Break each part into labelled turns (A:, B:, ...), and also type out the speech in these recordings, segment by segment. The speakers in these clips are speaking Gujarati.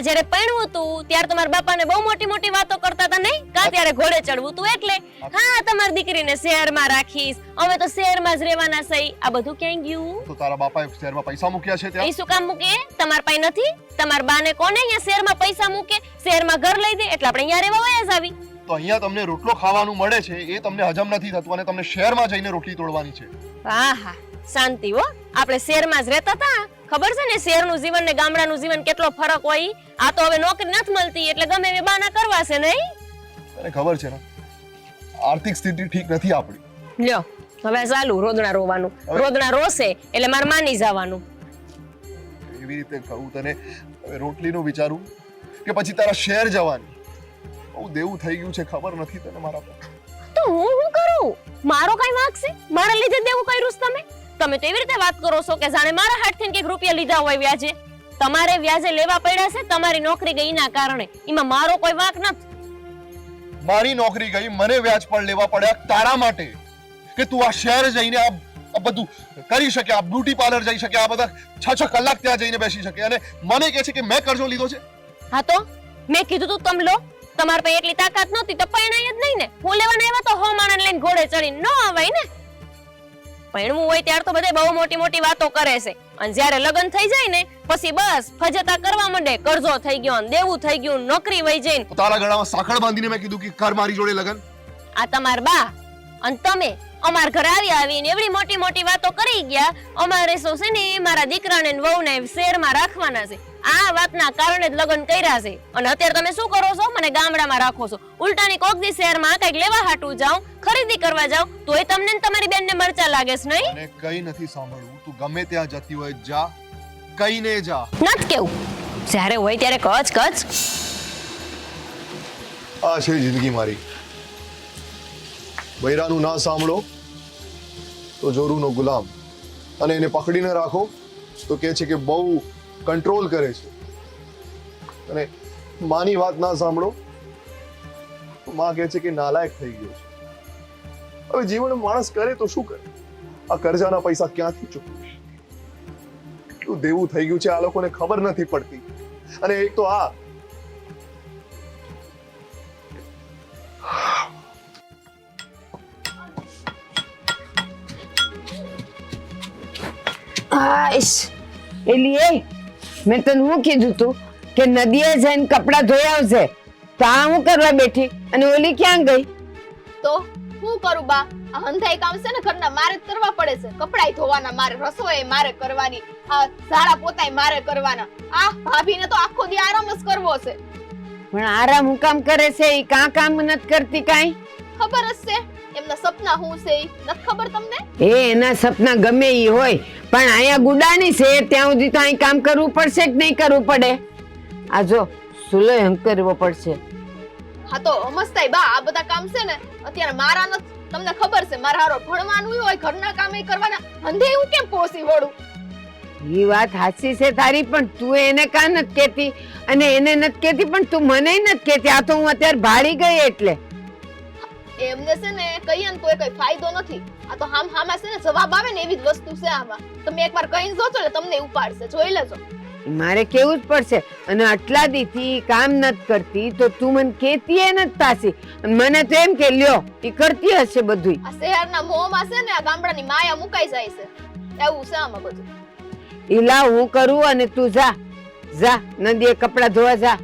A: આ જ્યારે પૈણવું તું ત્યારે તમારા બાપાને બહુ મોટી મોટી વાતો કરતા હતા નહીં કા ત્યારે ઘોડે ચડવું તું એટલે હા તમારી દીકરીને શહેરમાં રાખીશ અમે તો શહેરમાં જ રહેવાના સહી આ બધું ક્યાં ગયું
B: તો તારા બાપાએ શહેરમાં પૈસા મૂક્યા છે ત્યાં
A: એ શું કામ મૂકે તમાર પાસે નથી તમાર બાને કોને અહીંયા શહેરમાં પૈસા મૂકે શહેરમાં ઘર લઈ દે એટલે આપણે અહીંયા રહેવા વયા જ આવી
B: તો અહીંયા તમને રોટલો ખાવાનું મળે છે એ તમને હજમ નથી થતું અને તમને શહેરમાં જઈને રોટલી તોડવાની છે
A: આહા શાંતિ હો આપણે શહેરમાં જ રહેતા હતા ખબર છે ને શહેરનું જીવન ને ગામડાનું જીવન કેટલો ફરક હોય આ તો હવે નોકરી નથી મળતી એટલે ગમે એવી બાના કરવા છે નહીં
B: તને ખબર છે ને આર્થિક સ્થિતિ ઠીક નથી આપણી
A: લ્યો હવે ચાલુ રોદણા રોવાનું રોદણા રોશે એટલે મારે માની જવાનું
B: એવી રીતે કહું તને હવે રોટલીનું વિચારું કે પછી તારા શહેર જવાની બહુ દેવું થઈ ગયું છે ખબર નથી તને મારા પર
A: તો હું કરું મારો કઈ વાંક છે મારા લીધે દેવું કર્યું છે તમે તો એવી રીતે વાત કરો છો કે જાણે મારા હાથથી કઈક રૂપિયા લીધા હોય વ્યાજે તમારે વ્યાજે લેવા પડ્યા છે તમારી નોકરી ગઈ ના કારણે એમાં મારો કોઈ વાંક નથી
B: મારી નોકરી ગઈ મને વ્યાજ પર લેવા પડ્યા તારા માટે કે તું આ શહેર જઈને આ બધું કરી શકે આ બ્યુટી પાર્લર જઈ શકે આ બધા 6 કલાક ત્યાં જઈને બેસી શકે અને મને કહે છે કે મેં કર્જો લીધો છે
A: હા તો મેં કીધું તું તમે લો તમાર પાસે એટલી તાકાત નહોતી તો પૈણાય જ નહીં ને હું લેવાના આવ્યા તો હો માણસ લઈને ઘોડે ચડીને ન આવાય ને પૈણવું હોય ત્યારે તો બધે બહુ મોટી મોટી વાતો કરે છે અને જ્યારે લગ્ન થઈ જાય ને પછી બસ ફજેતા કરવા માંડે કરજો થઈ ગયો ને દેવું થઈ ગયું નોકરી વઈ જઈને
B: તારા ગળામાં સાંકળ બાંધીને મેં કીધું કે કર મારી જોડે લગન
A: આ તમાર બા અને તમે અમાર ઘરે આવીને એવડી મોટી મોટી વાતો કરી ગયા અમારે શું છે ને મારા દીકરાને ને વહુને શહેરમાં રાખવાના છે આ વાતના કારણે જ લગ્ન કર્યા છે અને અત્યારે તમે શું કરો છો મને ગામડામાં રાખો છો ઉલટાની કોક દી શહેરમાં કઈક લેવા હાટું જાવ ખરીદી કરવા જાવ તોય તમને ને તમારી બેનને મરચા લાગે છે નહીં
B: અને કઈ નથી સાંભળવું તું ગમે ત્યાં જતી હોય જા કઈને જા
A: નત કેવું જ્યારે હોય ત્યારે કચ કચ
B: આ છે જિંદગી મારી બૈરાનું ના સાંભળો તો જોરુનો ગુલામ અને એને પકડીને રાખો તો કહે છે કે બહુ કંટ્રોલ કરે છે અને માની વાત ના સાંભળો તો માં કહે છે કે નાલાયક થઈ ગયો છે હવે જીવન માણસ કરે તો શું કરે આ કર્જાના પૈસા ક્યાંથી ચૂકવીશ કેટલું દેવું થઈ ગયું છે આ લોકોને ખબર નથી પડતી અને એક તો આ
C: એલી મેં તને શું કીધું તું કે નદીએ જઈને કપડા ધોઈ આવશે તો આ હું કરવા બેઠી અને ઓલી ક્યાં ગઈ
D: તો હું કરું બા આ હંધાઈ કામ છે ને ઘરના મારે જ કરવા પડે છે કપડાય ધોવાના મારે રસોઈ મારે કરવાની આ ઝાડા પોતાય મારે કરવાના આ ભાભીને તો આખો દી આરામ જ કરવો છે
C: પણ આરામ હું કામ કરે છે ઈ કામ નથી કરતી કાઈ
D: ખબર જ છે એમના સપના હું છે ઈ નથી ખબર તમને
C: એના સપના ગમે ઈ હોય પણ અહીંયા ગુડાની છે ત્યાં સુધી તો અહીં કામ કરવું પડશે કે નહીં કરવું પડે આ જો સુલો હમ કરવો પડશે
D: હા તો મસ્તાઈ બા આ બધા કામ છે ને અત્યારે મારા નથી તમને ખબર છે મારા હારો ભણવાનું હોય ઘરના કામે કરવાના અંધે હું કેમ પોસી વળું
C: ઈ વાત સાચી છે તારી પણ તું એને કા નથી કેતી અને એને નથી કેતી પણ તું મને નથી કેતી આ તો હું અત્યારે ભાળી ગઈ એટલે
D: એમને છે ને કહીએ ને તો કઈ ફાયદો નથી આ તો હામા છે ને જવાબ આવે ને એવી જ વસ્તુ છે આમાં તમે એકવાર કહીને જોજો એટલે તમને ઉપાડશે જોઈ લેજો
C: મારે કેવું જ પડશે અને આટલા દીથી કામ નથી કરતી તો તું મને કેતી એ નથી પાછી મને તો એમ કે લ્યો ઈ કરતી હશે બધું
D: આ શહેરના મોહમાં છે ને આ ગામડાની માયા મુકાઈ જાય છે એવું છે આમાં બધું
C: ઈલા હું કરું અને તું જા જા નદીએ કપડા ધોવા જા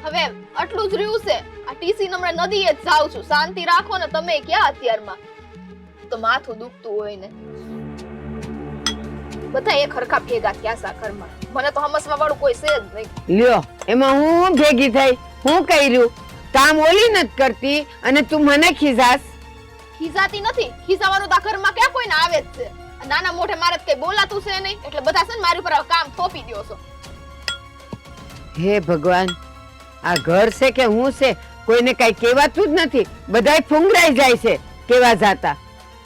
D: હવે આટલું જ રહ્યું છે આ ટીસી નંબર નદીએ જ જાઉં છું શાંતિ રાખો ને તમે ક્યાં અત્યારમાં તો માથું દુખતું હોય ને બધા એક હરખા ભેગા થયા સા ઘરમાં મને તો હમસવા વાળું કોઈ છે જ નહીં
C: લ્યો એમાં હું ભેગી થઈ હું કર્યું કામ ઓલી નથી કરતી અને તું મને ખીજાસ
D: ખીજાતી નથી ખીજાવાનું તો આ ઘરમાં ક્યાં કોઈને આવે જ છે નાના મોઢે મારે કઈ બોલાતું છે નહીં એટલે બધા છે ને મારી ઉપર કામ થોપી દ્યો છો
C: હે ભગવાન આ ઘર છે કે હું છે કોઈને કઈ કહેવાતું જ નથી બધાય ફુંગરાઈ જાય છે કેવા જાતા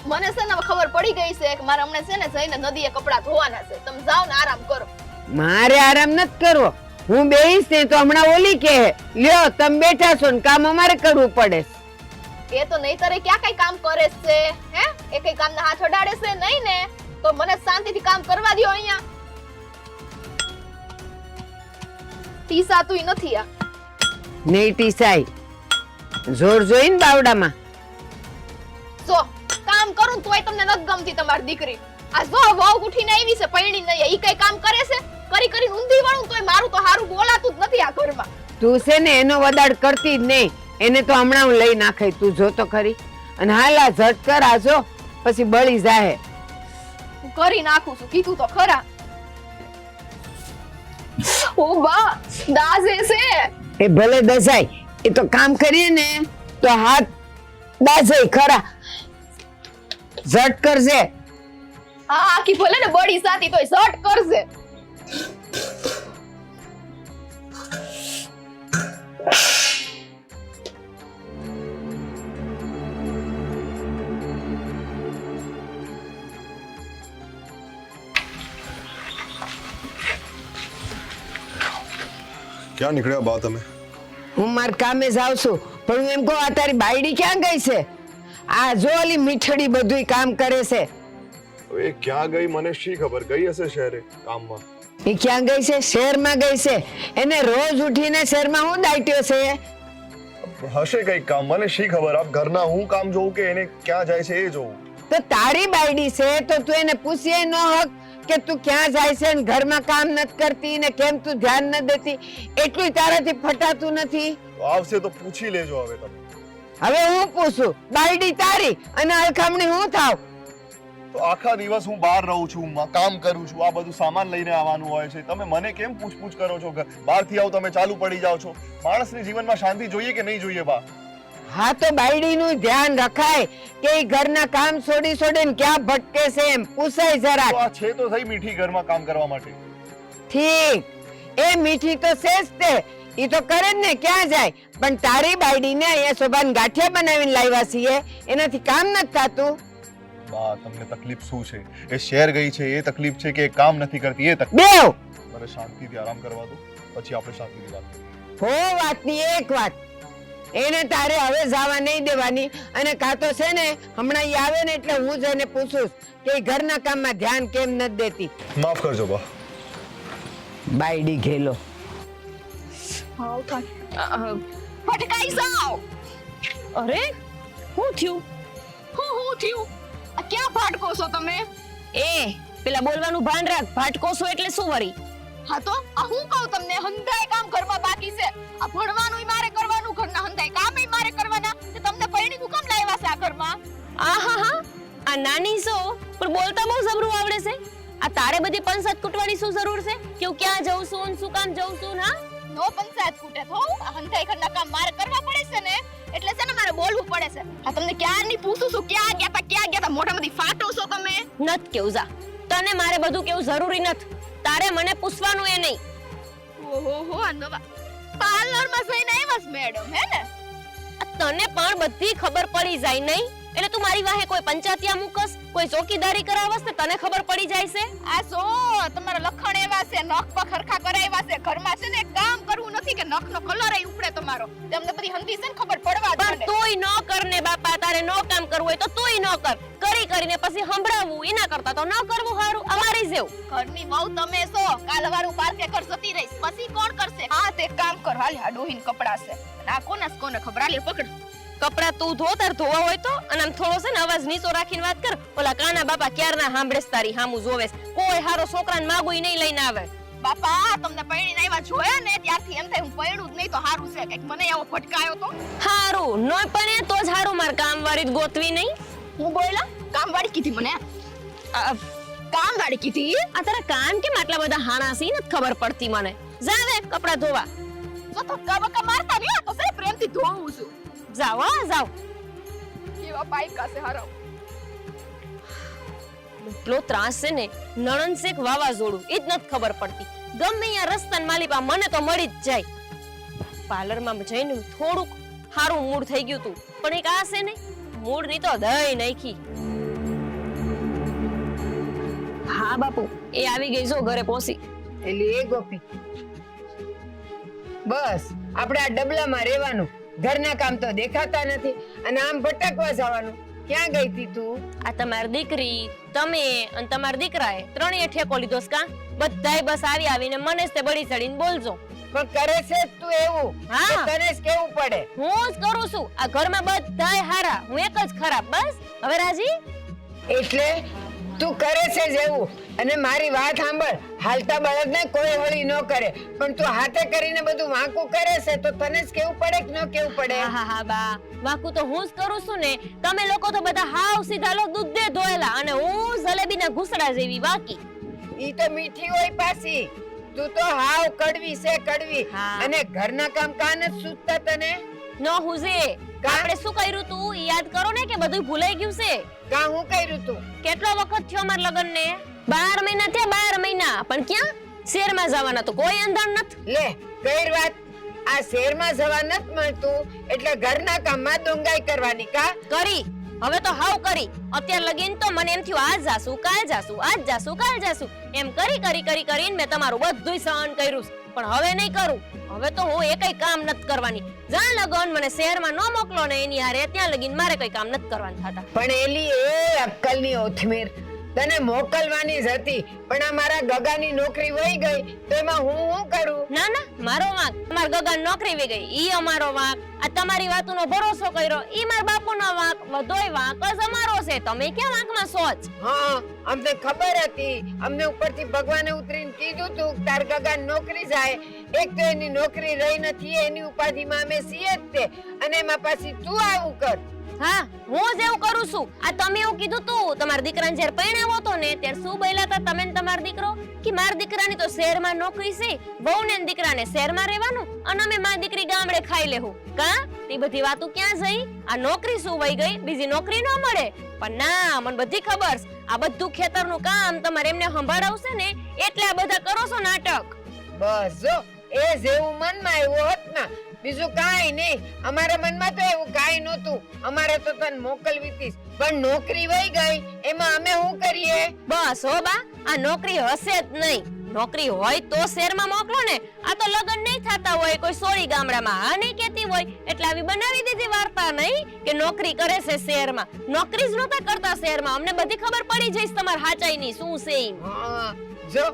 D: મને છે ને ખબર પડી ગઈ છે કે મારે હમણાં છે ને જઈને નદીએ કપડા ધોવાના છે તમે જાઓ ને આરામ કરો
C: મારે આરામ નથી કરવો હું બેહીશ ને તો હમણાં ઓલી કહે લ્યો તમે બેઠા છો ને કામ અમારે કરવું પડે
D: એ તો નહીતરે ક્યાં કઈ કામ કરે છે હે એ કઈ કામના હાથ અડાડે છે નહીં ને તો મને શાંતિથી કામ કરવા દ્યો અહીંયા ટીસાતુંય નથી આ.
C: નહીં ટીસાઈ જોર જોઈને બાવડામાં.
D: જો કામ કરું ને તોય તમને નથી ગમતી તમારી દીકરી. આ જો વહુ ઉઠીને આવી છે પૈણી નહીં ઈ કઈ કામ કરે છે? કરી કરીને ઊંધી વાળું તોય મારું તો હારું બોલાતું જ નથી આ ઘરમાં.
C: તું છે ને એનો વદાડ કરતી જ નહીં. એને તો હમણાં હું લઈ નાખી, તું જો તો ખરી. અને હાલા ઝટ કર આજો, પછી બળી જાહે.
D: હું કરી નાખું છું, કીધું તો ખરા. ઓ બા દાઝે છે.
C: એ ભલે દસાય, એ તો કામ કરીએ ને તો હાથ દાઝે ખરા. ઝટ કરજે.
D: હા આખી ભલે ને બડી સાતી તોય શર્ટ કરશે.
B: ક્યાં નીકળ્યા બા તમે?
C: હું માર કામે જાઉં છું, પણ હું એમ કહું આ તારી બાયડી ક્યાં ગઈ છે? આ જો ઓલી મીઠડી બધુંય કામ કરે છે.
B: હવે એ ક્યાં ગઈ મને શી ખબર, ગઈ હશે શહેરે કામમાં.
C: એ ક્યાં ગઈ છે? શહેરમાં ગઈ છે. એને રોજ ઉઠીને શહેરમાં હું દાટ્યો છે.
B: હશે કઈ કામ, મને શી ખબર. આપ ઘરના હું કામ જોઉં કે એને ક્યાં જાય છે એ જોઉં.
C: તો તારી બાયડી છે તો તું એને પૂછીએ ન હક કે તું ક્યાં જાય છે ને ઘરમાં કામ નથી કરતી ને કેમ તું ધ્યાન ન દેતી? એટલું તારાથી ફટાતું નથી.
B: તો આવશે તો પૂછી લેજો હવે તમે.
C: હવે હું પૂછું, બાયડી તારી અને અલખામણી હું થાવ?
B: તો આખા દિવસ હું બહાર રહું છું, કામ કરું છું, આ બધું સામાન લઈને આવવાનું હોય છે. તમે મને કેમ પૂછપૂછ કરો છો? બહારથી આવો તમે ચાલુ પડી જાઓ છો. માણસની જીવનમાં શાંતિ જોઈએ કે નહીં જોઈએ બા?
C: હા તો બાયડીનું ધ્યાન રખાય કે ઈ ઘરના કામ છોડી છોડીને ક્યાં ભટકે છે એમ પૂછાય જરા.
B: તો આ છે તો થઈ મીઠી ઘરમાં કામ કરવા માટે.
C: ઠીક, એ મીઠી તો છે જ તે, ઈ તો કરે જ ને, ક્યાં જાય. પણ તારી બાયડીને અહીંયા શોભાન ગાંઠિયા બનાવીને લાવ્યા છીએ, એનાથી કામ નથી થાતું.
B: બા તમને તકલીફ શું છે? એ શહેર ગઈ છે એ તકલીફ છે કે કામ નથી કરતી એ તકલીફ?
C: બેવ
B: મને શાંતિથી આરામ કરવા દો, પછી આપણે શાંતિથી વાત કરીએ.
C: હો વાતની એક વાત, એને તારે હવે જવા નહીં દેવાની. અને કાં તો છે ને હમણાં ઈ આવે ને એટલે હું જ એને પૂછું કે ઈ ઘરના કામમાં ધ્યાન કેમ નથી દેતી.
B: માફ કરજો બા.
C: બાયડી ઘેલો.
D: હાઉ થાય ફટકાઈ જાવ.
A: અરે શું થયું?
D: હું થયું? આ ક્યાં ફાટકો છો તમે?
A: એ પેલા બોલવાનું ભાન રાખ. ભાટકો છો એટલે શું વળી?
D: હા તો આ હું કહું તમને, હંધાય કામ ઘરમાં બાકી છે. આ ભણવાનુંય મારે કરવાનું, ઘરના હંધાય કામય મારે કરવાના. તે તમને પૈણી હું કામ લાવ્યા છે આ ઘરમાં?
A: આહાહા, આ નાની છો પણ બોલતા બહુ જબરું આવડે છે. આ તારે બધી પંચાયત કૂટવાની શું જરૂર છે કે હું ક્યાં જઉં છું ને શું કામ જઉં છું? ના
D: નો પંચાયત કૂટે તો આ હંધાય ઘરના કામ મારે કરવા પડે છે ને, એટલે છે ને મારે બોલવું પડે છે. આ તમને ક્યારની પૂછું છું ક્યાં ગયા તા મોઢામાંથી ફાટો છો તમે?
A: નત કેવું જા, તને મારે બધું કેવું જરૂરી નથી. તારે મને પૂછવાનું એ નહીં.
D: ઓહો હો આ નવા પાર્લરમાં જઈને આવ્યા છે મેડમ, હે ને?
A: તને પણ બધી ખબર પડી જાય નહીં એટલે તું મારી વાહે કોઈ પંચાયતિયા મૂકસ, કોઈ ચોકીદારી કરાવસ ને તને ખબર પડી જાય છે?
D: આ સો તમારા લખણ એવા છે, નખ પગ હરખા કરાવ્યા છે. ઘરમાં છે ને એક કામ કરવું નથી કે નખનો કલર ય ઉપડે તમારો. તમને બધી હંધી છે ને ખબર પડવા જ
A: પણ
D: માંડે.
A: તોય ન કર ને બાપા. તારે નો કામ કરવું હોય તો તોય ન કર. કરીને પછી સંભળાવવું એના કરતા તો ન કરવું સારું. અમારી જેવું
D: ઘરની વહુ તમે છો. કાલ વારું પાર્કે ઘર જતી રહીશ, પછી કોણ કરશે? હા તે કામ કર, હાલ આ ડોહીન કપડા છે. આ કોને ખબર? હાલ પકડ
A: કપડા તું ધો, તાર ધોવા હોય તો. અને આમ થોડો છે ને અવાજ નીચો રાખીને વાત કર. ઓલા કાના બાપા ક્યારના સાંભળેસ તારી હામું જોવેસ. કોઈ હારો છોકરાને માગુય નહીં લઈને આવે.
D: બાપા તમને પૈણીને આવ્યા જોયા ને ત્યારથી એમ થાય હું પૈણું જ નહીં તો હારું છે. કઈક મને એવો ફટકાયો તો
A: હારું નો પણ તો જ હારું. માર કામ વાળી ગોતવી નહીં.
D: હું બોયલા કામવાળી કીધી મને? કામવાળી કીધી?
A: આ તારા કામ કેમ આટલા બધા હાણા છે નથી ખબર પડતી મને. જાવે કપડા ધોવા.
D: જો ધક્કા બક્કા મારતા નહીં, આ તો સે પ્રેમથી ધોવું છું.
A: જાવ હા જાવ.
D: કેવા પાઈકા છે હારો.
A: એટલો ત્રાસ છે ને નણંદ શેક વાવાઝોડું એ જ નથી ખબર પડતી. ગમે અહીંયા રસ્તાન માલીપા મને તો મળી જ જાય. પાર્લરમાં જઈને થોડુંક સારું મૂડ થઈ ગયું તું, પણ એક આ છે ને મૂડ ની તો દઈ નાખી. હા બાપુ એ આવી ગઈ જો ઘરે પહોંચી.
C: એલી એ ગોપી, બસ આપણે આ ડબલામાં રહેવાનું. ઘરના કામ તો દેખાતા નથી અને આમ ભટકવા જવાનું. ક્યાં ગઈ તી તું?
A: આ તમારી દીકરી, તમે અને તમારા દીકરાએ ત્રણેય ઠેકો લીધો કા? બધાય બસ આવીને મને જ તે બળી ચડીને બોલજો.
C: પણ કરે છે જ તું એવું.
A: હા.
C: તો તને જ કેવું પડે.
A: હું જ કરું છું. આ ઘરમાં બધાય હારા, હું એક જ ખરાબ. બસ હવે રાજી.
C: એટલે તું કરે છે જ એવું. અને મારી વાત સાંભળ, હાલતા બળદને કોઈ હળી ન કરે, પણ તું હાથે કરીને બધું વાંકું કરે છે તો તને જ કેવું પડે કે ન કેવું પડે?
A: હા બા, વાકુ તો હું જ કરું છું ને. તમે લોકો તો બધા હાવ સીધા લો, દૂધે ધોયેલા, અને હું જલેબીના ઘૂસડા જેવી બાકી.
C: ઈ તો મીઠી હોય પાછી, તું તો હાવ કડવી છે, કડવી.
A: હા.
C: અને ઘરના કામ કાન જ સૂચતા તને.
A: નો હુજે, આપણે શું કર્યું તું ઈ યાદ કરો ને, કે બધું ભૂલાઈ ગયું છે?
C: કા હું કર્યું તું?
A: કેટલો વખત થયો અમાર લગન ને? 12 મહિના થયા, 12 મહિના. પણ ક્યાં શહેરમાં જવાના તો કોઈ અંધાણ નથી.
C: લે કઈ વાત, આ શહેરમાં જવા નથી મળતું એટલે ઘરના કામમાં ડોંગાઈ કરવાની કા?
A: કરી, હવે તો હાવ કરી. અત્યાર લગીન તો મને એમ થયું આજ જાસુ, કાલ જાસુ, આજ જાસુ, કાલ જાસુ, એમ કરીને મેં તમારું બધુંય સહન કર્યું છે. પણ હવે નહીં કરું. હવે તો હું એકેય કામ નથી કરવાની. જ્યાં લગન મને શહેરમાં ન મોકલો ને એની હારે, ત્યાં લગીન મારે કઈ કામ નથી કરવાનું થતા.
C: પણ એલી એ અક્કલની ઓથમેર, તને મોકલવાની જ હતી, પણ આ મારા ગગાની નોકરી વહી ગઈ તો એમાં હું શું કરું?
A: ના ના, મારો વાંક. તમાર ગગાન નોકરી વી ગઈ, ઈ અમારો વાંક. આ તમારી વાતનો ભરોસો કર્યો, ઈ માર બાપુનો વાંક. બધોય વાંક જ અમારો છે. તમે ક્યાં વાંકમાં સોચ?
C: હા, અમને ખબર હતી. અમને ઉપરથી ભગવાને ઉતરીને કીધું તું તાર ગગાન નોકરી જાય. એક તો એની નોકરી રહી નથી, એની ઉપાધિમાં અમે છીએ જ તે, અને એમાં પાછી તું આવું કર.
A: હા, હું જ એવું કરું છું. આ તમે એવું કીધું તું તમારા દીકરાને જ્યારે પરણાવ્યો હતો ને, ત્યારે શું બોલ્યા હતા તમે ને તમારો દીકરો? કે મારા દીકરાની તો શહેરમાં નોકરી છે, વહુ ને દીકરાને શહેરમાં રહેવાનું, અને અમે મારી દીકરી ગામડે ખાઈ લેવું. કા તે બધી વાતો ક્યાં જઈ? આ નોકરી શું વહી ગઈ? બીજી નોકરી ન મળે? પણ ના, મને બધી ખબર છે. આ બધું ખેતરનું કામ તમારે એમને સંભાળાવશે ને, એટલે આ બધા કરો છો નાટક.
C: બસ જો, એ જેવું મનમાં એવું હોત ને, બીજું કાઈ નહીં. અમારા મનમાં તો એવું કાઈ નહોતું. અમારે તો તને મોકલવી હતી, પણ નોકરી વહી ગઈ, એમાં અમે શું કરીએ?
A: બસ હો બા, આ નોકરી હશે જ નહીં. નોકરી હોય તો શહેરમાં મોકલો ને. આ તો લગન નહીં થતા હોય, કોઈ સોળી ગામડામાં હા નહીં કહેતી હોય, એટલે આવી બનાવી દીધી વાર્તા નહીં કે નોકરી કરે છે શહેરમાં. નોકરી જ નહોતા કરતા શહેરમાં. અમને બધી ખબર પડી જઈશ તમારા હાચાઈની શું છે ઈ.
C: હા, જો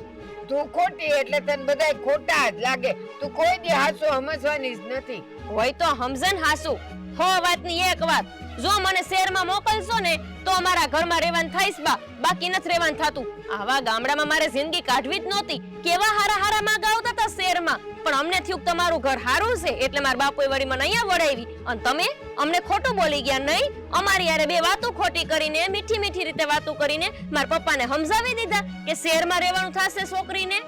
C: તું ખોટી એટલે તને બધાય ખોટા જ લાગે. તું કોઈ દી હાચું સમજવાની જ નથી.
A: હોય તો સમજન હાસુ. હો વાતની એક વાત, જો મને શહેરમાં મોકલશો ને તો અમારા ઘરમાં રહેવાનું થઈશ બા, બાકી નથી રહેવાનું થતું. આવા ગામડામાં મારે જિંદગી કાઢવી જ નહોતી. કેવા હારા હારા માં ગાવતા હતા શહેરમાં, પણ અમને થયું કે તમારું ઘર હારું છે એટલે મારા બાપુએ વળી મને અહીંયા વડાવી. અને તમે અમને ખોટું બોલી ગયા નહીં? અમારી યારે બે વાતો ખોટી કરીને, મીઠી મીઠી રીતે વાતો કરીને મારા પપ્પાને સમજાવી દીધા કે શહેરમાં રહેવાનું થશે છોકરીને.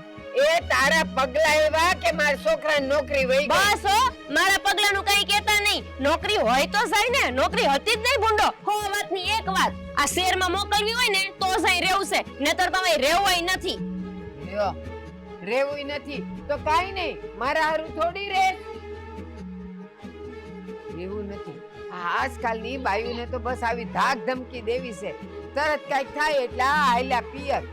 C: એ તારા પગલા એવા કે મારા છોકરાને નોકરી વહી ગઈ.
A: બસ હો, મારા પગલાનું કઈ કહેતા નહીં. નોકરી હોય તો જાય ને, નોકરી હતી જ નહીં ભૂંડો. હો વાતની એક વાત, આ શહેરમાં મોકલવી હોય ને તો જાય રહેવું છે, નહીતર તમે રહેવું નથી.
C: લ્યો, રહેવું નથી તો કાઈ નહીં, મારા હારું થોડી રહે. એવું નથી. આજકાલની બાયુને તો બસ આવી ધાક ધમકી દેવી છે. તરત કાંઈક થાય એટલે આ આયલા પિયર.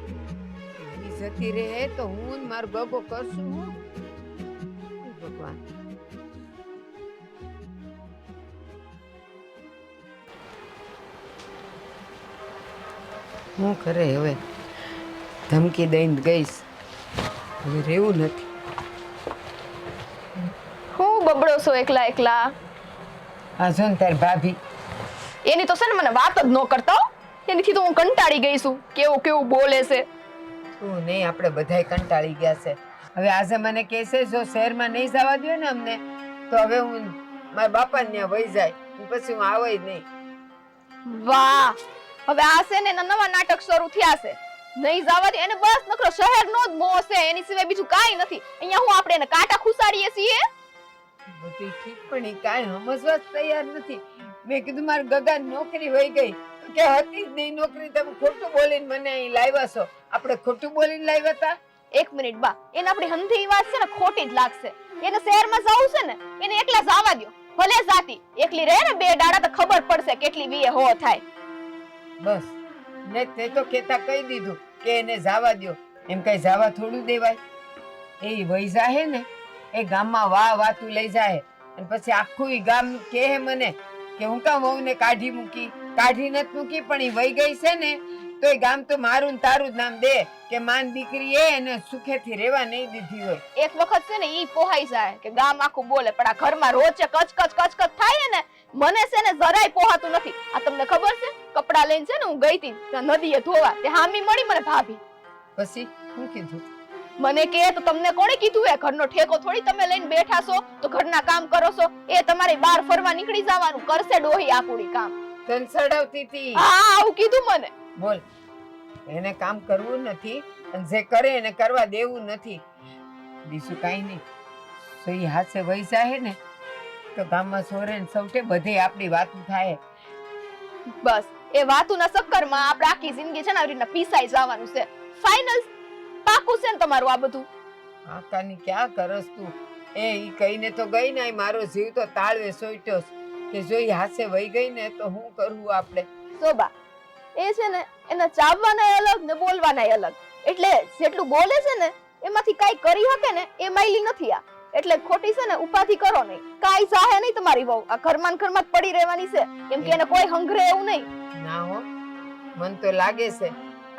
C: ઈ જતી રહે તો હું ને મારો ગગો કરશું હું. ભગવાન. હું કરે હવે? ધમકી દઈને ગઈશ, હવે રહેવું નથી.
D: હું બબડો છો એકલા એકલા?
C: આ જો ને તાર ભાભી,
D: એની તો છે ને મને વાત જ ન કરતા હો. એનીથી તો હું કંટાળી ગઈ છું. કેવું કેવું બોલે છે.
C: તું નહીં, આપણે બધાય કંટાળી ગયા છે. હવે આજે મને કહે છે જો શહેરમાં નહીં જવા દો ને અમને, તો હવે હું મારા બાપાને ત્યાં વહી જાય, પછી હું આવે જ નહીં.
D: વાહ, હવે આ છે ને એના નવા નાટક શરૂ થયા છે. નહીં જવા દે એને, બસ નકરો શહેરનો જ મોહ છે, એની સિવાય બીજું કાંઈ નથી. અહીંયા હું આપણે એને કાંટા ખુસાડીએ છીએ.
C: બધું ઠીક, પણ એ કાંઈ સમજવા જ તૈયાર નથી. મેં કીધું મારી ગગા નોકરી વહી ગઈ, તો કે હતી જ નહીં નોકરી, તમે ખોટું બોલીને મને અહીં લાવ્યા છો. આપણે ખોટું બોલીને લાવ્યા હતા?
D: એક મિનિટ બા, એને આપણી હંધી વાત છે ને ખોટી જ લાગશે. એને શહેરમાં જવું છે ને, એને એકલા જવા દ્યો. ભલે જાતી એકલી રહે ને બે દાડા તો ખબર પડશે કેટલી વીએ હો થાય.
C: બસ ને તે તો કેતા કહી દીધું કે એને જવા દ્યો. એમ કઈ જવા થોડું દેવાય? એ વહી જાહે ને, એ ગામમાં વાતું લઈ જાય, અને પછી આખું ઈ ગામ કહે મને કે હું કામ વહુને કાઢી મૂકી. કાઢી નથી મૂકી, પણ એ વહી ગઈ છે ને તોય ગામ તો મારું ને તારું જ નામ દે કે માન દીકરીએ એને સુખેથી રહેવા નહીં દીધી હોય.
D: એક વખત છે ને ઈ પોહાઈ જાય કે ગામ આખું બોલે, પણ આ ઘરમાં રોજ કચકચ થાય ને, મને છે ને જરાય પોહાતું નથી. આ તમને ખબર છે, કપડા લઈને છે ને હું ગઈ હતી ત્યાં નદીએ ધોવા, તે હામી મળી મને ભાભી.
C: પછી શું કીધું?
D: મને કે તો તમને કોણે કીધું? એ ઘરનો ઠેકો થોડી તમે લઈને બેઠા છો તો ઘરના કામ કરો છો. એ તમારે બહાર ફરવા નીકળી જવાનું, કરશે ડોહી આકુડી કામ.
C: તન સડાવતી હતી.
D: હા આવું કીધું મને.
C: બોલ, એને કામ કરવું નથી અને જે કરે એને કરવા દેવું નથી. બીજું કાંઈ નહીં. સોઈ હાથે વહી જાય ને તો ગામમાં સોરે ને સૌટે બધે આપણી વાતું થાય.
D: બસ એ વાતુના ચક્કરમાં આપણે આખી જિંદગી છે ને આવી રીતના પીસાઈ જવાનું છે. ફાઇનલ પાકું છે ને તમારું આ બધું?
C: આકાની ક્યાં કરસ તું? એ ઈ કહીને તો ગઈ ને, મારો જીવ તો તાળવે સોઈટ્યો કે જોઈ હાથે વહી ગઈ ને તો હું કરવું આપણે?
D: શોભા એ છે ને એના ચાવવાના અલગ ને બોલવાના અલગ. એટલે જેટલું બોલે છે ને એમાંથી કાઈ કરી શકે ને એ માયલી નથી આ. એટલે ખોટી છે ને ઉપાધિ કરો નહીં, કાઈ ચાહે નહીં તમારી વહુ. આ ઘરમાં જ પડી રહેવાની છે, કેમ કે એને કોઈ હંગરે એવું નહીં.
C: ના હો, મન તો લાગે છે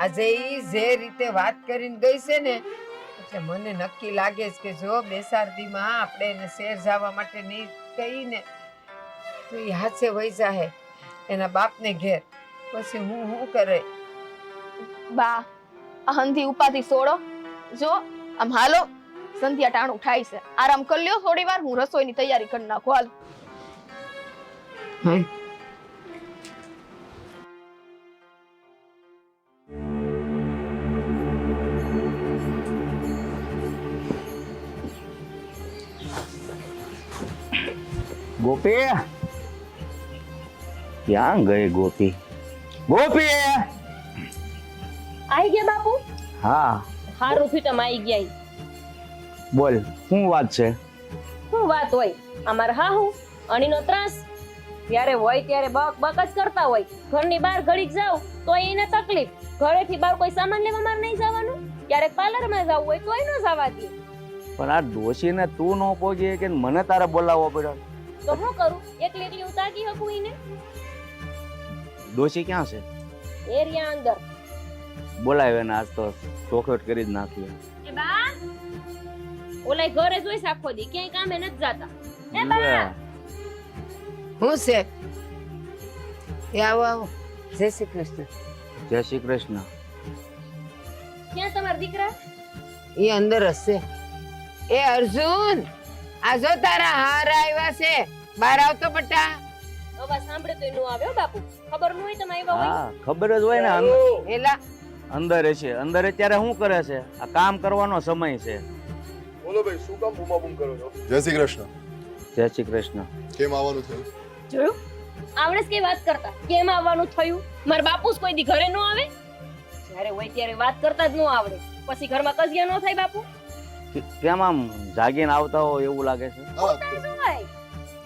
C: આજે ઈ જે રીતે વાત કરીને ગઈ છે ને, એટલે મને નક્કી લાગે છે કે જો બેસારદીમાં આપણે એને શેર જવા માટે નહીં કહીને તો ઈ હાથે વહી જાહે એના બાપને ઘેર. પછી હું કરે?
D: બા આ હંધી ઉપાધિ છોડો. જો આમ હાલો, સંધ્યા ટાણું થાય છે, આરામ કરી લ્યો થોડી વાર. હું રસોઈની તૈયારી કરી નાખું. હાલ.
E: ગોપી ક્યાં ગઈ? ગોપી ગોપી
A: આઈ ગયા બાપુ?
E: હા
A: હારું થયું તમે આઈ ગયા.
E: બોલ, શું વાત છે?
A: શું વાત હોય? અમાર હાહુ અણીનો ત્રાસ ત્યારે હોય ત્યારે બક બક જ કરતા હોય. ઘરની બહાર ઘડીક જાવ તો એને તકલીફ. ઘરેથી બહાર કોઈ સામાન લેવા માર નહીં જવાનું, ક્યારેક પાર્લરમાં જવું હોય તોય ન જવા દે.
E: પણ આ ડોશીને તું ન પહોંચી કે મને તારે બોલાવવો પડ્યો?
A: તો શું કરું? એકલી હું તાકી શકું એને?
E: ડોશી ક્યાં છે?
A: એરિયા અંદર.
E: બોલાવે ને આજ તો ચોખવટ કરી જ નાખી.
A: એ બા ઓલાય ઘરે જોઈશ આખો દી, ક્યાંય કામે નથી જાતા. એ બા
C: હું છે? એ આવો આવો. જય શ્રી કૃષ્ણ.
E: જય શ્રી કૃષ્ણ.
A: ક્યાં તમારા દીકરા?
C: એ અંદર હશે. એ અર્જુન, આ જો તારા હાર આવ્યા છે, બહાર આવતો બટા.
A: અવાજ સાંભળે તો નો આવ્યો બાપુ. ખબર ન હોય તમે આવ્યા હોય?
E: હા ખબર જ હોય ને.
C: એલા
E: અંદર છે, અંદર અત્યારે શું કરે છે? આ કામ કરવાનો સમય છે.
B: બોલો ભાઈ, શું કામ બૂમાબૂમ કરો છો? જય શ્રી કૃષ્ણ.
E: જય શ્રી કૃષ્ણ.
B: કેમ આવવાનું થયું?
A: જોયું? આવડે જ કઈ વાત કરતા કેમ આવવાનું થયું? મારા બાપુ જ કોઈ દી ઘરે ન આવે? જ્યારે હોય ત્યારે વાત કરતા જ ન આવડે, પછી ઘરમાં કજિયા ન થાય બાપુ?
E: કેમ આમ જાગીને આવતા હો એવું લાગે છે?
B: હા,
A: શું હોય?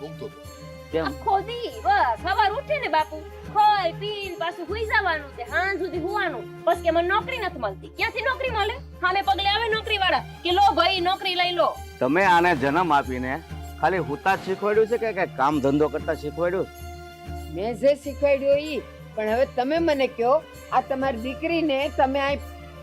B: ઊંઘતો હતો.
E: કેમ?
A: આખો દી બસ સવાર ઉઠે ને બાપુ ખાઈ પીને પાછું સુઈ જવાનું છે, સાંજ સુધી સુવાનું. બસ કે મને નોકરી નથી મળતી. ક્યાંથી નોકરી મળે? સામે પગલે આવે નોકરી વાળા કે લો ભાઈ નોકરી લઈ લો.
E: તમે આને જન્મ આપીને ખાલી હુતા જ શીખવાડ્યું છે કે કઈ કામ ધંધો કરતા શીખવાડ્યું?
C: મેં જે શીખવાડ્યું ઈ. પણ હવે તમે મને કહો, આ તમારી દીકરીને તમે આ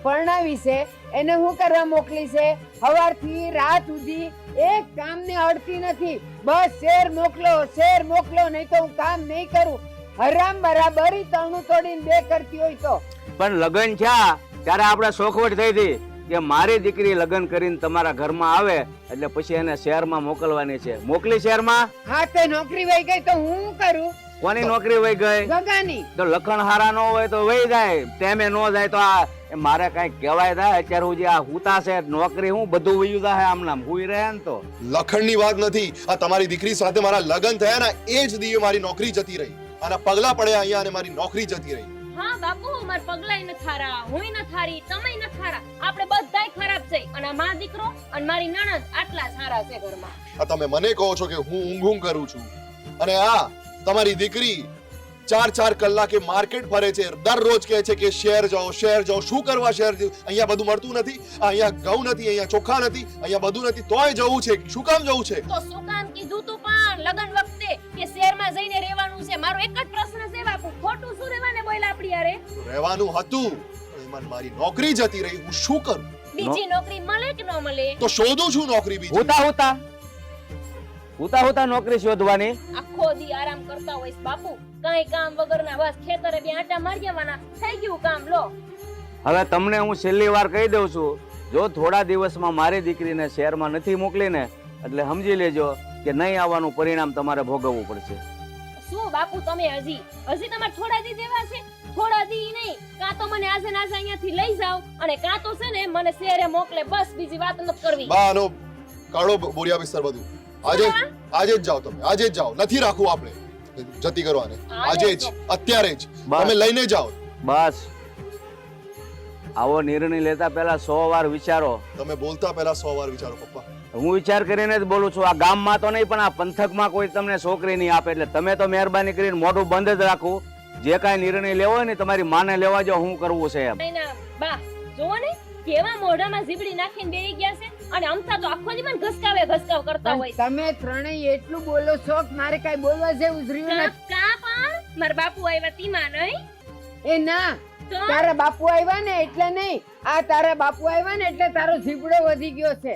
C: પરણાવી છે, એને હું કરવા મોકલી છે? સવારથી રાત સુધી એક કામને અડતી નથી. બસ શેર મોકલો, નહીં તો હું કામ નહીં કરું. હરામ બરાબરી તણું તોડીને બે કરતી હોય તો.
E: પણ લગ્ન થયા ત્યારે આપણે શોખવટ થઈ હતી કે મારી દીકરી લગ્ન કરીને તમારા ઘરમાં આવે એટલે પછી એને શહેરમાં મોકલવાની છે. મોકલી શહેરમાં?
C: હા તો નોકરી વહી ગઈ તો હું શું કરું?
E: કોની નોકરી વહી ગઈ?
C: ગગાની.
E: તો લખણ હારા ન હોય તો વહી જાય, તેમે ન જાય તો આ મારે કઈ કહેવાય થાય? અત્યાર સુધી આ હુતા છે, નોકરી હું બધું વયું જાય આમ નામ હુઈ રહ્યા ને. તો
B: લખણની વાત નથી, આ તમારી દીકરી સાથે મારા લગ્ન થયા ને એ જ દીએ મારી નોકરી જતી રહી. આના પગલા પડ્યા અહીંયા અને મારી નોકરી જતી રહી.
A: હા બાપુ, માર પગલાય ન થારા, હુંય ન થારી, તમેય ન થારા, આપણે બધાય ખરાબ છે. અને આ માં દીકરો અને મારી નણંદ આટલા સારા છે ઘરમાં.
B: આ તમે મને કહો છો કે હું ઊંઘ કરું છું, અને આ તમારી દીકરી 4-4 કલાકે માર્કેટ ફરે છે, દરરોજ કહે છે કે શહેર જાઓ. શું કરવા શહેર જવું? અહીંયા બધું મળતું નથી, અહીંયા ઘઉં નથી, અહીંયા ચોખા નથી, અહીંયા બધું નથી, તોય જવું છે. શું કામ જવું છે?
A: તો શું કામ કીધું તું પણ લગન વખતે કે શહેરમાં જઈને રહેવાનું છે? મારો એક જ પ્રશ્ન છે બાપુ, ખોટું શું રહેવાને બોય રહેલા આપણી યારે
B: તો રહેવાનું હતું પણ એમાં મારી નોકરી જતી રહી, હું શું કરું?
A: બીજી નોકરી મળે કે ન મળે?
B: તો શોધું છું નોકરી બીજી.
E: હુતા નોકરી શોધવાની.
A: આખો દી આરામ કરતા હોઈશ બાપુ, કાંઈ કામ વગરના, બસ ખેતરે બે આંટા મારી જવાના, થઈ ગયું કામ. લો
E: હવે તમને હું છેલ્લી વાર કહી દઉં છું, જો થોડા દિવસમાં મારી દીકરીને શહેરમાં નથી મોકલીને એટલે સમજી લેજો કે નહીં આવવાનું પરિણામ તમારે ભોગવવું પડશે.
A: શું બાપુ તમે હજી તમારે થોડા દી દેવા છે? થોડા દી નહીં, કાં તો મને આજે ને આજે અહીંયાથી લઈ જાઓ અને કાં તો છે ને મને શહેરે મોકલે, બસ બીજી વાત નથી કરવી.
B: બા આનો કાઢો બોરિયા બિસ્તર બધું. આજે જ જાઓ તમે, આજે જ જાઓ, નથી રાખવું આપણે જતી કરવાને. આજે જ, અત્યારે જ તમે લઈને જાઓ.
E: બસ આવો નિર્ણય લેતા પહેલા 100 વાર વિચારો.
B: તમે બોલતા પહેલા 100 વાર વિચારો પપ્પા.
E: હું વિચાર કરીને જ બોલું છું. આ ગામમાં તો નહીં પણ આ પંથકમાં કોઈ તમને છોકરી નહીં આપે એટલે તમે તો મહેરબાની કરીને મોઢું બંધ જ રાખવું. જે કાંઈ નિર્ણય લેવો હોય ને તમારી માને લેવા જો, હું કરવું છે એમ.
A: બા જોવો ને કેવા મોઢામાં ઝીબડી નાખીને બેહી ગયા છે અને અમથા તો આખો દી મને ઘસકાવ કરતા હોય.
C: તમે ત્રણેય એટલું બોલો છો કે મારે કઈ બોલવા જેવું જ રહ્યું નથી.
A: કા પણ મારા બાપુ આવ્યા તીમાં નહીં?
C: એ ના,
A: તો
C: તારા બાપુ આવ્યા ને એટલે નહીં, આ તારા બાપુ આવ્યા ને એટલે તારો ઝીબડો વધી ગયો છે.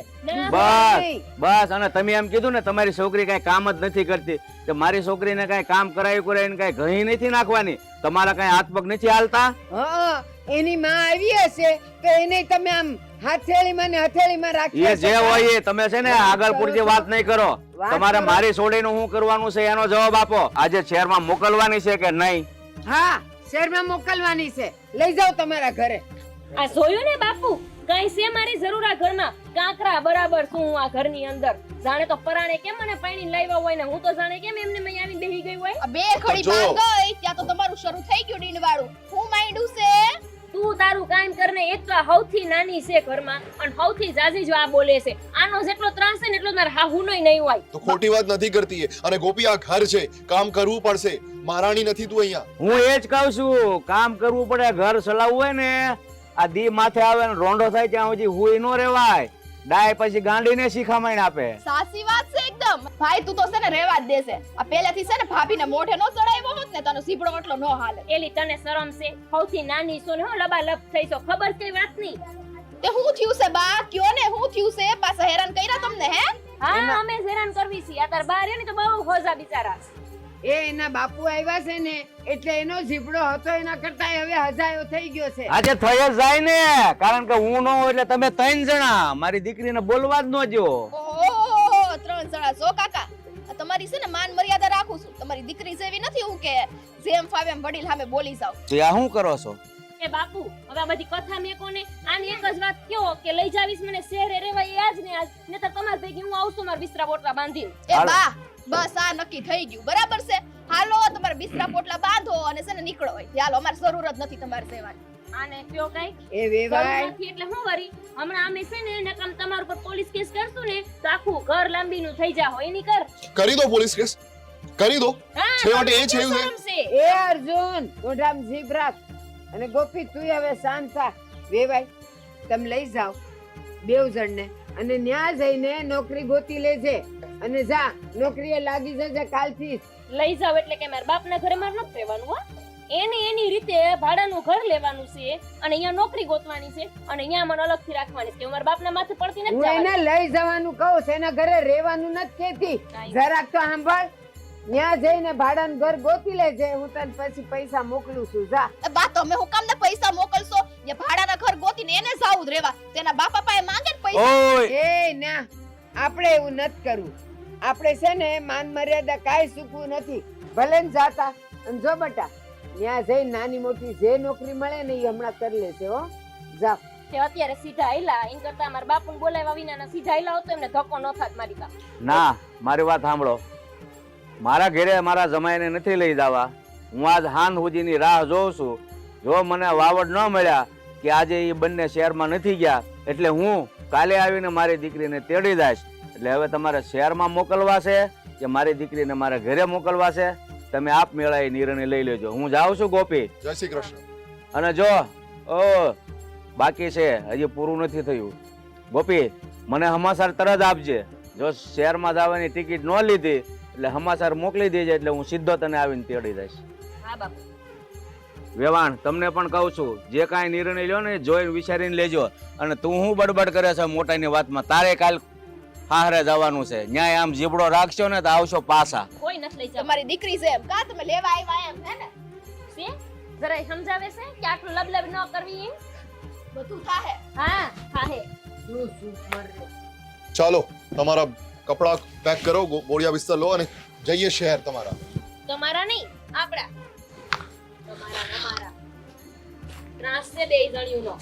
E: બસ અને તમે એમ કીધું ને તમારી છોકરી કઈ કામ જ નથી કરતી, કે મારી છોકરીને કઈ કામ કરાવીને કઈ ઘણી નથી નાખવાની, તમારા કઈ હાથ પગ નથી હાલતા.
C: હા, એની માં આવી હશે તો એને તમે આમ હથેળીમાં ને હથેળીમાં રાખી.
E: એ જે હોય એ તમે છે ને આગળ પૂરતી વાત નહીં કરો. તમારે મારી છોડીનું શું કરવાનું છે એનો જવાબ આપો. આજે શહેરમાં મોકલવાની છે કે નહીં?
C: હા, શહેરમાં મોકલવાની છે, લઈ જાઓ તમારા ઘરે.
A: આ જોયું ને બાપુ, કઈ છે મારી જરૂર આ ઘરમાં? કાંકરા બરાબર શું હું આ ઘરની અંદર? જાણે તો પરાણે કેમ મને પાણી લાવ્યા હોય ને હું તો જાણે કેમ એમને મય આવીને બેહી ગઈ હોય.
D: આ બે ઘડી બાર ગઈ ત્યાં તો તમારું શરૂ થઈ ગયું ડીનવાળું. હું માંડ્યું છે?
A: તું તારું કામ કરને. એક તો આ સૌથી નાની છે ઘરમાં અને સૌથી જાજી જો આ બોલે છે. આનો જેટલો ત્રાસ છે ને એટલો મારા હાહુનોય નહીં હોય.
B: તો ખોટી વાત નથી કરતી એ. અને ગોપી આ ઘર છે, કામ કરવું પડશે. મહારાણી નથી તું અહીંયા.
E: હું એ જ કહું છું, કામ કરવું પડે. ઘર ચલાવવું હોય ને આ દી માથે આવે ને રોંઢો થાય ત્યાં સુધી હુઈ નો રેવાય. ડાય પછી ગાંડીને શીખામણ આપે.
D: સાચી વાત છે એકદમ. ભાઈ તું તો છે ને રેવા જ દેશે. આ પહેલેથી છે ને ભાભીને મોઢે નો ચડાવ્યો હોત ને તને સીપડો એટલો નો હાલે.
A: એલી તને શરમ છે? સૌથી નાની છો ને હો લબાલબ થઈ છો, ખબર કઈ વાત નહીં.
D: તે હું થયું છે બા? કયો ને હું થયું છે? પાછા હેરાન કર્યા તમને હે?
A: હા અમે હેરાન કરવી છીએ. આ તાર બાર ને તો બહુ હોજા બિચારા.
C: એ એના બાપુ આવ્યા છે ને એટલે એનો ઝીબડો હતો એના કરતા હવે હજાયો થઈ ગયો છે.
E: આજે થઈ જ જાય ને, કારણ કે હું નો એટલે તમે 3 જણા મારી દીકરીને બોલવા જ ન જો.
D: ઓહો 3 જણા છો કાકા. આ તમારી છે ને માન મર્યાદા રાખું છું. તમારી દીકરી જેવી નથી હું કે જેમ ફાવે એમ વડીલ સામે બોલી જાવ.
E: તો આ શું કરો છો?
A: એ બાપુ હવે આ બધી કથા મેકો ને આની એક જ વાત કયો કે લઈ જાવીશ મને શહેરે રહેવા એ આજ ને આજ, નહીતર તમાર ભેગી હું આવશું મારા બિસ્તરા પોટલા બાંધીને.
D: એ બા બસ આ નક્કી થઈ ગયું બરાબર છે. હાલો તમારા બિસ્તરા પોટલા બાંધો અને છે ને નીકળો હોય. હાલો અમારે જરૂર જ નથી તમારી સેવાની.
A: આને કયો કઈ
C: એ વેવાય
A: નથી એટલે હું વરી હમણાં અમે છે ને નકમ તમાર ઉપર પોલીસ કેસ કરશું ને તો આખું ઘર લાંબીનું થઈ જા હોય એની કર.
B: કરી દો પોલીસ કેસ, કરી દો.
A: હા,
B: છેવટે એ છે
A: શરમ છે.
C: એ અર્જુન મોઢામ જીભ રાખ. અને ગોપી તું હવે શાંત થા. વેવાય તમે લઈ જાઓ બેવ જણને અને ન્યા જઈને નોકરી ગોતી લેજે અને જા નોકરીએ લાગી જજે કાલથી.
A: લઈ જાવ એટલે કે મારા બાપના ઘરે માર નથી રહેવાનું. હો એની રીતે ભાડાનું ઘર લેવાનું છે અને અહીંયા નોકરી ગોતવાની છે અને અહીંયા મને અલગથી રાખવાની છે કે મારા બાપના માથે પડતી
C: હું
A: નથી
C: એને લઈ જવાનું કહું છું, એના ઘરે રહેવાનું નથી કેતી. જરાક તો સાંભળ, ન્યા જઈને ભાડાનું ઘર ગોતી લેજે, હું તને પછી પૈસા મોકલું છું. જા
D: બા તમે હું કામ ને પૈસા મોકલશો? જે ભાડાના ઘર ગોતીને એને જાવું જ રહેવા. તેના બાપા પાસે માંગે ને પૈસા.
E: ઓય
C: એ ના, આપણે એવું નથી કરવું. આપણે છે ને માન મર્યાદા કાંઈ ચૂકવું નથી. ભલે ને જાતા અને જો બટા ત્યાં જઈ નાની મોટી જે નોકરી મળે ને એ હમણાં કરી લેશે. હો જા.
A: તે અત્યારે સીધા આયલા એમ કરતા મારા બાપુને બોલાવ્યા વિના સીધા આયલા હોત તો એમને ધક્કો ન થાત મારી પાસે.
E: ના, મારી વાત સાંભળો. મારા ઘરે મારા જમાઈને નથી લઈ જવા. હું આજ હાન હુજીની રાહ જોઉં છું. જો મને વાવડ ન મળ્યા કે આજે એ બંને શહેરમાં નથી ગયા એટલે હું કાલે આવીને મારી દીકરીને તેડી જઈશ. એટલે હવે તમારે શહેરમાં મોકલવા છે કે મારી દીકરીને મારા ઘરે મોકલવા છે તમે આપ મેળા નિર્ણય લઈ લેજો. હું જાઉં છું ગોપી.
B: જય શ્રી કૃષ્ણ.
E: અને જો બાકી છે હજી પૂરું નથી થયું. ગોપી મને સમાચાર તરત આપજે. જો શહેરમાં જવાની ટિકિટ ન લીધી એટલે સમાચાર મોકલી દેજે એટલે હું સીધો તને આવીને તેડી જઈશ.
A: હા બાપુ.
E: વેવાણ તમને પણ કહું છું, જે કાંઈ નિર્ણય લ્યો ને જોઈને વિચારીને લેજો. અને તું હું બડબડ કરે છે મોટાની વાતમાં? તારે કાલ હારે જવાનું છે. ન્યાય આમ જીબડો રાખશો ને તો આવશો પાછા.
A: કોઈ નથી લઈ જવા.
D: તમારી દીકરી છે એમ કા તમે લેવા આવ્યા એમ હે ને?
A: છે જરાય સમજાવે છે કે આટલું લબલબ ન કરવી એમ.
D: બધું થાહે.
A: હા હા હે.
C: તું શું કરે?
B: ચાલો તમારા કપડા પેક કરો, ગોળિયા બિસ્તર લો અને જઈએ શહેર તમારા.
A: તમારા નહીં આપડા. તમારા અમારા ત્રાસ છે બે જણિયુંનો.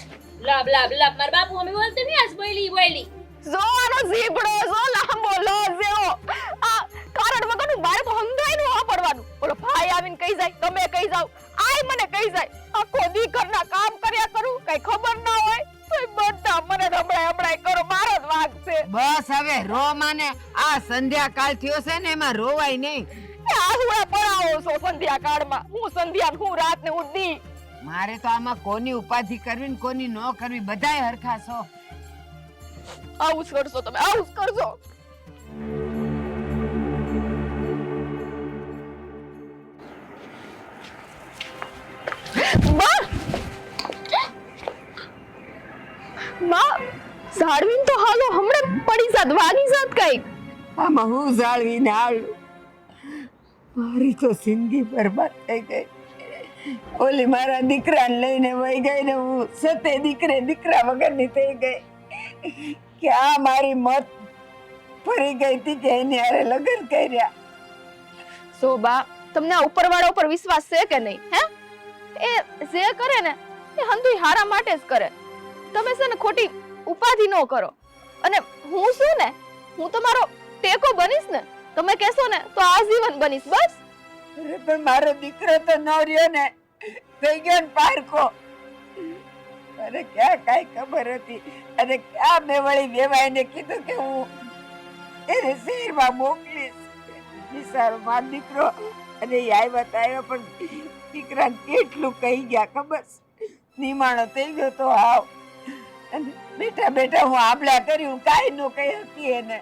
A: લબ લબ લબ. મારા બાપુ અમે બોલતે નહીં આજ બોલી.
D: જોવાનો ઝીબડો જો લાંબો લો જેવો આ કારણ વગરનું મારે તો હંગાઈ નું વાપરવાનું. બોલો ભાઈ આવીને કહી જાય, તમે કહી જાવ, આય મને કહી જાય, આખો દી ઘરના કામ કર્યા કરું, કઈ ખબર ના હોય તો બધા મને હમણાય કરો, મારો જ વાગ છે.
C: બસ હવે રો માને. આ સંધ્યાકાળ થયો છે ને એમાં રોવાય નહીં.
D: આ હું પડાવો છો સંધ્યા કાળમાં? હું સંધ્યા હું રાત ને હું દી.
C: મારે તો આમાં કોની ઉપાધિ કરવી ને કોની ન કરવી બધાય હરખા છો.
D: આવું જ કરશો તમે, આવું જ કરશો. માં ઝાડવીન તો હાલો હમણે પડી જાત, વાગી જાત કઈ.
C: આમાં હું જાળવીને આવું? મારી તો જિંદગી બરબાદ થઈ ગઈ. ઓલી મારા દીકરાને લઈને વહી ગઈ ને હું સતે દીકરા વગરની થઈ ગઈ. કે આ મારી મત ફરી ગઈ હતી કે એની હારે લગ્ન કર્યા.
D: સો બા તમને આ ઉપરવાળા ઉપર વિશ્વાસ છે કે નહીં? હે એ જે કરે ને એ હંધુય હારા માટે જ કરે. તમે છે ને ખોટી ઉપાધિ ન કરો. અને હું શું ને, હું તમારો ટેકો બનીશ ને. તમે કહેશો ને તો આજીવન બનીશ બસ.
C: અરે પણ મારો દીકરો તો ન રહ્યો ને, થઈ ગયો ને પારકો. અરે ક્યાં કાંઈ ખબર હતી. અને ક્યાં મેં વળી વેવાઈને કીધું કે હું એને શહેરમાં મોકલીશ. બિચારો મારો દીકરો અને એ આવ્યો પણ દીકરાને કેટલું કહી ગયા ખબર? નિમાણો થઈ ગયો તો હાવ. અને બેઠા હું આબલા કરી, હું કાંઈ ન કહી હતી એને.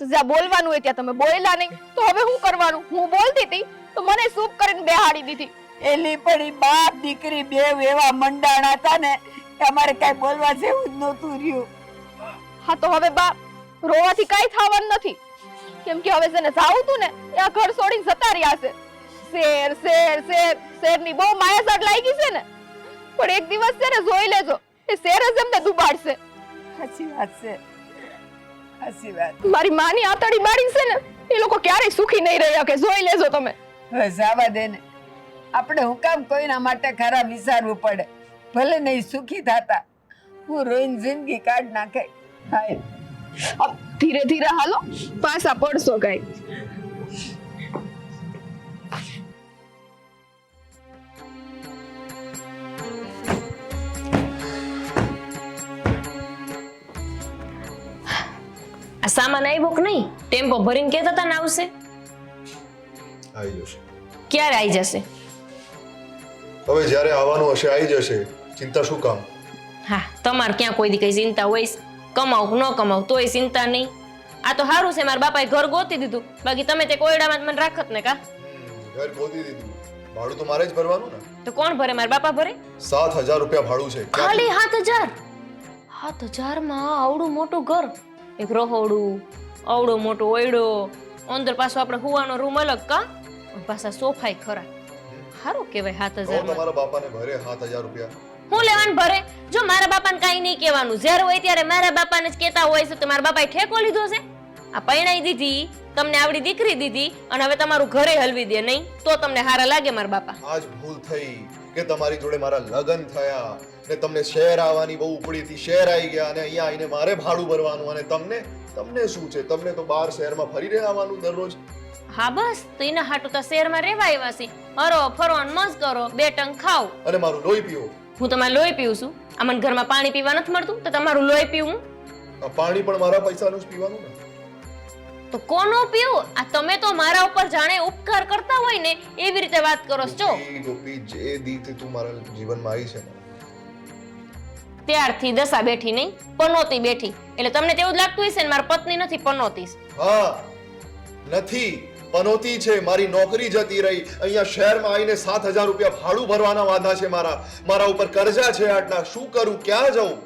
D: તો જ્યાં બોલવાનું હોય ત્યાં તમે બોલ્યા નહીં તો હવે શું કરવાનું? હું બોલતી હતી તો મને સૂપ કરીને બેહાડી દીધી.
C: એલી પડી બાપ દીકરી બે એવા મંડાણા હતા ને તમારે કાંઈ બોલવા જેવું જ નહોતું રહ્યું.
D: હા તો હવે બા રોવાથી કાંઈ થવાનું નથી. કેમ કે હવે જેને જાવું તું ને એ આ ઘર છોડીને જતા રહ્યા છે. શેરની બહુ માયાઝાડ લાગી છે ને, પણ એક દિવસ છે ને જોઈ લેજો એ શેર જ એમને દુબાડશે.
C: સાચી વાત છે, સાચી વાત.
D: મારી માની આતડી મારી છે ને એ લોકો ક્યારેય સુખી નહીં રહ્યા કે જોઈ લેજો તમે.
C: હવે જવા દે ને. આપણે હું કામ કોઈના માટે ખરાબ વિચારવું પડે? ભલે નહીં સુખી થતા, હું રોઈને જિંદગી કાઢ નાખે. હાય
D: ધીરે ધીરે હાલો, પાછા પડશો કઈ.
A: આ સામાન આવ્યો કે નહીં? ટેમ્પો ભરીને કેતા હતા ને આવશે.
B: આવી જશે.
A: ક્યારે આવી જશે?
B: હવે જ્યારે આવવાનું હશે આવી જશે. ચિંતા શું કામ?
A: હા તમારે ક્યાં કોઈ દી કઈ ચિંતા હોય? કમાવ ન કમાવ તોય ચિંતા નહીં. આ તો સારું છે મારા બાપાએ ઘર ગોતી દીધું, બાકી તમે તે કોયડામાં મને રાખત ને કા?
B: ઘર ગોતી દીધું, ભાડું તો મારે જ ભરવાનું ને.
A: તો કોણ ભરે? મારા બાપા ભરે.
B: 7,000 રૂપિયા ભાડું છે.
A: ખાલી 7,000? 7,000 માં આવડું મોટું ઘર, એક રહોડું, આવડો મોટો ઓયડો, અંદર પાછો આપણે હુવાનો રૂમ અલગ કા, પાછા સોફાય ખરા. સારું કહેવાય 7,000 માં.
B: તમારા બાપાને ભરે 7,000 રૂપિયા.
A: હું લેવાનું ભરે? જો મારા બાપાને કાઈ નહીં કહેવાનું, જ્યારે હોય ત્યારે મારા બાપાને જ કહેતા હોય છે. તો મારા બાપાએ ઠેકો લીધો છે? આ પૈણાઈ દીધી, તમને આવડી દીકરી દીધી અને હવે તમારું ઘરે હલવી દે નહીં તો તમને હારા લાગે મારા બાપા?
B: આજ ભૂલ થઈ કે તમારી જોડે મારા લગ્ન થયા ને તમને શહેર આવવાની બહુ ઉપડી હતી, શહેર આવી ગયા અને અહીંયા આવીને મારે ભાડું ભરવાનું. અને તમને શું છે? તમને તો બહાર શહેરમાં ફરી રહેવાનું દરરોજ.
A: હા બસ, તો એના હાટુ તો શહેરમાં રહેવા આવ્યા છે. હરો ફરો ને મસ્ત કરો, બે ટંગ ખાઓ
B: અને મારું લોહી પીવો.
A: હું તમારું લોહી પીવું છું? આ મને ઘરમાં પાણી પીવા નથી મળતું તો તમારું લોહી પીવું?
B: આ પાણી પણ મારા પૈસાનું જ પીવાનું ને.
A: તો કોનો પીવું? આ તમે તો મારા ઉપર જાણે ઉપકાર કરતા હોય ને એવી રીતે વાત કરો છો.
B: ગોપી, જે દીતે તું મારા જીવનમાં આવી છે
A: ત્યારથી દશા બેઠી નહીં, પનોતી બેઠી. એટલે તમને તેવું જ લાગતું હશે ને મારી પત્ની નથી, પનોતી છે.
B: હા નથી, પનોતી છે, મારી નોકરી જતી રહી, અહીંયા શહેરમાં આવીને 7,000 રૂપિયા ભાડું ભરવાના વાંધા છે, મારા ઉપર કર્જા છે આટલા. શું કરું, ક્યાં જાઉં?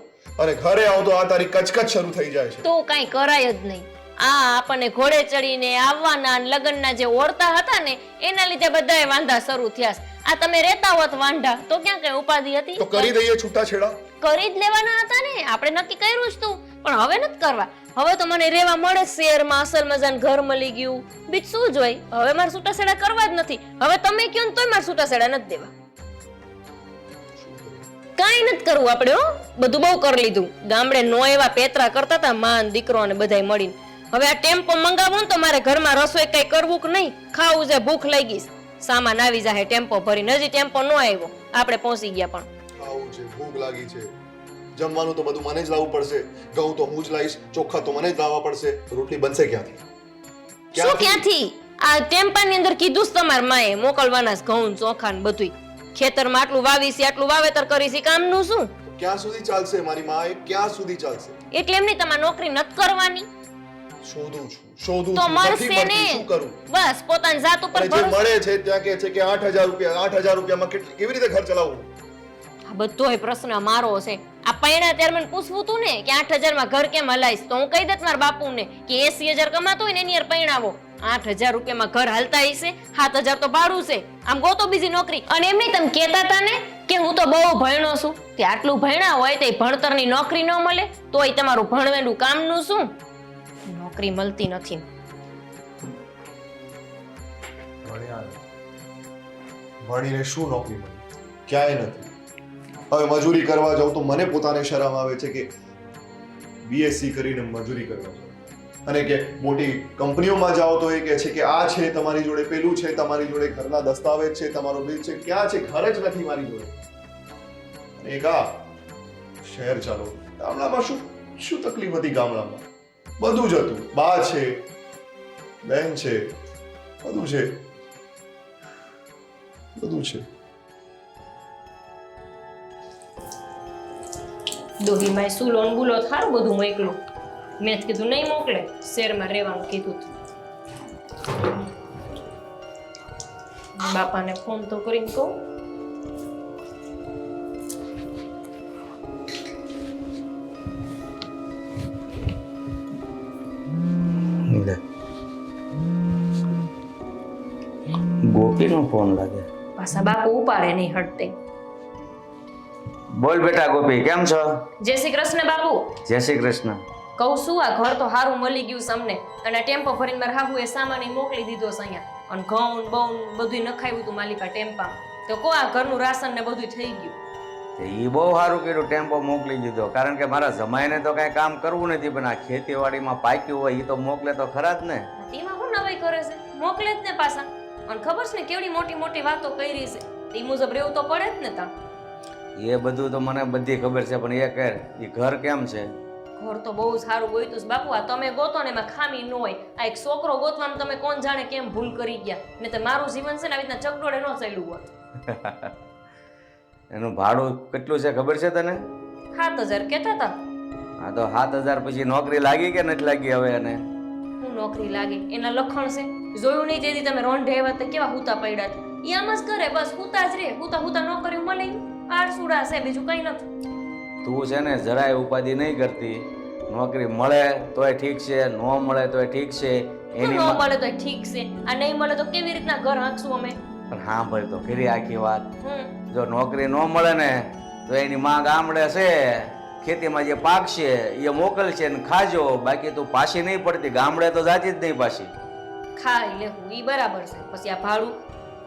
B: અને ઘરે આવું તો આ તારી કચકચ શરૂ થઈ જાય છે.
A: તો કાંઈ કરાય જ નહીં. આ આપણને ઘોડે ચડીને આવવાના અને લગ્નના જે ઓરતા હતા ને એના લીધે બધાય વાંધા શરૂ થયા છે. આ તમે રહેતા હોત વાંઢા તો ક્યાં કઈ ઉપાધિ હતી?
B: તો કરી દઈએ છૂટાછેડા.
A: કરી જ લેવાના હતા ને, આપણે નક્કી કર્યું જ તું, પણ હવે નથી કરવા. હવે તો મને રહેવા મળે શહેરમાં, અસલ મજાનું ઘર મળી ગયું, બીજ શું જોઈ? હવે મારે છૂટાછેડા કરવા જ નથી. હવે તમે કયો ને તોય મારે છૂટાછેડા નથી દેવા. કાંઈ નથી કરવું આપણે, હો બધું બહુ કરી લીધું. ગામડે નો એવા પેતરા કરતા હતા માન દીકરો અને બધાય મળીને. હવે આ ટેમ્પો મંગાવું ને તો મારે ઘરમાં રસોઈ કઈ કરવું કે નહીં, ખાવું છે, ભૂખ લાગી છે, સામાન આવી જાય ટેમ્પો ભરીને. હજી ટેમ્પો નો આવ્યો, આપણે પહોંચી ગયા. પણ
B: ખાવું છે, ભૂખ લાગી છે, જમવાનું તો બધું મને જ લાવવું પડશે. ઘઉં તો હું જ લાવીશ, ચોખા તો મને જ લાવવા પડશે. રોટલી બનશે ક્યાંથી?
A: શું ક્યાંથી? આ ટેમ્પાની અંદર કીધું જ તમાર માએ મોકલવાના છે ઘઉં ચોખા ને બધુંય. ખેતરમાં આટલું વાવી છે, આટલું વાવેતર કરી છે, કામનું શું?
B: ક્યાં સુધી ચાલશે મારી માએ? ક્યાં સુધી ચાલશે?
A: એટલે એમની તમારે નોકરી નથી કરવાની
B: શોધું છું
A: તો
B: નથી
A: મળશે
B: મળતી,
A: ને.
B: શું કરું?
A: બસ પોતાની જાત ઉપર
B: અને જે
A: ભરોસો.
B: મળે છે ત્યાં કહે છે કે 8,000 રૂપિયા, 8,000 રૂપિયામાં કેવી રીતે ઘર ચલાવવું?
A: આ બધોય પ્રશ્ન મારો છે. આ પૈણા ત્યારે મને પૂછવું તું ને કે 8,000 માં ઘર કેમ હલાઈશ, તો હું કહી દેત મારા બાપુને કે 80,000 કમાતો હોય ને એની યાર પૈણાવો. 8,000 રૂપિયામાં ઘર હાલતા હશે, 7,000 તો ભાડું છે. આમ ગોતો બીજી નોકરી. અને એમ નહીં તમે કહેતા હતા ને કે હું તો બહુ ભણ્યો છું, તે આટલું ભણ્યા હોય તો ભણતરની નોકરી ન મળે તોય તમારું ભણવેલું કામનું શું? નોકરી મળતી નથી.
B: ભણીને શું નોકરી મળી? ક્યાંય નથી. હવે મજૂરી કરવા જાઉં તો મને પોતાને શરમ આવે છે કે બીએસસી કરીને મજૂરી કરવા જાઉં. અને કે મોટી કંપનીઓમાં જાઓ તો એ કહે છે કે આ છે તમારી જોડે, પેલું છે તમારી જોડે, ઘરના દસ્તાવેજ છે, તમારો બિલ છે. ક્યાં છે? ઘર જ નથી મારી જોડે. અને એક આ શહેર ચાલો, ગામડામાં શું તકલીફ હતી? ગામડામાં બધું જ હતું. બા છે, બહેન છે, બધું છે.
A: દોહીમાં શું લોન બુલો થારું બધું મોકલું. મેં જ કીધું નહીં મોકલે, શહેરમાં રહેવાનું કીધું. બાપાને ફોન તો કરીને કહું.
E: ગોપીનો ફોન લાગે.
A: પાછા બાપુ ઉપાડે નહીં હટતે.
E: બોલ બેટા ગોપી, કેમ છો?
A: જય શ્રી કૃષ્ણ બાપુ.
E: જય શ્રી કૃષ્ણ.
A: કહું શું, આ ઘર તો સારું મળી ગયું છે અમને. અને ટેમ્પો ભરીને મારા હાહુ એ સામાન મોકલી દીધો છે અહીંયા. અને ઘઉં બઉં બધું નખાયું હતું માલિકા ટેમ્પામાં. તો કો આ ઘરનું રાશન ને બધું થઈ ગયું.
E: એ બહુ સારું કર્યું, ટેમ્પો મોકલી દીધો. કારણ કે મારા જમાઈને તો કઈ કામ કરવું નથી, પણ આ ખેતીવાડીમાં પાક્યું હોય એ તો મોકલે તો ખરા જ ને.
A: એમાં શું નવાઈ કરે છે? મોકલે જ ને પાછા. અને ખબર છે ને કેવડી મોટી મોટી વાતો કરી છે, એ મુજબ રહેવું તો પડે જ ને તા.
E: એ બધું તો મને બધી ખબર છે, પણ એ કર, એ ઘર કેમ છે?
A: ઘર તો બહુ સારું ગોઈતું છે બાપુ. આ તમે ગોતો ને એમાં ખામી ન હોય. આ એક છોકરો ગોતવામાં તમે કોણ જાણે કેમ ભૂલ કરી ગયા. ને તો મારું જીવન છે ને આવી રીતના ચકડોળે ન ચાલ્યું હોત.
E: એનું ભાડું કેટલું છે ખબર છે તને?
A: 7,000 કહેતા હતા.
E: હા તો 7,000 પછી નોકરી લાગી કે નથી લાગી હવે? એને
A: હું નોકરી લાગે એના લખણ છે. જોયું નહીં તેથી તમે રોંઢે આવ્યા તો કેવા હુતા પડ્યા હતા. ઈ આમ જ કરે, બસ હુતા જ રે. હુતા નોકરી મળે આરસુડા છે, બીજું કઈ નથી.
E: તું છે ને જરાય ઉપાધિ નહીં કરતી. નોકરી મળે તોય ઠીક છે, ન મળે તોય ઠીક છે.
A: એની ન મળે તોય ઠીક છે. આ નહીં મળે તો કેવી રીતના ઘર હાંકશું અમે?
E: પણ હા ભાઈ, તો ખરી આખી વાત. જો નોકરી ન મળે ને તો એની માં ગામડે છે, ખેતીમાં જે પાક છે એ મોકલશે ને ખાજો. બાકી તું પાછી નહીં પડતી, ગામડે તો જાતી જ નહીં પાછી.
A: ખાઈ લેવું ઈ બરાબર છે. પછી આ ભાડું,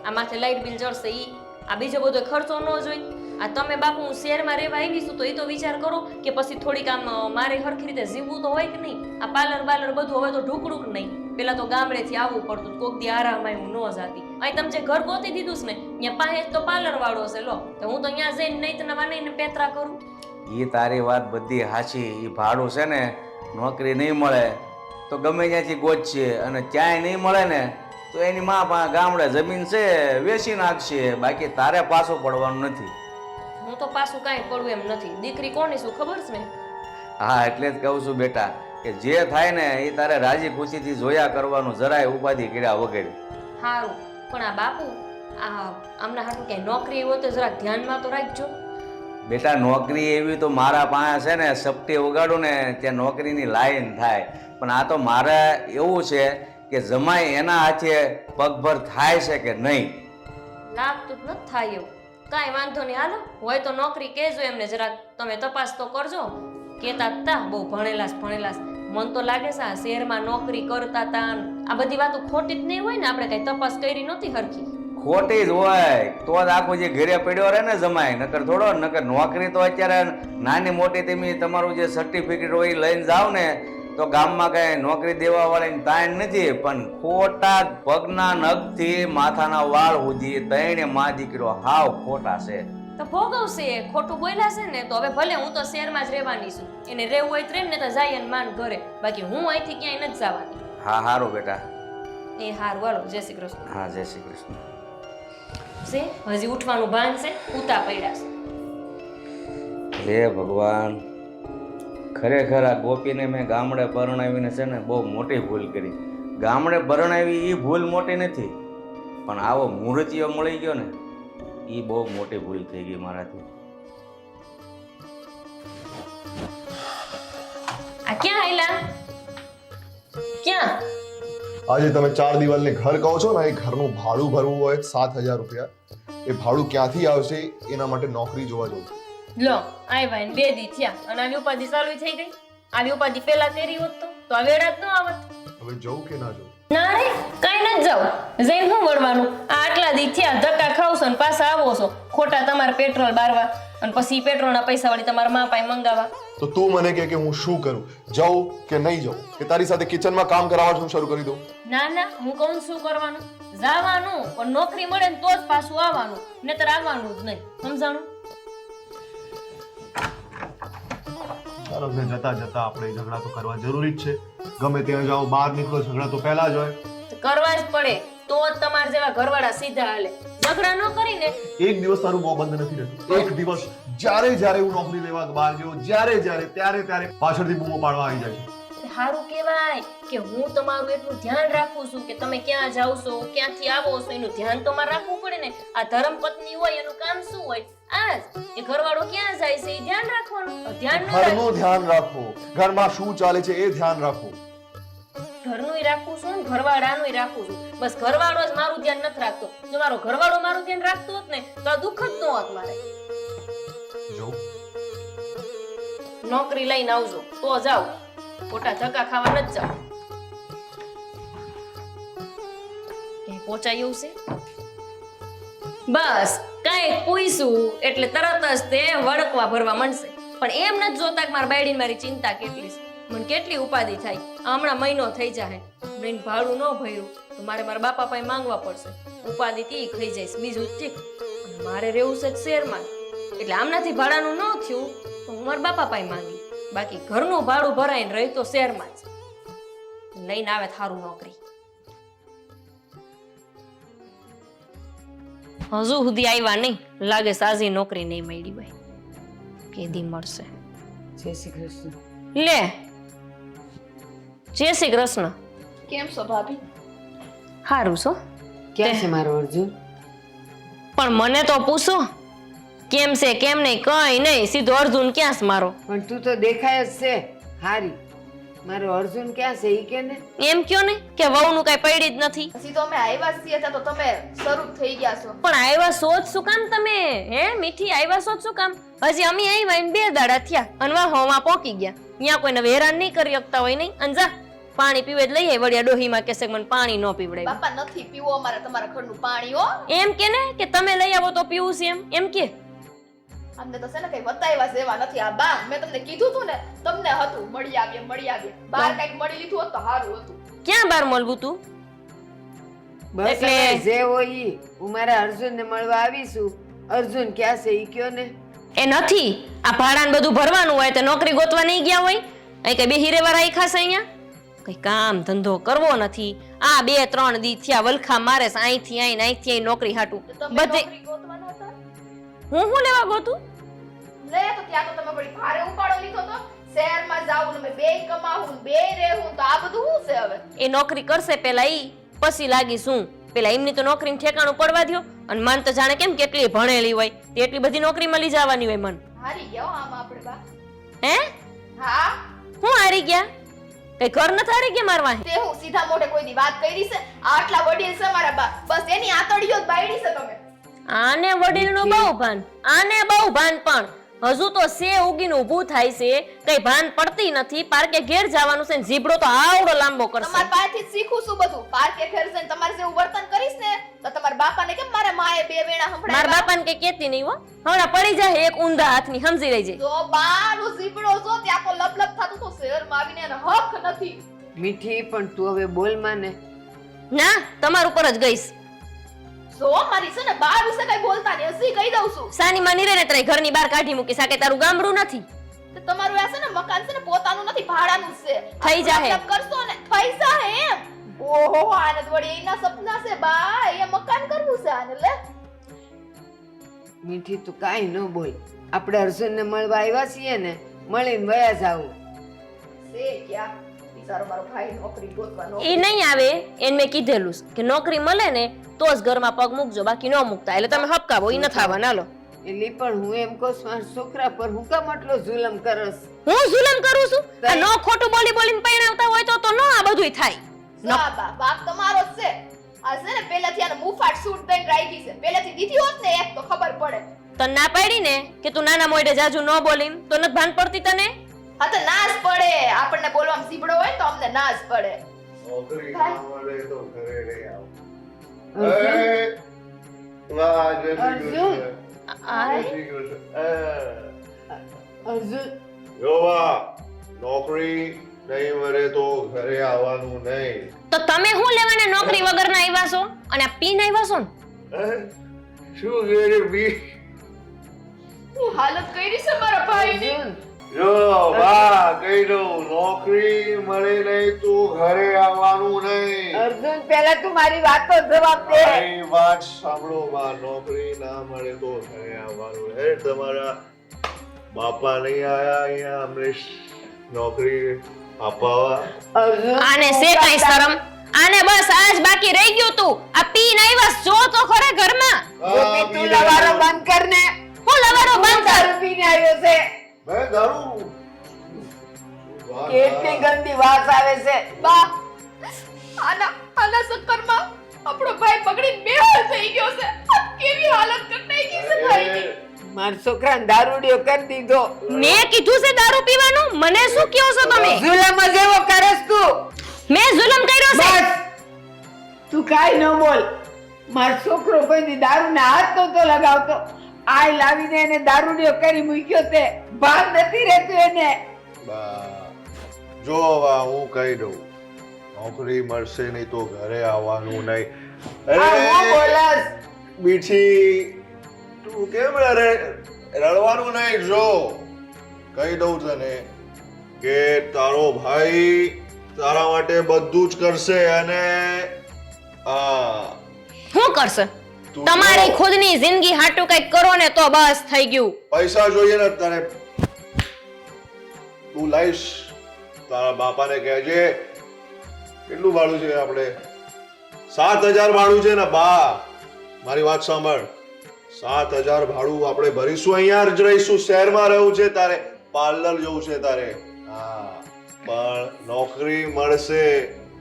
A: આ માથે લાઈટ બિલ જળશે ઈ, આ બીજો બધો ખર્ચો ન જોઈ. આ તમે બાપુ હું શહેરમાં રહેવા આવી છું તો એ તો વિચાર કરો કે પછી થોડીક આમ મારે હરખી રીતે જીવવું તો હોય કે નહીં. આ પાર્લર બધું હવે તો ઢુકડું નહીં. પેલા તો ગામડેથી આવવું પડતું, કોક દી આરામમાં હું ન જાતી. અહીં તમે જે ઘર ગોતી દીધું છે ને ત્યાં પાસે તો પાર્લર વાળો છે. લો તો હું તો ત્યાં જઈને નહીં તો નવા પેતરા કરું.
E: એ તારી વાત બધી સાચી. એ ભાડું છે ને, નોકરી નહીં મળે તો ગમે ત્યાંથી ગોતશે, અને ક્યાંય નહીં મળે ને તો એની માં ગામડે જમીન છે વેચી નાખશે. બાકી તારે પાછું પડવાનું નથી.
A: હું તો પાછું કાંઈ પડવું એમ નથી. દીકરી કોની શું ખબર છે ને?
E: હા એટલે જ કહું છું બેટા, કે જે થાય ને એ તારે રાજી ખુશીથી જોયા કરવાનું, જરાય ઉપાધિ કર્યા વગર.
A: સારું, પણ આ બાપુ આમના હાટું ક્યાંય નોકરી હોય તો જરાક ધ્યાનમાં તો રાખજો.
E: બેટા નોકરી એવી તો મારા પાસે છે ને, સપટી ઉગાડું ને ત્યાં નોકરીની લાઈન થાય. પણ આ તો મારે એવું છે કે જમાઈ એના હાથે પગભર થાય છે કે નહીં.
A: લાગતું જ નથી થાય એવું. કાંઈ વાંધો નહીં, હાલો હોય તો નોકરી કહેજો એમને, જરાક તમે તપાસ તો કરજો. કહેતા હતા બહુ ભણેલા મન તો લાગે છે આ શહેરમાં નોકરી કરતા હતા. આ બધી વાતો ખોટી જ નહીં હોય ને, આપણે કઈ તપાસ કરી નહોતી હરખી.
E: ખોટી જ હોય તો જ આખો જે ઘરે પડ્યો રહે ને જમાઈ, નકર થોડો. નકર નોકરી તો અત્યારે નાની મોટી તમે તમારું જે સર્ટિફિકેટ હોય એ લઈને જાઓ ને તો ગામમાં કઈ નોકરી દેવા વાળાની તાણ નથી. પણ ખોટા પગના નખથી માથાના વાળ સુધી ત્રણે માં દીકરો હાવ ખોટા છે.
A: તો ભોગવશે, ખોટું બોલ્યા છે ને તો હવે ભલે હું તો શહેરમાં જ રહેવાની છું, એને રહેવું હોય તો ને તો જાય ને માન ઘરે, બાકી હું અહીંથી ક્યાંય નથી જવાની.
E: હા હારું બેટા.
A: એ હારું, હાલો જય શ્રી કૃષ્ણ.
E: હા જય શ્રી કૃષ્ણ.
A: છે હજી ઉઠવાનું ભાન છે, ઉતા પડ્યા છે.
E: હે ભગવાન, ખરેખર આ ગોપીને મેં ગામડે પરણાવીને છે ને બહુ મોટી ભૂલ કરી. ગામડે પરણાવી એ ભૂલ મોટી નથી, પણ આવો મૂર્તિઓ મળી ગયો ને એ બહુ મોટી ભૂલ થઈ ગઈ મારાથી.
A: આ ક્યાં આયલા? ક્યાં?
B: આજે તમે 4 દિવાલને ઘર કહો છો ને, એ ઘરનું ભાડું ભરવું હોય 7,000 રૂપિયા. એ ભાડું ક્યાંથી આવશે એના માટે નોકરી જોવા જવું.
A: લો આવ્યા ને 2 દી થયા અને આવી ઉપાધિ ચાલુ થઈ ગઈ. આવી ઉપાધિ પેલા કરી હોત તો આ વેળા જ ન આવત.
B: હવે જવું કે ના જવું?
A: ના રે કઈ નથી જાવ, જઈને શું વળવાનું? આ આટલા દી થયા ધક્કા ખાવશો ને પાછા આવો છો ખોટા તમારે પેટ્રોલ બારવા, અને પછી પેટ્રોલના પૈસા વાળી તમારા મા પાસે મંગાવા.
B: તો તું મને કે હું શું કરું, જાઉં કે નહીં જાઉં, કે તારી સાથે કિચનમાં કામ કરાવવાનું શરૂ કરી દઉં?
A: ના ના, હું કહું શું કરવાનું? જવાનું, પણ નોકરી મળે ને તો જ પાછું આવવાનું, નહીતર આવવાનું જ નહીં. સમજાણું?
B: ચાલો ને, જતા જતા આપણે ઝઘડા તો કરવા જરૂરી જ છે. ગમે ત્યાં જાઓ, બહાર નીકળો, ઝઘડા તો પહેલા જ હોય.
A: તો કરવા જ પડે, તો જ તમારા જેવા ઘરવાળા સીધા હાલે. ઝઘડા ન કરીને
B: એક દિવસ તારું મોં બંધ નથી રહેતું. એક દિવસ જ્યારે હું નોકરી લેવા બહાર ગયો, ત્યારે પાછળથી બૂમો પાડવા આવી જાય છે.
A: સારું કહેવાય કે હું તમારું એટલું ધ્યાન રાખું છું કે તમે ક્યાં જાવ છો, ક્યાંથી આવો છો, એનું ધ્યાન તો મારે રાખવું પડે ને. આ ધર્મપત્ની હોય એનું કામ શું હોય? આજ એ ઘરવાળો ક્યાં જાય છે એ ધ્યાન રાખવાનું. ધ્યાન ન રાખો,
B: ઘરનું ધ્યાન રાખો, ઘરમાં શું ચાલે છે એ ધ્યાન રાખો.
A: ઘરનુંય રાખું છું ને ઘરવાળાનુંય રાખું છું. બસ ઘરવાળો જ મારું ધ્યાન નથી રાખતો. જો મારો ઘરવાળો મારું ધ્યાન રાખતો હોત ને તો આ દુઃખ જ ન હોત મારે.
B: જો
A: નોકરી લઈને આવજો તો જાવ, ખોટા ધક્કા ખાવા નથી જાવ. ક્યાંય પહોંચાયું છે? બસ કાંઈ પૂછ્યું એટલે તરત જ તે વળકવા ભરવા માંડશે. પણ એમ નથી જોતા કે મારા બાયડીને મારી ચિંતા કેટલી છે, મને કેટલી ઉપાધિ થાય. હમણાં મહિનો થઈ જાય ને ભાડું ન ભર્યું તો મારે મારા બાપા પાસે માંગવા પડશે. ઉપાધિ થી ખાઈ જઈશ. બીજું ઠીક, મારે રહેવું છે શહેરમાં, એટલે આમનાથી ભાડાનું ન થયું તો હું મારા બાપા પાસે માંગી. બાકી ઘરનું ભાડું ભરાઈને રહી તો શહેરમાં જ. લઈને આવે થારું નોકરી. હજુ સુધી આવ્યા નહીં, લાગે સાજી નોકરી નહીં મળી હોય. કેદી મળશે?
C: જય શ્રી કૃષ્ણ.
A: લે જય શ્રી કૃષ્ણ.
D: કેમ છો ભાભી?
A: હારું છો?
C: ક્યાં છે મારો અર્જુન?
A: પણ મને તો પૂછો, કેમ છે કેમ નહીં? કઈ નહીં, સીધો અર્જુન ક્યાં છે મારો?
C: પણ તું તો દેખાય જ છે હારી. મારો અર્જુન ક્યાં છે ઈ કે ને?
A: એમ કયો ને કે વહુનું કઈ પડી જ નથી.
D: હજી તો અમે આવ્યા છીએ તો તમે શરૂ થઈ ગયા છો.
A: પણ આવ્યા સોચ શું કામ તમે? હે મીઠી, આવ્યા સોચ શું કામ? હજી અમે આવ્યા ને 2 દાડા થયા અને વાહોમાં પોકી ગયા. અહીંયા કોઈને હેરાન નહીં કરી શકતા હોય નહીં. અને જા પાણી પીવે જ લઈ આય. વડિયા ડોહીમાં કહેશે મને પાણી ન પીવડાય.
D: બાપા નથી પીવો અમારે તમારા ઘરનું પાણી હો.
A: એમ કે ને કે તમે લઈ આવો તો પીવું છે એમ કે.
D: અમને તો છે ને કઈ બતાવ્યા જેવા નથી. આ બા મેં તમને કીધું તું ને, તમને હતું મળી આવીએ. બાર કઈક મળી લીધું હોત તો સારું હતું.
A: ક્યાં બાર મળવું તું?
C: બસ
A: એટલે-
C: હવે જે હોય ઈ. હું મારા અર્જુન ને મળવા આવીશું. અર્જુન ક્યાં છે ઈ કયો ને?
A: એ નથી, આ ભાડાને બધું ભરવાનું હોય તો નોકરી ગોતવા નહીં ગયા હોય? અહીં કઈ બેહી રહેવા રાખ્યા છે? અહીંયા કઈ કામ ધંધો કરવો નથી. આ 2-3 દી થયા વલખા મારે છે અહીંથી અહીં નોકરી હાટું.
D: તો તમે
A: બધે
D: નોકરી ગોતવાના હતા
A: હું લેવા ગોતું?
D: લે તો ત્યાં તો તમે બડી ભારે ઉપાડો લીધો તો. શહેરમાં જાવું ને બે કમાવું બે રહેવું તો આ બધું શું છે હવે?
A: એ નોકરી કરશે પેલા ઈ, પછી લાગી શું? પેલા એમની તો નોકરીનું ઠેકાણું પડવા દ્યો. અને મન તો જાણે કેમ કેટલી ભણેલી હોય, તે એટલી બધી નોકરી મળી જવાની હોય મન.
D: હારી ગયા હો આમ આપણે બા.
A: હે
D: હા
A: હું હારી ગયા? કઈ ઘર નથી હારી ગયા મારવા?
D: તે હું સીધા મોઢે કોઈ દી વાત કરી છે? આટલા વડીલ છે મારા બા, બસ એની આતડીઓ જ બાયડી છે તમે.
A: આને વડીલનું બહુ ભાન, આને બહુ ભાન, પણ હજુ તો સે ઉગીને ઊભું થાય છે, કઈ ભાન પડતી નથી. પાર્કે ઘેર જવાનું છે ને જીબડો તો આવડો લાંબો કરશે.
D: તમારા પાસેથી જ શીખું છું બધું. પાર્કે ઘેર જઈને તમારે જેવું વર્તન કરીશ ને તો તમારા બાપાને કેમ મારા માએ બે વેણા
A: મારા
D: સંભળાવ્યા?
A: બાપાને કઈ કેતી નહીં હો, હમણાં પડી જાય એક ઊંધા હાથની, સમજી લેજે.
D: જો બાનું જીબડો જો ત્યાં તો લબલબ થાતું તો શહેરમાં આવીને એને હક નથી.
C: મીઠી પણ તું હવે બોલ માને.
A: ના, તમાર ઉપર જ ગઈશ.
D: જો મારી છે ને બા વિશે કઈ બોલતા નહીં, હજી કહી દઉં છું.
A: સાની માની રે ને તારી ઘરની બહાર કાઢી મૂકી સાકે, તારું ગામડું નથી.
D: તો તમારું આ છે ને મકાન છે ને પોતાનું નથી, ભાડાનું જ છે.
A: થઈ જાહે.
D: મતલબ કરશો ને થઈ જાહે એમ. ઓહો આને તો વળી એના સપના છે બા, એ મકાન કરવું છે આને લે.
C: મીઠી તું કાંઈ ન બોલ. આપણે અર્જુનને મળવા આવ્યા છીએ ને, મળીને વયા જાવું.
D: છે ક્યાં બિચારો મારો ભાઈ નોકરી ગોતવાનો.
A: એ નહીં આવે, એને મેં કીધેલું છે કે નોકરી મળે ને તો જ ઘરમાં પગ મૂકજો, બાકી ન મૂકતા. એટલે તમે હપકાવો, ઈ નથી આવવાના. લો
C: એટલે પણ હું એમ કહું છું, મારા છોકરા પર હું કામ આટલો જુલમ કરસ?
A: હું જુલમ કરું છું? આ નો ખોટું બોલી બોલીને પરણાવતા હોય તો નો આ બધુંય થાય.
D: જા બા, બાપ તમારો જ છે. આ છે ને પહેલાથી આને મુફાટ સૂટ દઈને રાખી છે. પહેલાથી દીધી હોત ને એક તો ખબર પડે.
A: તને ના પાડી ને કે તું નાના મોઢે જાજુ ન બોલીમ તો નથી ભાન પડતી તને?
D: હા તો ના જ પડે. આપણને બોલવામાં સીબડો હોય તો અમને ના જ પડે.
B: નોકરી ના મળે તો ઘરે રહી આવ. ના જય શ્રી કૃષ્ણ. જય શ્રી કૃષ્ણ.
C: અર્જુન
B: જોવા, નોકરી નહીં મળે તો ઘરે આવવાનું નહીં.
A: તો તમે શું લેવાને નોકરી વગરના આવ્યા છો અને આ પીને આવ્યા છો ને?
B: શું ઘરે બી
D: શું હાલત કરી છે મારા ભાઈની.
C: અર્જુન
B: જો બા કહી દઉં, નોકરી મળે નહીં તો ઘરે આવવાનું નહીં.
C: અર્જુન પહેલા તું મારી વાતનો જવાબ દે.
B: મારી વાત સાંભળો બા, નોકરી ના મળે તો ઘરે આવવાનું. હે તમારા બાપા નહીં આયા અહીંયા અમરીશ નોકરી અપાવા?
C: અર્જુન
A: આને સે કઈ શરમ? આને બસ આજ બાકી રહી ગયું તું. આ પીને આવ્યા છો તો ખરા ઘરમાં.
C: ગોપી તું લવારો બંધ કર ને.
A: હું લવારો બંધ કર.
C: દારૂ પીને આવ્યો છે.
B: મેં દારૂ
C: કેટલી ગંદી વાસ આવે છે.
D: બા આના ચક્કરમાં આપણો ભાઈ બગડીને બેહોશ થઈ ગયો છે. આ કેવી હાલત કરી નાખી છે ભાઈની.
C: મારા છોકરાને દારૂડિયો કરી દીધો.
A: મેં કીધું છે દારૂ પીવાનું? મને શું કહો છો તમે?
C: જુલમ જ એવો કરસ તું.
A: મેં જુલમ કર્યો છે?
C: બસ તું કાઈ ન બોલ. મારો છોકરો કોઈ દી દારૂના હાથ નતો લગાવતો. આ લાવીને એને દારૂડિયો કરી મૂક્યો તે ભાન નથી રહેતું એને.
B: બા જો બા, હું કહી દઉં, નોકરી મળશે નહીં તો ઘરે આવવાનું નહીં.
C: આ હું બોલસ.
B: મીઠી તું કેમ રડવાનું નહીં? જો કહી દઉં તને કે તારો ભાઈ તારા માટે બધું જ કરશે. અને
A: શું કરશે?
B: તું
A: તમારી
B: જો,
A: ખુદની જિંદગી હાટુ કઈક કરો ને તો બસ થઈ ગયું.
B: પૈસા જોઈએ ને તારે, તું લાઈશ. તારા બાપાને કહેજે કેટલું ભાડું છે આપણે? 7,000 ભાડું છે ને બા. મારી વાત સાંભળ, 7,000 ભાડું આપણે ભરીશું. અહીંયા જ રહીશું. શહેરમાં રહેવું છે તારે, પાર્લર જવું છે તારે. હા, પણ નોકરી મળશે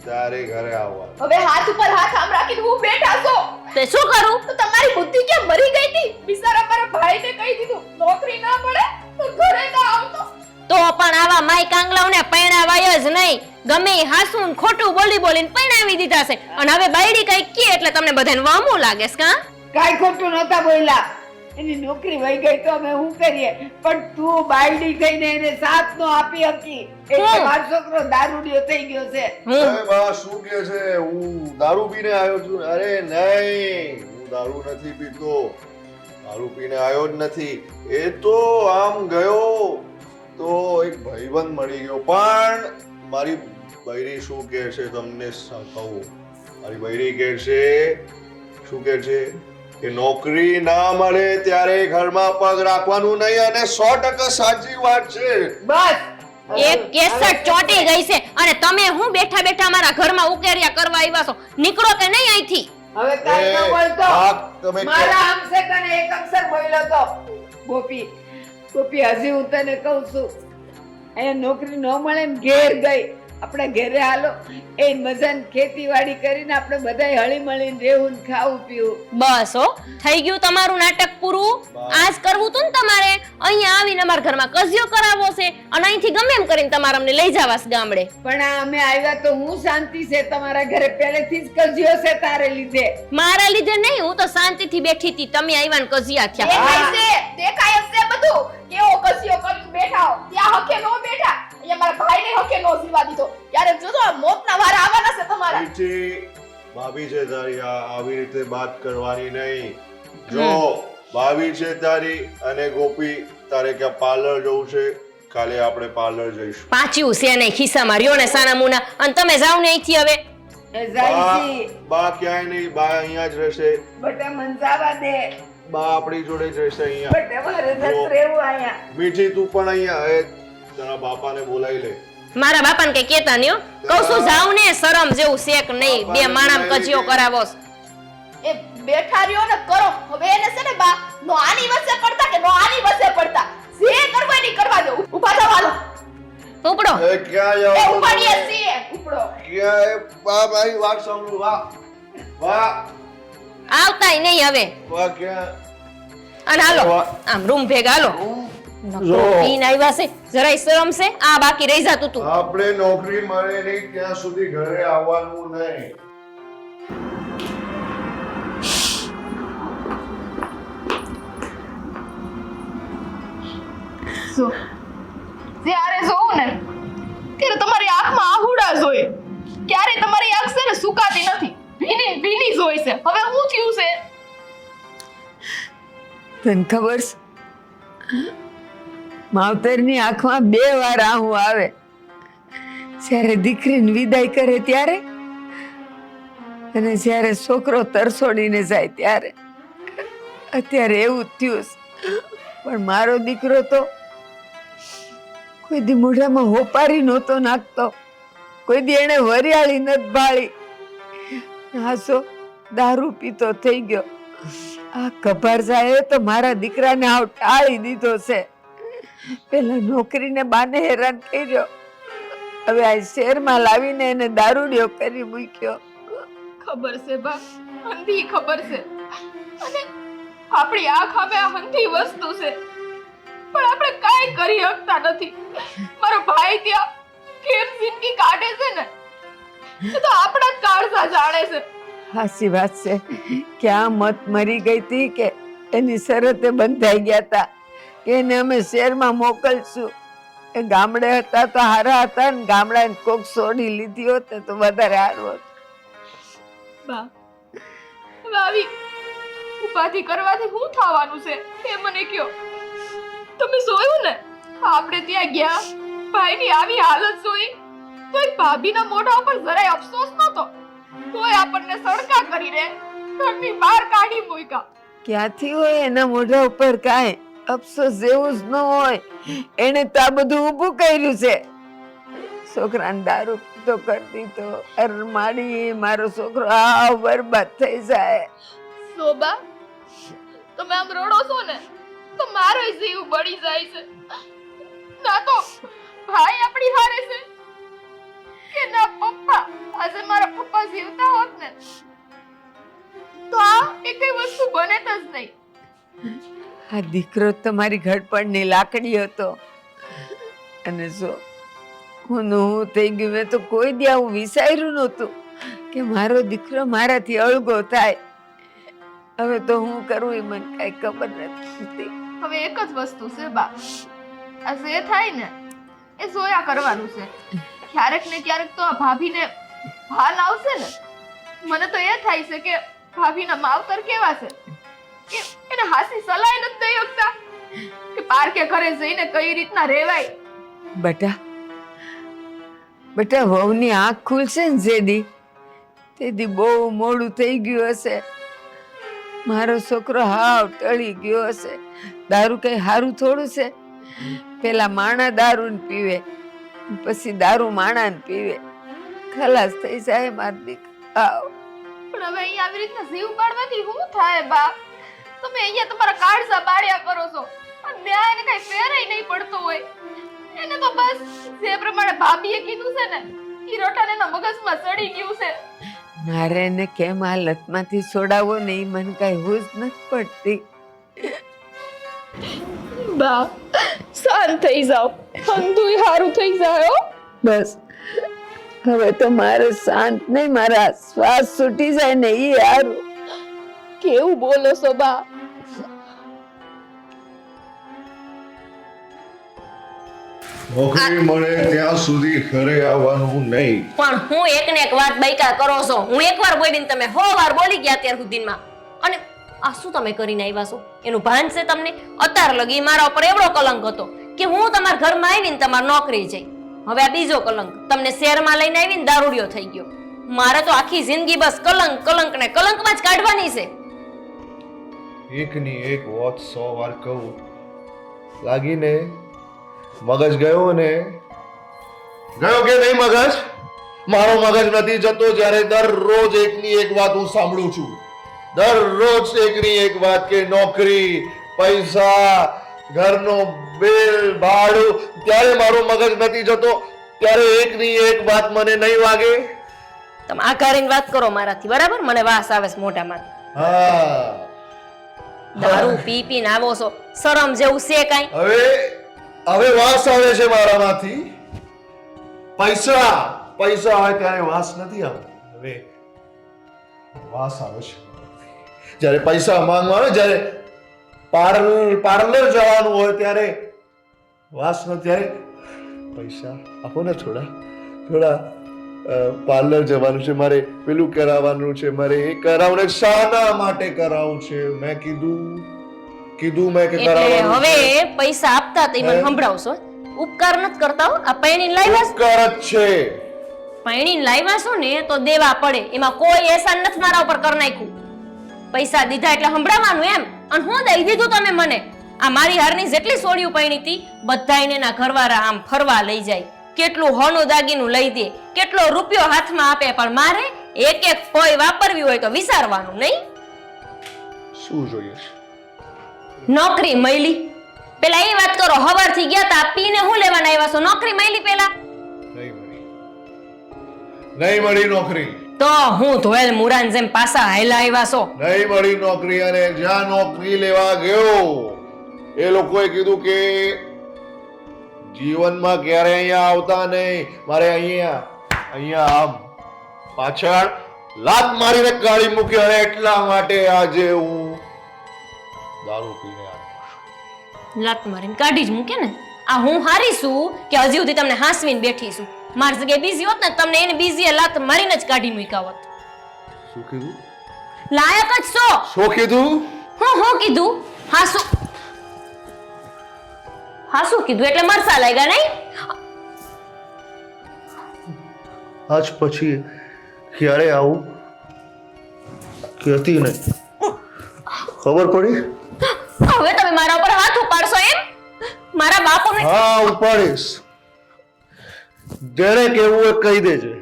B: ત્યારે ઘરે આવવાનું.
D: હવે હાથ ઉપર હાથ આમ રાખીને હું બેઠા છો.
A: તે શું કરું?
D: તો તમારી બુદ્ધિ ક્યાં મરી ગઈ હતી? બિચારા મારા ભાઈને કહી દીધું નોકરી ના મળે તો ઘરે ના આવતો.
A: તો પણ આવા માય કાંગલાઓને પરણાવાય જ નહીં. ગમે ઈ હાસું ને ખોટું બોલી બોલીને પરણાવી દીધા છે. અને હવે બાયડી કઈક કે એટલે તમને બધાને વામું લાગે છે કાં?
C: કાઈ ખોટું નતા બોલ્યા. એની નોકરી વહી ગઈ તો અમે શું કરીએ? પણ તું બાયડી થઈને એને સાથ નો આપી હતી એટલે મારો છોકરો દારૂડિયો થઈ ગયો છે.
B: અરે બા શું કહે છે? હું દારૂ પીને આવ્યો છું? અરે નહીં, હું દારૂ નથી પીતો. દારૂ પીને આવ્યો જ નથી. એ તો આમ ગયો તો એક ભાઈબંધ મળી ગયો. પણ મારી બૈરી શું કહે છે તમને કહું. મારી બૈરી કહે છે, શું કહે છે કે નોકરી ના મળે ત્યારે ઘરમાં પગ રાખવાનું નહીં. અને 100% સાચી વાત છે.
C: બસ
A: એક કેસટ ચોટી ગઈ છે અને તમે હું બેઠા બેઠા મારા ઘરમાં ઉકેરિયા કરવા આવ્યા છો? નીકળો કે નહીં અહીંથી?
C: હવે કાઈ ન
B: એ,
C: બોલતો
B: આ તમે
C: મારા આમસે તને એક અક્ષર બોલ્યો તો ગોપી ગોપી હજી હું તને કહું છું અહીંયા નોકરી ન મળે ને ઘેર ગઈ આપણે ઘરે હાલો એ મજાની ખેતીવાડી કરીને આપણે બધાય હળી મળીને રહેવું ને ખાવું પીવું.
A: બસ હો, થઈ ગયું તમારું નાટક પૂરું. આજ કરવું તું ને તમારે. અહીંયા આવીને અમારા ઘરમાં કજિયો કરાવવો છે અને અહીંથી ગમે એમ કરીને તમારે અમને લઈ જવાસ ગામડે.
C: પણ આ અમે આવ્યા તો હું શાંતિ છે તમારા ઘરે પહેલેથી જ કજ્યો છે તારે લીધે.
A: મારા લીધે નહીં, હું તો શાંતિથી બેઠી હતી, તમે આવ્યા ને કજિયા થયા.
D: દેખાય છે બધું કેવો કસિયો કરીને બેઠા હો. ત્યાં હકે નો બેઠા, અહીંયા મારા ભાઈને હકે નો જીવા દીધો. ક્યારેક જોજો મોતના વારા આવવાના છે તમારા.
B: નીચે ભાભી છે તારી, આવી રીતે વાત કરવાની નહીં. જો ભાભી છે તારી અને ગોપી તારે ક્યાં પાર્લર જવું છે, કાલે આપણે પાર્લર જઈશું.
A: પાછું છે નહીં ખિસ્સામાં રહ્યો ને સાના મુના, અને તમે જાવ ને અહીંથી હવે.
C: એ જાયસી
B: બા ક્યાંય નહીં, બા અહીંયા જ રહેશે.
C: બટા મંજાવા દે
B: બા આપણી જોડે જ રહેશે અહીંયા.
C: બટા મારે નથી રહેવું અહીંયા.
B: મીઠી તું પણ અહીંયા એ તારા બાપાને બોલાવી લે.
A: મારા બાપાને કઈ કેતા નહીં હો. કહું છું જાવ ને, શરમ જેવું શેક નહીં, બે માણામ કજિયો કરાવો.
D: એ બેઠા રહ્યો ને કરો. હવે એને છે ને બા નો આની વચ્ચે પડતા કે નો આની વચ્ચે પડતા જે કરવા ની કરવા દો. ઊભા થવાનો
A: ઉપડો.
B: એ ક્યાં
D: એ
B: જાવ?
D: ઉપાડીએ છીએ ઉપડો.
B: ક્યાં એ બા મારી વાત સાંભળો. વાહ વાહ
A: આવતાય નહીં હવે.
B: વાહ ક્યાં
A: અને હાલો આમ રૂમ ભેગા હાલો. પીને આવ્યા છે, જરાય શરમ છે? આ બાકી રહી જાતું તું.
B: આપણે નોકરી મળે નહીં ત્યાં સુધી ઘરે આવવાનું નહીં.
D: જ્યારે જોઉં ને ત્યારે તમારી આંખમાં આહુડા જોઈએ. ક્યારે તમારી આંખ છે ને સુકાતી નથી, ભીની ભીની જોઈ છે. હવે શું થયું છે?
C: તને ખબર છે માવતરની આંખમાં 2 વાર આહું આવે, જ્યારે દીકરીને વિદાય કરે ત્યારે અને જ્યારે છોકરો તરસોડીને જાય ત્યારે. અત્યારે એવું જ થયું છે. પણ મારો દીકરો તો કોઈ દી મોઢામાં હોપારી નહોતો નાખતો, કોઈ દી એને વરિયાળી નથી ભાળી. હાસો દારૂ પીતો થઈ ગયો. આ કભારજાએ તો મારા દીકરાને આવ ટાળી દીધો છે. પેલા નોકરીને બાને હેરાન કર્યો, હવે આ શહેરમાં લાવીને એને દારૂડિયો કરી મૂક્યો.
D: ખબર છે બા, હંધી ખબર છે. અને આપણી આંખ હવે આ હંધી વસ્તુ છે, પણ આપણે કાંઈ કરી શકતા નથી. મારો ભાઈ ત્યાં કેમ જિંદગી કાઢે છે ને, એ તો આપણા જ કાળજા જાણે છે.
C: હાસી વાત છે. ક્યાં મત મરી ગઈ હતી કે એની શરતે બંધાઈ ગયા હતા કે એને અમે શહેરમાં મોકલશું. એ ગામડે હતા તો હારા હતા ને ગામડાને કોક છોડી લીધી હોત ને તો વધારે સારું હતું.
D: બા, હવે આવી ઉપાધિ કરવાથી શું થવાનું છે એ મને કયો. તમે જોયું ને, આપણે ત્યાં ગયા, ભાઈની આવી હાલત જોઈ તો એક ભાભીના મોઢા ઉપર જરાય અફસોસ નતો. તોય આપણને સડકા કરીને ઘરની બહાર કાઢી મૂક્યા.
C: ક્યાંથી હોય એના મોઢા ઉપર કાંઈ અફસોસ જેવું જ ન હોય. એને તો આ બધું ઊભું કર્યું છે. છોકરાને દારૂ પીતો કરી દીધો. અરમાડી મારો છોકરો આવ બરબાદ થઈ જાય.
D: શોભા, તમે આમ રડો છો ને તો મારો જીવ બળી જાય છે. ના તો ભાઈ આપણી હારે છે કે ના પપ્પા. આજે મારા પપ્પા જીવતા હોત ને તો આ એકેય વસ્તુ બને જ નહીં.
C: આ દીકરો તમારી ઘડપણની લાકડી હતો અને જો હું થઈ ગયું. મેં તો કોઈ દી આવું વિચાર્યું નહોતું કે મારો દીકરો મારાથી અળગો થાય. હવે તો હું કરું એ મને કઈ ખબર નથી.
D: હવે એક જ વસ્તુ છે બા, આ જે થાય ને એ જોયા કરવાનું છે. ક્યારેક ને ક્યારેક તો આ ભાભીને ભાન આવશે ને. મને તો એ થાય છે કે ભાભીના માવતર કેવા છે કે એને હાસી સલાહ નથી દઈ શકતા કે પાર્કે ઘરે જઈને કઈ રીતના રહેવાય.
C: બેટા વહુની આંખ ખુલશે ને જેદી તેદી બહુ મોડું થઈ ગયું હશે. મારો છોકરો હાવ ટળી ગયો હશે. દારૂ કઈ સારું થોડું છે? પેલા માણા દારૂ પીવે પછી દારૂ માણાને પીવે. ખલાસ થઈ જાય માર દીકરા.
D: પણ હવે અહીંયા આવી રીતના જીવ પાડવાથી શું થાય બા? તમે અહીંયા તમારા કાળસા બાળ્યા કરો છો અને ન્યાયને કઈ ફેરાય નહીં પડતો હોય. એને તો બસ જે પ્રમાણે ભાભીએ કીધું છે ને ઈ રોટાને એના મગજમાં ચડી ગયું છે.
C: મારે એને કેમ હાલતમાંથી છોડાવો ને એ મને કઈ હોશ નથી પડતી.
D: બા શાંત થઈ જાઓ, અંધુય હારું થઈ જાય.
C: બસ હવે તો મારે શાંત નહીં, મારા શ્વાસ છૂટી જાય ને એ હારું.
D: કેવું બોલો છો બા?
B: નોકરી મળે ત્યાં સુધી ઘરે આવવાનું નહીં.
A: પણ હું એકને એક વાત બાયકા કરો છો. હું એકવાર બોલીને તમે 100 વાર બોલી ગયા અત્યાર સુધીમાં. અને આ શું તમે કરીને આવ્યા છો? એનું ભાન છે તમને? અત્યાર લગી મારા ઉપર એવડો કલંક હતો કે હું તમારા ઘરમાં આવીને તમારી નોકરી જઈ. હવે આ બીજો કલંક તમને શહેરમાં લઈને આવીને દારૂડિયો થઈ ગયો. મારે તો આખી જિંદગી બસ કલંક કલંક ને કલંકમાં જ કાઢવાની છે.
B: એકની એક વાત 100 વાર કહું લાગીને મગજ ગયો ને ગયો કે નહીં મગજ? મારો મગજ નથી જતો જ્યારે દરરોજ એકની એક વાત હું સાંભળું છું. દરરોજ એકની એક વાત કે નોકરી, પૈસા, ઘરનો બિલ, ભાડું. ત્યારે મારો મગજ નથી જતો. ત્યારે એકની એક વાત મને નહીં વાગે.
A: તમે આ કરીને વાત કરો મારાથી, બરાબર? મને વાસ આવે છે મોઢામાં.
B: હા,
A: દારૂ પી પીને આવો છો, શરમ જેવું છે કાંઈ?
B: હવે વાસ આવે છે મારામાંથી. પૈસા આવે ત્યારે વાસ નથી આવતી. હવે વાસ આવે છે જ્યારે પૈસા માંગવા આવે, જ્યારે પાર્લર જવાનું હોય ત્યારે વાસ ન. ત્યારે પૈસા આપો ને થોડા પાર્લર જવાનું છે મારે, પેલું કરાવવાનું છે મારે, એ કરાવને શાના માટે કરાવું છે? મેં કીધું મેં કે
A: એટલે
B: કરાવવાનું
A: હવે
B: છે.
A: પૈસા આપતા તે મને સંભળાવશો. ઉપકાર નથી કરતા હો. આ પૈણીને લાવ્યા છો,
B: ઉપકાર જ છે.
A: પૈણીને લાવ્યા છો ને તો દેવા પડે. એમાં કોઈ એહસાન નથી મારા ઉપર કરી નાખ્યું. પૈસા દીધા એટલે સંભળાવવાનું એમ. અને હું દઈ દીધું તમે મને. આ મારી હારની જેટલી સોડિયું પૈણી હતી બધાયને એના ઘરવાળા આમ ફરવા લઈ જાય, કેટલું હોનું દાગીનું લઈ દે, કેટલો રૂપિયો હાથમાં આપે, પણ મારે એક એક કોઈ વાપરવી હોય તો વિચારવાનું નહીં.
B: શું જોઈએ છે?
A: નોકરી મળી. પેલા એ વાત કરો, હવારથી ગયા તા પીને હું લેવાના આવ્યા છો? નોકરી મળી પેલા
B: નહીં મળી નોકરી.
A: તો હું ધોયેલ મુરાન જેમ પાછા હાયલા આવ્યા છો.
B: નહીં મળી નોકરી. અને જ્યાં નોકરી લેવા ગયો એ લોકોએ કીધું કે જીવનમાં ક્યારે અહીંયા આવતા નહીં. મારે અહીંયા આમ પાછળ લાત મારીને કાઢી મૂકી. અને એટલા માટે આજે હું દારૂ પીને આવ્યો.
A: લાત મારીને કાઢી જ મૂકે ને. આ હું હારી છું કે હજી સુધી તમને હાંસવીને બેઠી છું? મારી જગ્યાએ બીજી હોત ને તમને એને બીજી લાત મારીને જ કાઢી મૂક્યા હોત.
B: શું કીધું?
A: લાયક જ છો.
B: શું કીધું?
A: હું કીધું? હાસુ કીધું એટલે મરસા લાગ્યા નહીં?
B: આજ પછી ક્યારે આવું કહેતી નહીં. ખબર પડી?
A: હવે તમે મારા ઉપર હાથ ઉપાડશો એમ? મારા બાપુને
B: હા, ઉપાડીશ. જેને કેવું હોય કહી દેજે.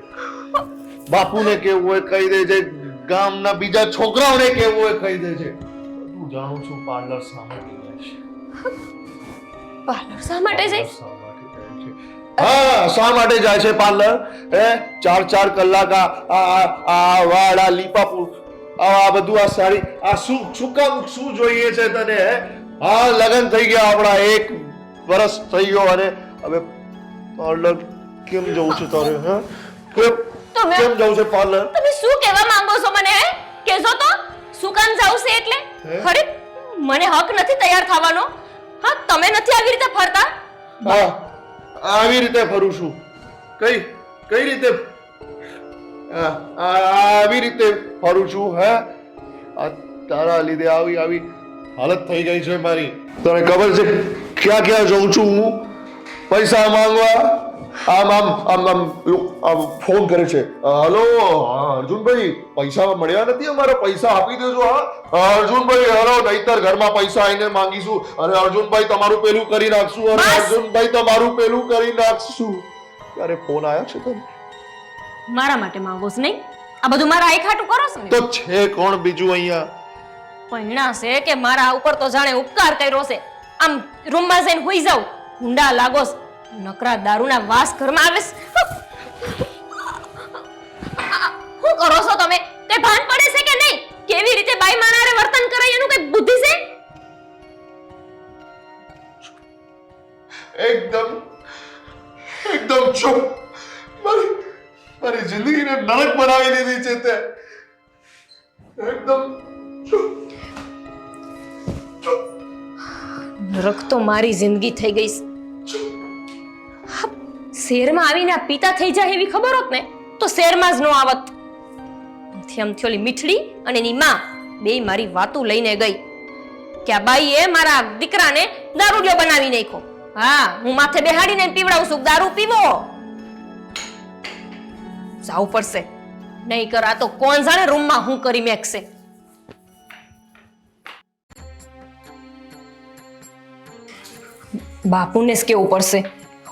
B: બાપુને કેવું હોય કહી દેજે. ગામના બીજા છોકરાઓને કેવું હોય કહી દેજે. હું જાણું છું પાર્લર સામે જાય છે.
A: પાર્લર શા માટે જઈશ?
B: હા, શા માટે જાય છે પાર્લર? 4 કલાક આ વાળ, આ લીપાપુર, આ બધું, આ સાડી, આ શું કામ, શું જોઈએ છે તને? હા, લગન થઈ ગયા આપણા, 1 વર્ષ થઈ ગયો અને હવે પાર્લર કેમ જવું છે તારે? કેમ જવું છે પાર્લર?
A: તમે શું કહેવા માંગો છો મને? કેજો તો શું કામ જાવ છે એટલે? અરે મને હક નથી તૈયાર થવાનો. હા, તમે નથી આવી રીતે ફરતા?
B: હા, આવી રીતે ફરું છું. કઈ રીતે? આવી રીતે ફરું છું. હે, તારા લીધે આવી હાલત થઈ ગઈ છે મારી. તને ખબર છે ક્યાં જઉં છું હું? પૈસા માંગવા. આમ ફોન કરે છે. હલો અર્જુનભાઈ, પૈસા મળ્યા નથી અમારા, પૈસા આપી દેજો. હા અર્જુનભાઈ, હલો, નહીતર ઘરમાં પૈસા આવીને માંગીશું. અને અર્જુનભાઈ તમારું પેલું કરી નાખશું. અને અર્જુનભાઈ તમારું પેલું કરી નાખશું. ક્યારે ફોન આવ્યા છે તને?
A: મારા માટે માંગોસ નહીં? આ બધું મારા આઈ ખાટું કરો છો ને?
B: તો છે કોણ બીજું અહીંયા?
A: પૈણા છે કે મારા ઉપર તો જાણે ઉપકાર કર્યો છે. આમ રૂમમાં જઈને હુઈ જાવ, હુંડા લાગોસ, નકરા દારૂના વાસ ઘરમાં આવે છે. શું કરો છો તમે? કઈ ભાન પડે છે કે નહીં? કેવી રીતે બાઈ માણારે વર્તન કરાય એનું કઈ બુદ્ધિ છે?
B: એકદમ ચૂપ. મારી જિંદગીને નરક બનાવી દીધી છે તે. એકદમ ચૂપ.
A: નરક તો મારી જિંદગી થઈ ગઈ છે. શહેરમાં આવીને આ પિતા થઈ જાય એવી ખબર હોત ને તો શહેરમાં જ ન આવત. આમથી ઓલી મીઠડી અને એની માં બે મારી વાતું લઈને ગઈ કે આ બાઈએ મારા દીકરાને દારૂડિયો બનાવી નાખ્યો. હા, હું માથે બેહાડીને પીવડાવું છું, દારૂ પીવો. જાવું પડશે, નહીં કરા તો કોણ જાણે રૂમમાં હું કરી મેકશે. બાપુને જ કેવું પડશે,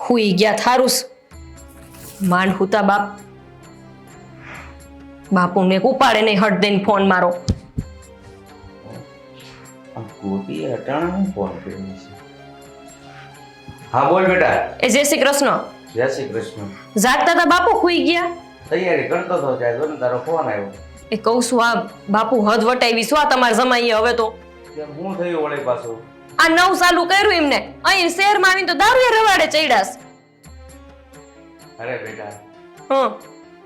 A: હુઈ ગયા થારું. માંડ હુતા બાપુને ઉપાડે નહીં, હટ દઈને ફોન મારો.
E: ગોપી અટાણા ફોન કર્યો છે. હા બોલ બેટા.
A: એ જય શ્રી કૃષ્ણ.
E: જય શ્રી કૃષ્ણ.
A: જાગતા હતા બાપુ, હુઈ ગયા?
E: તૈયારી કરતો હતો ત્યારે જોને તારો ફોન આવ્યો.
A: એ કહું છું આ બાપુ હદ વટાવી શું આ તમારા જમાઈએ હવે તો.
E: કેમ હું થયું વળે પાછું?
A: આ નવ ચાલુ કર્યું એમને, અહીં શહેરમાં આવીને તો દારૂએ રવાડે ચડ્યાસ.
E: અરે બેટા,
A: હં,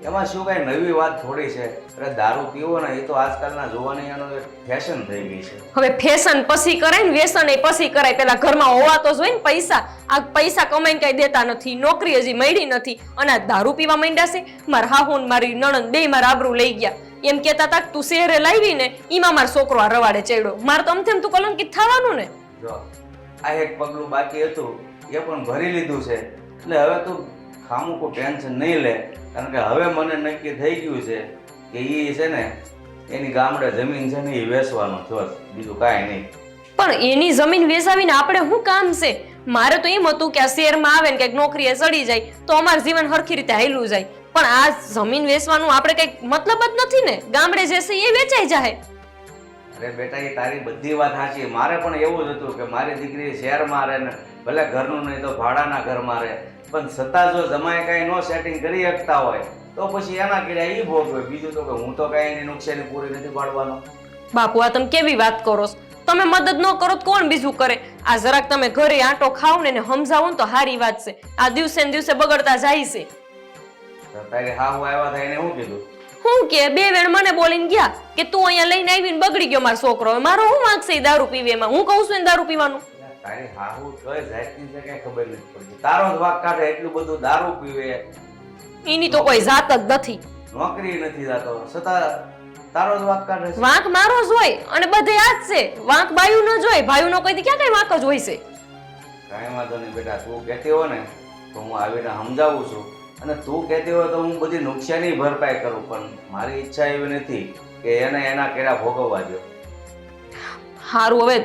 E: એમાં શું કઈ નવી વાત થોડી છે? અરે દારૂ પીવો ને એ તો આજકાલના જોવાની ફેશન થઈ ગઈ છે.
A: હવે ફેશન પછી કરાય ને વ્યસન એ પછી કરાય. પેલા ઘરમાં હોવા તો જોઈએ ને પૈસા. આ પૈસા કમાઈને કઈ દેતા નથી, નોકરી હજી મળી નથી અને આ દારૂ પીવા માંડ્યા છે. મારા હાહુ ને મારી નણંદ બે મારા આબરૂ લઈ ગયા. એમ કેતા તા તું શહેરે લાવી ને એમાં મારો છોકરો આ રવાડે ચડ્યો. મારે તો અમથેમ તું કલંકિત થવાનું ને.
E: જો આ એક પગલું બાકી હતું એ પણ ભરી લીધું છે, એટલે હવે તું ખામુકું ટેન્શન નહીં લે. કારણ કે હવે મને નક્કી થઈ ગયું છે કે એ છે ને એની ગામડે જમીન છે ને એ વેચવાનો થયો, બીજું કાંઈ નહીં.
A: પણ એની જમીન વેચાવીને આપણે શું કામ છે? મારે તો એમ હતું કે આ શહેરમાં આવે ને કઈક નોકરીએ ચડી જાય તો અમારું જીવન હરખી રીતે હાલ્યું જાય. પણ આ જમીન વેચવાનું આપણે કઈક મતલબ જ નથી ને. ગામડે જે છે એ વેચાઈ જાય.
E: અરે બેટા, એ તારી બધી વાત સાચી. મારે પણ એવું જ હતું કે મારી દીકરી શહેરમાં રહે ને ભલે ઘરનું નહીં તો ભાડાના ઘરમાં રહે, પણ છતાં જો જમાય કાંઈ નો સેટિંગ કરી શકતા હોય તો પછી એના કર્યા એ ભોગવે. બીજું તો કે હું તો કાંઈ એની નુકસાની પૂરી નથી પાડવાનો.
A: બાપુ આ તમે કેવી વાત કરો છો? તમે મદદ ન કરો તો કોણ બીજું કરે? આ જરાક તમે ઘરે આંટો ખાવ ને સમજાવો ને તો સારી વાત છે. આ દિવસે ને દિવસે બગડતા જાય છે.
E: તારી હાહુ આવ્યા હતા એને શું કીધું?
A: હું કે બે વેણ મને બોલીને ગયા કે તું અહીંયા લઈને આવીને બગડી ગયો મારો છોકરો. હવે મારો શું વાંક છે દારૂ પીવે એમાં? હું કહું છું એને દારૂ પીવાનું.
E: તારી હાહુ કઈ જાતની છે કઈ ખબર નથી પડતી. તારો જ વાંક કાઢે, એટલું બધું દારૂ પીવે,
A: એની તો કોઈ જાત જ નથી.
E: નોકરી નથી જતો છતાં તારો જ વાંક કાઢે છે.
A: વાંક મારો જ હોય અને બધે આ જ છે. વાંક બાયું ન જોય, ભાઈયું નો કઈ ક્યાં કઈ વાંક જ હોય છે.
E: કાંઈ વાંધો નહીં બેટા, તું કહેતી હોય ને તો હું આવીને સમજાવું છું, અને તું કહેતી હોય તો હું બધી નુકસાની ભરપાઈ કરું. પણ મારી ઈચ્છા એવી નથી કે એને એના કેરા ભોગવવા દો.
A: હારું, હવે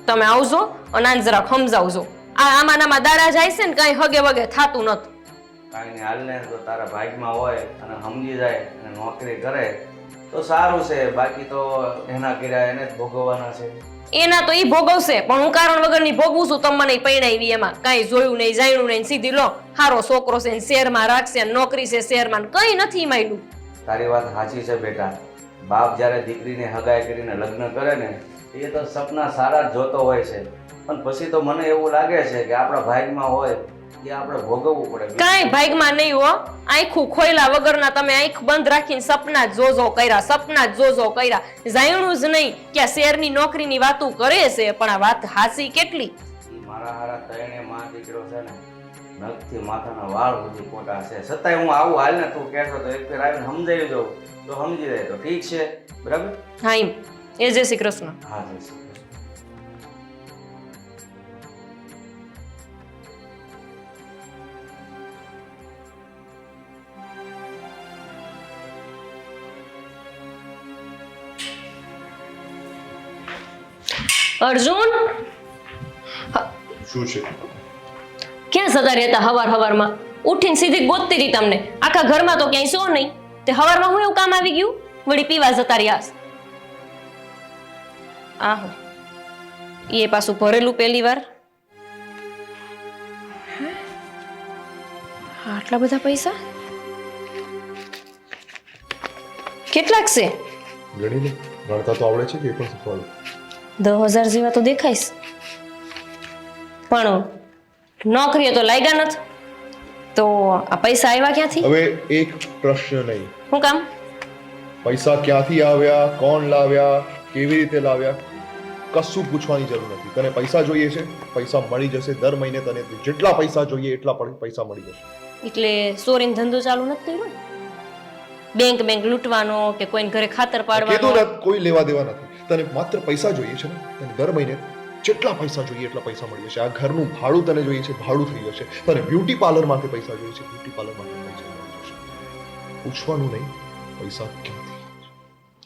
A: તમે આવજો અને આને જરાક સમજાવજો. આમાં દાડા જાય છે ને કઈ હગે વગે થાતું નથી.
E: કાંઈ નહીં, હાલને તો તારા ભાગમાં હોય અને સમજી જાય અને નોકરી કરે તો સારું છે. બાકી તો એના કેરા એને જ ભોગવવાના છે.
A: એના તો ઈ ભોગવશે, પણ હું કારણ વગરની ભોગવું છું. તમે મને પૈણાવી એમાં કઈ જોયું નહીં, જાણ્યું નહીં, સીધી લો હારો છોકરો છે શહેરમાં રાખશે, નોકરી છે શહેરમાં, કઈ નથી માંડ્યું.
E: તારી વાત સાચી છે બેટા. બાપ જ્યારે દીકરીને હગાઈ કરીને લગ્ન કરે ને એ તો સપના સારા જ જોતો હોય છે, પણ પછી તો મને એવું લાગે છે કે આપણા ભાગમાં હોય એ આપણે ભોગવવું પડે.
A: કાંઈ ભાગમાં નહીં હો. આંખું ખોયલા વગરના તમે આંખ બંધ રાખીને સપના જ જોજો કર્યા, સપના જ જોજો કર્યા. જાણ્યું જ નહીં કે આ શહેરની નોકરીની વાતો કરે છે, પણ આ વાત હાસી કેટલી.
E: મારા હારા ત્રણે માં દીકરો છે ને નખથી માથાના વાળ સુધી ખોટા છે, છતાંય હું આવું હાલ ને તું કહેશો તો એક ફેર આવીને સમજાવી દઉં તો સમજી જાય તો ઠીક છે. બરાબર?
A: હા એમ. એ જય શ્રી કૃષ્ણ.
E: હા, જય શ્રી કૃષ્ણ.
A: અર્જુન,
B: શું છે?
A: ક્યાં જતા રહેતા હવાર હવારમાં? ઉઠીને સીધી ગોતતી હતી તમને. આખા ઘરમાં તો ક્યાંય સો નહીં. તે હવારમાં હું એવું કામ આવી ગયું? વળી પીવા જતા રહ્યા. આહો, એ પાછું ભરેલું પહેલી વાર. આટલા બધા પૈસા કેટલાક છે?
B: ગણી લે, ગણતા તો આવડે છે કે એ પણ શીખવાડું.
A: 10,000 જેવા તો દેખાઈશ, પણ નોકરીએ તો લાગ્યા નથી. તો આ પૈસા આવ્યા ક્યાંથી?
B: હવે એક પ્રશ્ન નહીં,
A: શું કામ?
B: પૈસા ક્યાંથી આવ્યા, કોણ લાવ્યા, કેવી રીતે લાવ્યા, કશું પૂછવાની જરૂર નથી. તને પૈસા જોઈએ છે, પૈસા મળી જશે. દર મહિને તને જેટલા પૈસા જોઈએ એટલા પૈસા મળી જશે.
A: એટલે ચોરીનો ધંધો ચાલુ નથી કર્યો? બેંક લૂંટવાનો કે કોઈને ઘરે ખાતર પાડવાનો?
B: કીધું ને, કોઈ લેવા દેવા નથી. તને માત્ર પૈસા જોઈએ છે ને, તને દર મહિને જેટલા પૈસા જોઈએ એટલા પૈસા મળી જશે. આ ઘરનું ભાડું તને જોઈએ છે, ભાડું થઈ જશે. તને બ્યુટી પાર્લર માટે પૈસા જોઈએ છે, બ્યુટી પાર્લર માટે પૈસા મળી જશે. પૂછવાનું નહીં પૈસા ક્યાંથી.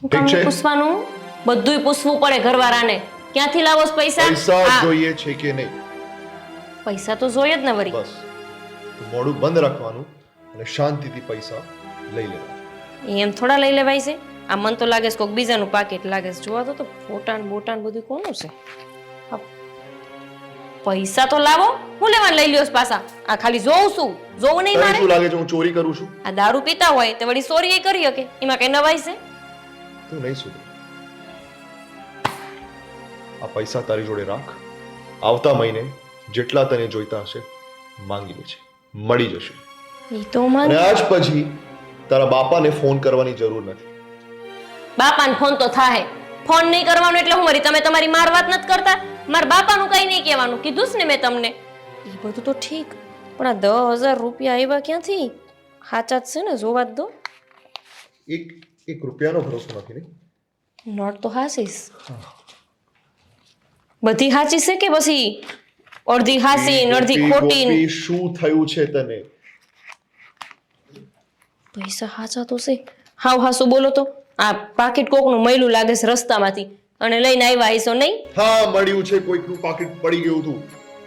B: ઠીક છે?
A: પૂછવાનું બધુંય પૂછવું પડે ઘરવાળાને. ક્યાંથી લાવો છો પૈસા?
B: પૈસા
A: હા,
B: જોઈએ છે કે નહીં,
A: પૈસા તો જોઈએ જ ને વળી.
B: બસ. તો મોઢું બંધ રાખવાનું અને શાંતિથી પૈસા લઈ લેવા.
A: એમ થોડા લઈ લેવાય છે? આ મન તો લાગે છે કોઈક બીજાનું પાકેટ લાગે છે. જોવા તો ફોટાન બોટાન બધું કોનું છે? આ પૈસા તો લાવો. હું લેવા લઈ લ્યો છો પાછા? આ ખાલી જોઉં છું, જોવું નહીં
B: તને
A: મારે.
B: શું લાગે છે હું ચોરી કરું છું?
A: આ દારૂ પીતા હોય તો વળી ચોરી એ કરી શકે, એમાં કઈ નવાઈ છે?
B: તું નહીં સુધરે. આ પૈસા તારી જોડે રાખ. આવતા મહિને જેટલા તને જોઈતા હશે માંગી લેજે, મળી જશે.
A: એ તો માન
B: અને આજ પછી તારા બાપાને ફોન કરવાની જરૂર નથી.
A: બાપાને ફોન તો થાય. ફોન નહીં કરવાનો એટલે હું વળી તમે તમારી માર વાત નથી કરતા? મારા બાપાનું કઈ નહીં કહેવાનું, કીધું જ ને મેં તમને. એ બધું તો ઠીક, પણ આ 10,000 રૂપિયા આવ્યા ક્યાંથી? સાચા જ છે ને? જોવા જ દો.
B: એક રૂપિયાનો ભરોસો નથી ને?
A: નોટ તો હાસીસ બધી હાચી છે કે પછી અડધી હાસી ને અડધી ખોટી?
B: ગોપી, શું થયું છે તને?
A: પૈસા હાચા તો છે. હાવ હાસું બોલો તો. આ પાકીટ કોકનું મયલું લાગે છે રસ્તામાંથી અને લઈને આવ્યા હશો નહીં?
B: હા, મળ્યું છે. કોઈકનું પાકીટ પડી ગયું હતું,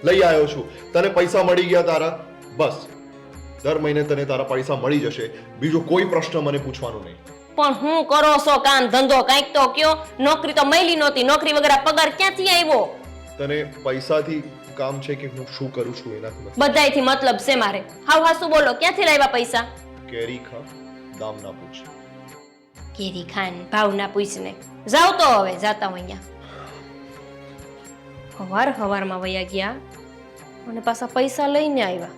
B: લઈ આવ્યો છું. તને પૈસા મળી ગયા તારા, બસ. દર મહિને તને તારા પૈસા મળી જશે. બીજો કોઈ પ્રશ્ન મને પૂછવાનો નહીં.
A: પણ હું કરો છો કામ ધંધો કાંઈક તો કયો? નોકરી તો મળી નહોતી, નોકરી વગર આ પગાર ક્યાંથી આવ્યો?
B: તને પૈસાથી કામ છે કે હું શું કરું છું એનાથી મતલબ?
A: બધાયથી મતલબ છે મારે. હાવ હાસું બોલો, ક્યાંથી લાવ્યા પૈસા?
B: કેરી ખા, દામ ના પૂછ.
A: કેરી ખાન ભાવ ના પૂછને. જાવ તો હવે, જાતા હોય અહીંયા. હવારમાં વયા ગયા અને પાછા પૈસા લઈને આવ્યા.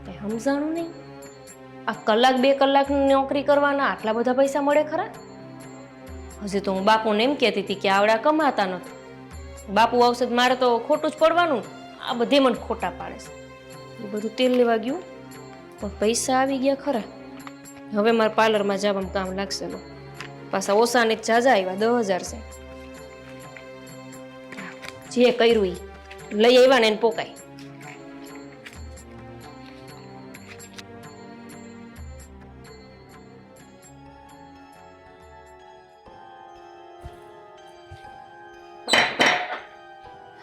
A: કઈ સમજાણું નહીં. આ કલાક 2 કલાકની નોકરી કરવાના આટલા બધા પૈસા મળે ખરા? હજી તો હું બાપુને એમ કહેતી હતી કે આવડા કમાતા નથી. બાપુ આવશે તો મારે તો ખોટું જ પડવાનું. આ બધે મને ખોટા પાડે છે. એ બધું તેલ લેવા ગયું પણ પૈસા આવી ગયા ખરા. હવે મારે પાર્લરમાં જવામાં કામ લાગશે. પાછા ઓસાને જાજા આવ્યા, 10,000 છે. જે કર્યું ઈ લઈ આવ્યા ને એને પોકાય.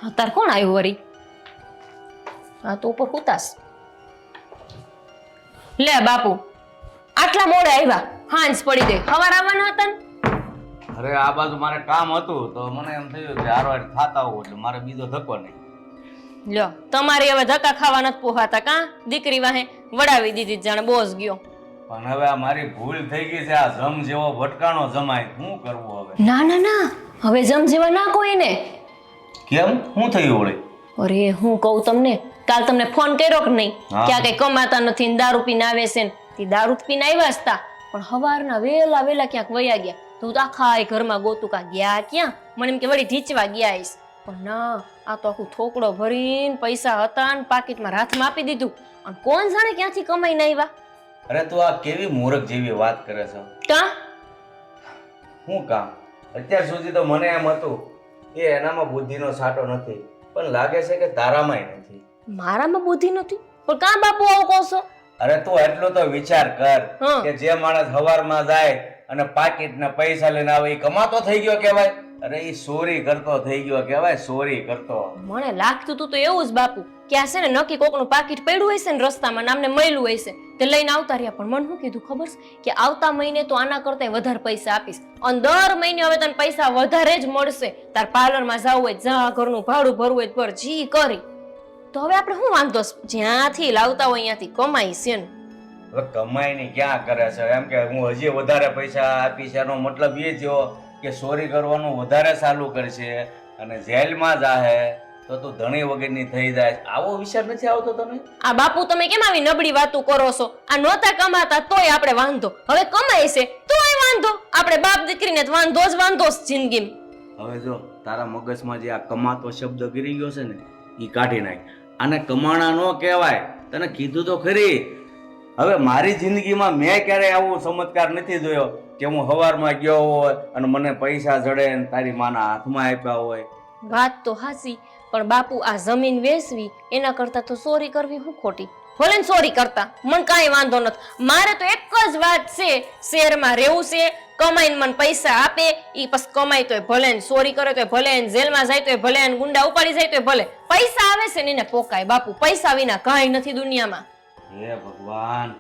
A: અત્યારે કોણ આવ્યું વરી? હા તો ઉપર હુતાસ. લે બાપુ, આટલા મોડે આવ્યા? હાંજ પડી ગઈ. સવાર આવવાના હતા ને?
E: અરે આ બાજુ મારે કામ હતું તો મને એમ થયું કે હારવાર થાતા હોઉં એટલે મારે બીજો ધક્કો નહીં.
A: લ્યો, તમારી હવે ધક્કા ખાવા નથી પોહાતા કાં? દીકરી વાહે વડાવી દીધી, જાણે બોસ ગયો.
E: પણ હવે આ મારી ભૂલ થઈ ગઈ છે. આ જમ જેવો ભટકાણો જમાય, શું કરવું હવે?
A: ના ના ના, હવે જમ જેવા ના કોઈ ને.
E: કેમ, શું થયું વળી?
A: અરે હું કહું તમને, કાલ તમને ફોન કર્યો કે નહીં
E: હા.
A: કે આ કઈ કમાતા નથી ને દારૂ પીને આવે છે ને? તે દારૂ પીને આવ્યા હતા પણ સવારના વેલા ક્યાંક વયા ગયા. તો હું તો આખા એ ઘરમાં ગોતું કા ગયા ક્યાં? મને એમ કે વળી ઢીચવા ગયા હઈશ. પણ ના, આ તો આખું થોકડો ભરીને પૈસા હતા ને પાકીટમાં હાથમાં આપી દીધું. અને કોણ જાણે ક્યાંથી કમાઈને આવ્યા.
E: અરે તું આ કેવી મૂર્ખ જેવી વાત કરે છે?
A: કાં?
E: શું કામ? અત્યાર સુધી તો મને એમ હતું કે એનામાં બુદ્ધિનો સાટો નથી, પણ લાગે છે કે તારામાંય નથી.
A: મારામાં બુદ્ધિ નથી? પણ કાં બાપુ આવું કહો છો?
E: અરે તું એટલો તો વિચાર કર
A: હા.
E: કે જે માણસ સવારમાં જાય અને પાકીટના પૈસા લઈને આવે એ કમાતો થઈ ગયો કહેવાય? અરે એ ચોરી કરતો થઈ ગયો કહેવાય, ચોરી કરતો.
A: મને લાગતું તું તો એવું જ બાપુ કે આ છે ને નક્કી કોકનું પાકીટ પડ્યું હશે ને રસ્તામાં નામને મળ્યું હશે તે લઈને આવતા રહ્યા. પણ મને શું કીધું ખબર છે કે આવતા મહિને તો આના કરતા વધારે પૈસા આપીશ અને દર મહિને હવે તને પૈસા વધારે જ મળશે. તાર પાર્લરમાં જવું હોય જા, ઘરનું ભાડું ભરવું હોય ભર, જી કરી. તો હવે આપણે શું વાંધો છે? જ્યાંથી લાવતા હોય ત્યાંથી કમાઈ છે ને.
E: હવે કમાઈને ક્યાં કરે છે? એમ કે હું હજી વધારે પૈસા આપીશ એનો મતલબ એ થયો કે ચોરી કરવાનું વધારે ચાલુ કરશે અને જેલમાં જાહે તો તું ધણી વગરની થઈ જાય. આવો વિચાર નથી આવતો તને?
A: આ બાપુ તમે કેમ આવી નબળી વાતો કરો છો? આ નહોતા કમાતા તોય આપણે વાંધો, હવે કમાય છે તોય વાંધો. આપણે બાપ દીકરીને જ વાંધો જ વાંધો છે જિંદગીમાં.
E: હવે જો તારા મગજમાં જે આ કમાતો શબ્દ ગીરી ગયો છે ને એ કાઢી નાખ. આને કમાણા ન કહેવાય, તને કીધું તો ખરી. હવે મારી જિંદગીમાં મેં ક્યારેય આવો ચમત્કાર નથી જોયો કે હું સવારમાં ગયો હોય અને મને પૈસા જડે ને તારી માના હાથમાં આપ્યા હોય.
A: વાત તો હાચી, પણ બાપુ આ જમીન વેચવી એના કરતા તો ચોરી કરવી હું ખોટી? ભલે ને ચોરી કરતા મને કાંઈ વાંધો નથી. મારે તો એક જ વાત છે, શહેરમાં રહેવું છે, કમાઈને મને પૈસા આપે ઈ પછી કમાય તોય ભલે ને ચોરી કરે તોય ભલે ને જેલમાં જાય તોય ભલે ને ગુંડા ઉપાડી જાય તોય ભલે. પૈસા આવે છે ને એને પોકાય બાપુ, પૈસા વિના કાંઈ નથી દુનિયામાં.
E: હે ભગવાન,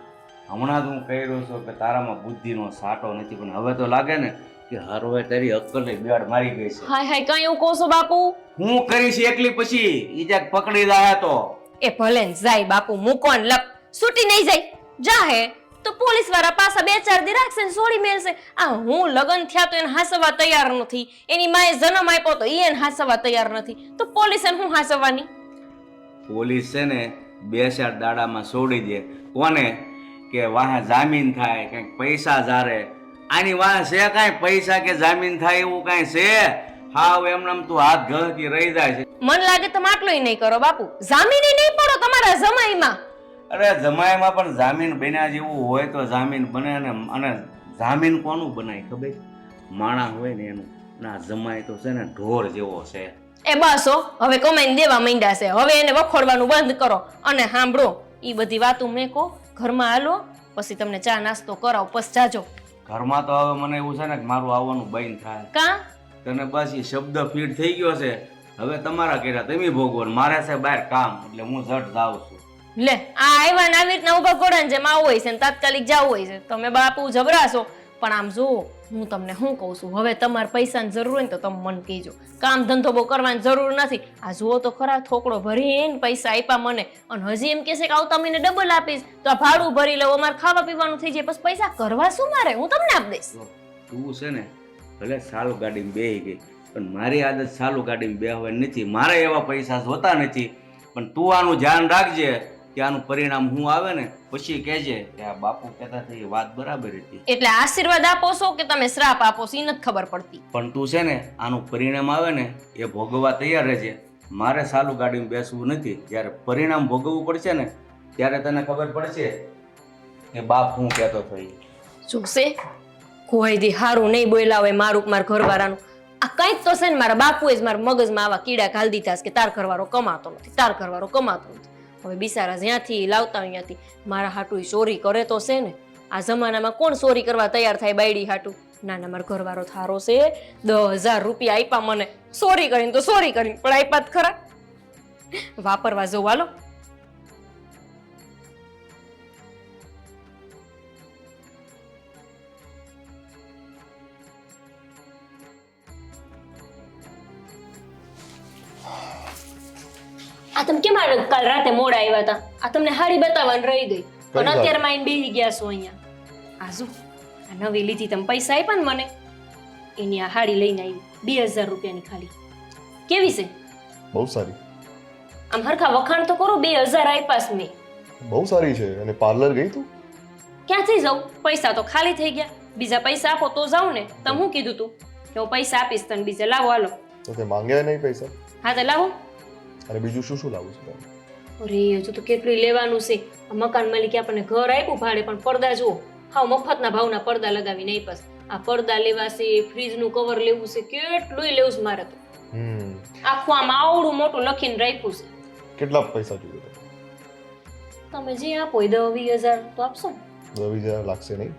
E: હમણાં જ હું કહી રહ્યો છું કે તારામાં બુદ્ધિનો સાટો નથી, પણ હવે તો લાગે ને કે હરવે તારી અક્કલની બેડ મારી ગઈ છે.
A: હાય હાય કઈ એવું કહો છો બાપુ?
E: હું કરીશ એકલી પછી ઈ જ્યાંક પકડી જાય તો?
A: એ ભલે ને જાય બાપુ, મૂકો ને લપ, છૂટી નહીં જાય. જાહે તો પોલીસ વાળા પાછા 2-4 દી રાખશે ને છોડી મેલશે. આ હું લગન થયા તો એને હાસવા તૈયાર નથી, એની માએ જન્મ આપ્યો તો એને હાસવા તૈયાર નથી, તો પોલીસ એને હું હાસવાની?
E: પોલીસ છે ને 2-4 દાડામાં છોડી દે. કોને કે વાહ જામીન થાય, કંઈક પૈસા જારે. આની વાહ છે કાંઈ પૈસા કે જામીન થાય એવું કાંઈ છે? હાવ એમનામ તું હાથ ઘરથી રહી જાય છે.
A: મન લાગે તમે આટલું નહીં કરો બાપુ, જામીને નહીં પડો તમારા જમાઈમાં.
E: અરે જમાઈમાં પણ જામીન બન્યા જેવું હોય તો જામીન બને ને. અને જામીન કોનું બનાય ખબર? માણા હોય ને એનું. ના જમાઈ તો છે ને ઢોર જેવો છે.
A: એ બસ હો, હવે કમાઈને દેવા માંડ્યા છે, હવે એને વખોડવાનું બંધ કરો. અને સાંભળો, ઈ બધી વાતો મેં કહો, ઘરમાં હાલો, પછી તમને ચા નાસ્તો કરાવ, પછી જાજો.
E: ઘરમાં તો હવે મને એવું છે ને કે મારું આવવાનું બંધ થાય.
A: કા?
E: તને બસ એ શબ્દ ફીટ થઈ ગયો છે. હવે તમારા કર્યા તમે ભોગવો, મારે છે બહાર કામ, એટલે હું જટ જાઉં છું.
A: લે આ આવ્યા ને આવી રીતના ઉભા ઘોડા જેમ આવું હોય છે ને તાત્કાલિક જવું હોય છે. તમે બાપુ જબરાશો, પણ આમ જુઓ હું તમને શું કહું છું, હવે તમારે પૈસાની જરૂર હોય ને તો તમે મને કહેજો. કામ ધંધો બહુ કરવાની જરૂર નથી. આ જુઓ તો ખરા, થોકડો ભરીને પૈસા આપ્યા મને અને હજી એમ કહેશે કે આવતા મહિને ડબલ આપીશ, તો આ ભાડું ભરી લઉં, અમારે ખાવા પીવાનું થઈ જાય, પછી પૈસા કરવા શું મારે? હું તમને આપી દઈશ.
E: તું છે ને ભલે સાલું ગાડીમાં બેહી ગઈ, પણ મારી આદત સાલું ગાડીમાં બેહવાની નથી. મારે એવા પૈસા જોતા નથી. પણ તું આનું ધ્યાન રાખજે કે આનું પરિણામ હું આવે ને પછી કહેજે કે આ બાપુ કહેતા હતા એ વાત બરાબર હતી.
A: એટલે આશીર્વાદ આપો છો કે તમે શ્રાપ આપો છો એ નથી ખબર પડતી.
E: પણ તું છે ને આનું પરિણામ આવે ને એ ભોગવવા તૈયાર રહેજે. મારે સાલું ગાડીમાં બેસવું નથી. જ્યારે પરિણામ ભોગવવું પડશે ને ત્યારે તને ખબર પડશે કે બાપ હું કહેતો હતો.
A: જોશે કોઈ દી હારું નહીં બોલ્યા હોય મારું મારા ઘરવાળાનું. આ કંઈક તો છે ને મારા બાપુએ જ મારા મગજમાં આવા કીડા ઘાલી દીધા છે કે તાર ઘરવાળો કમાતો નથી, તાર ઘરવાળો કમાતો નથી. હવે બિચારા જ્યાંથી લાવતા ત્યાંથી મારા હાટું ચોરી કરે તો છે ને. આ જમાનામાં કોણ ચોરી કરવા તૈયાર થાય બાયડી હાટું? ના ના, મારો ઘરવાળો થારો છે, 10,000 રૂપિયા આપ્યા મને ચોરી કરીને, તો ચોરી કરીને પણ આપ્યા જ ખરા. વાપરવા જવું હાલો. આ તમે કેમ કાલ રાતે મોડા આવ્યા હતા? આ તમને હાડી બતાવવાની રહી ગઈ પણ અત્યારે માઈને બેહી ગયા છો અહીંયા. આજુ આ નવી લીધી તમે પૈસા આપ્યા ને મને, એની આ હાડી લઈને આવી 2,000 રૂપિયાની ખાલી. કેવી છે?
B: બહુ સારી.
A: આમ હરખા વખાણ તો કરો. 2,000 આપ્યા છે મેં.
B: બહુ સારી છે. અને પાર્લર ગઈ તું?
A: ક્યાંથી જાઉં? પૈસા તો ખાલી થઈ ગયા. બીજા પૈસા આપો તો જાઉં ને. તમે હું કીધું તું કે હું પૈસા આપીશ તને બીજા? લાવો હાલો.
B: તો તે માંગ્યા નહીં પૈસા?
A: હા તો લાવો.
B: અને બીજું શું શું લાવું છું?
A: અરે હજુ તો કેટલું લેવાનું છે. આ મકાન માલિકે આપણને ઘર આપ્યું ભાડે, પણ પડદા જુઓ, હાવ મફતના ભાવના પડદા લગાવીને આપ્યા. આ પડદા લેવા છે, ફ્રીજનું કવર લેવું છે, કેટલુંય લેવું છે મારે તો. આખું આમ આવડું મોટું લખીને રાખ્યું છે.
B: કેટલા પૈસા જોઈએ?
A: તમે જે આપો 10-20 હજાર તો આપશો.
B: 10-20 હજાર લાગશે નહીં?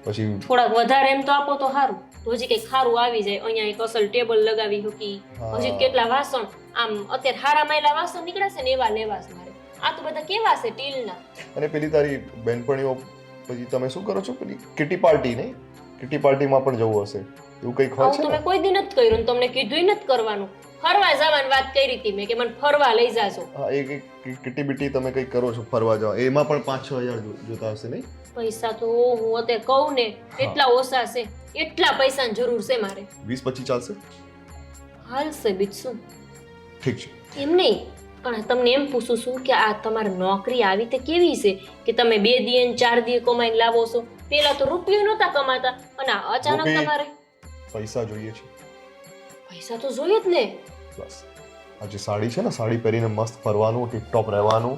B: પછી
A: થોડાક વધારે એમ તો આપો તો સારું, તો હજી કંઈક સારું આવી જાય. અહીંયા એક અસલ ટેબલ લગાવી મૂકી,
B: હા.
A: હજી કેટલા વાસણ, આમ અત્યારે હારા માયલા વાસણ નીકળ્યા છે ને એવા લેવા છે મારે. આ તો બધા કેવા છે ટીલના.
B: અને પેલી તારી બેનપણીઓ, પછી તમે શું કરો છો, પેલી કિટી પાર્ટી નહીં, કિટી પાર્ટીમાં પણ જવું હશે એવું કંઈક હોય
A: આવું
B: છે
A: તો
B: ને?
A: મેં કોઈ દી નથી કર્યું ને તમને કીધું નથી કરવાનું. ફરવા જવાની વાત કરી હતી મેં કે મને ફરવા લઈ જાજો.
B: હા, એક કિટી બીટી તમે કંઈક કરો છો ફરવા જાઓ, એમાં પણ 5-6 હજાર જોતા હશે નહીં?
A: પૈસા તો હું અત્યારે કહું ને એટલા ઓછા છે, એટલા પૈસાની જરૂર છે મારે.
B: 20-25 ચાલશે?
A: હાલશે બીજ શું.
B: ઠીક છે.
A: એમ નહીં, પણ તમને એમ પૂછું છું કે આ તમારી નોકરી આવી તે કેવી છે કે તમે 2 દી ને 4 દી કમાઈને લાવો છો? પેલા તો રૂપિયો નહોતા કમાતા અને આ અચાનક
B: રૂપિયો-
A: તમારે
B: પૈસા જોઈએ છે
A: પૈસા તો જોઈએ જ ને.
B: બસ. આ જે સાડી છે ને, સાડી પહેરીને મસ્ત ફરવાનું, ટીપટોપ રહેવાનું,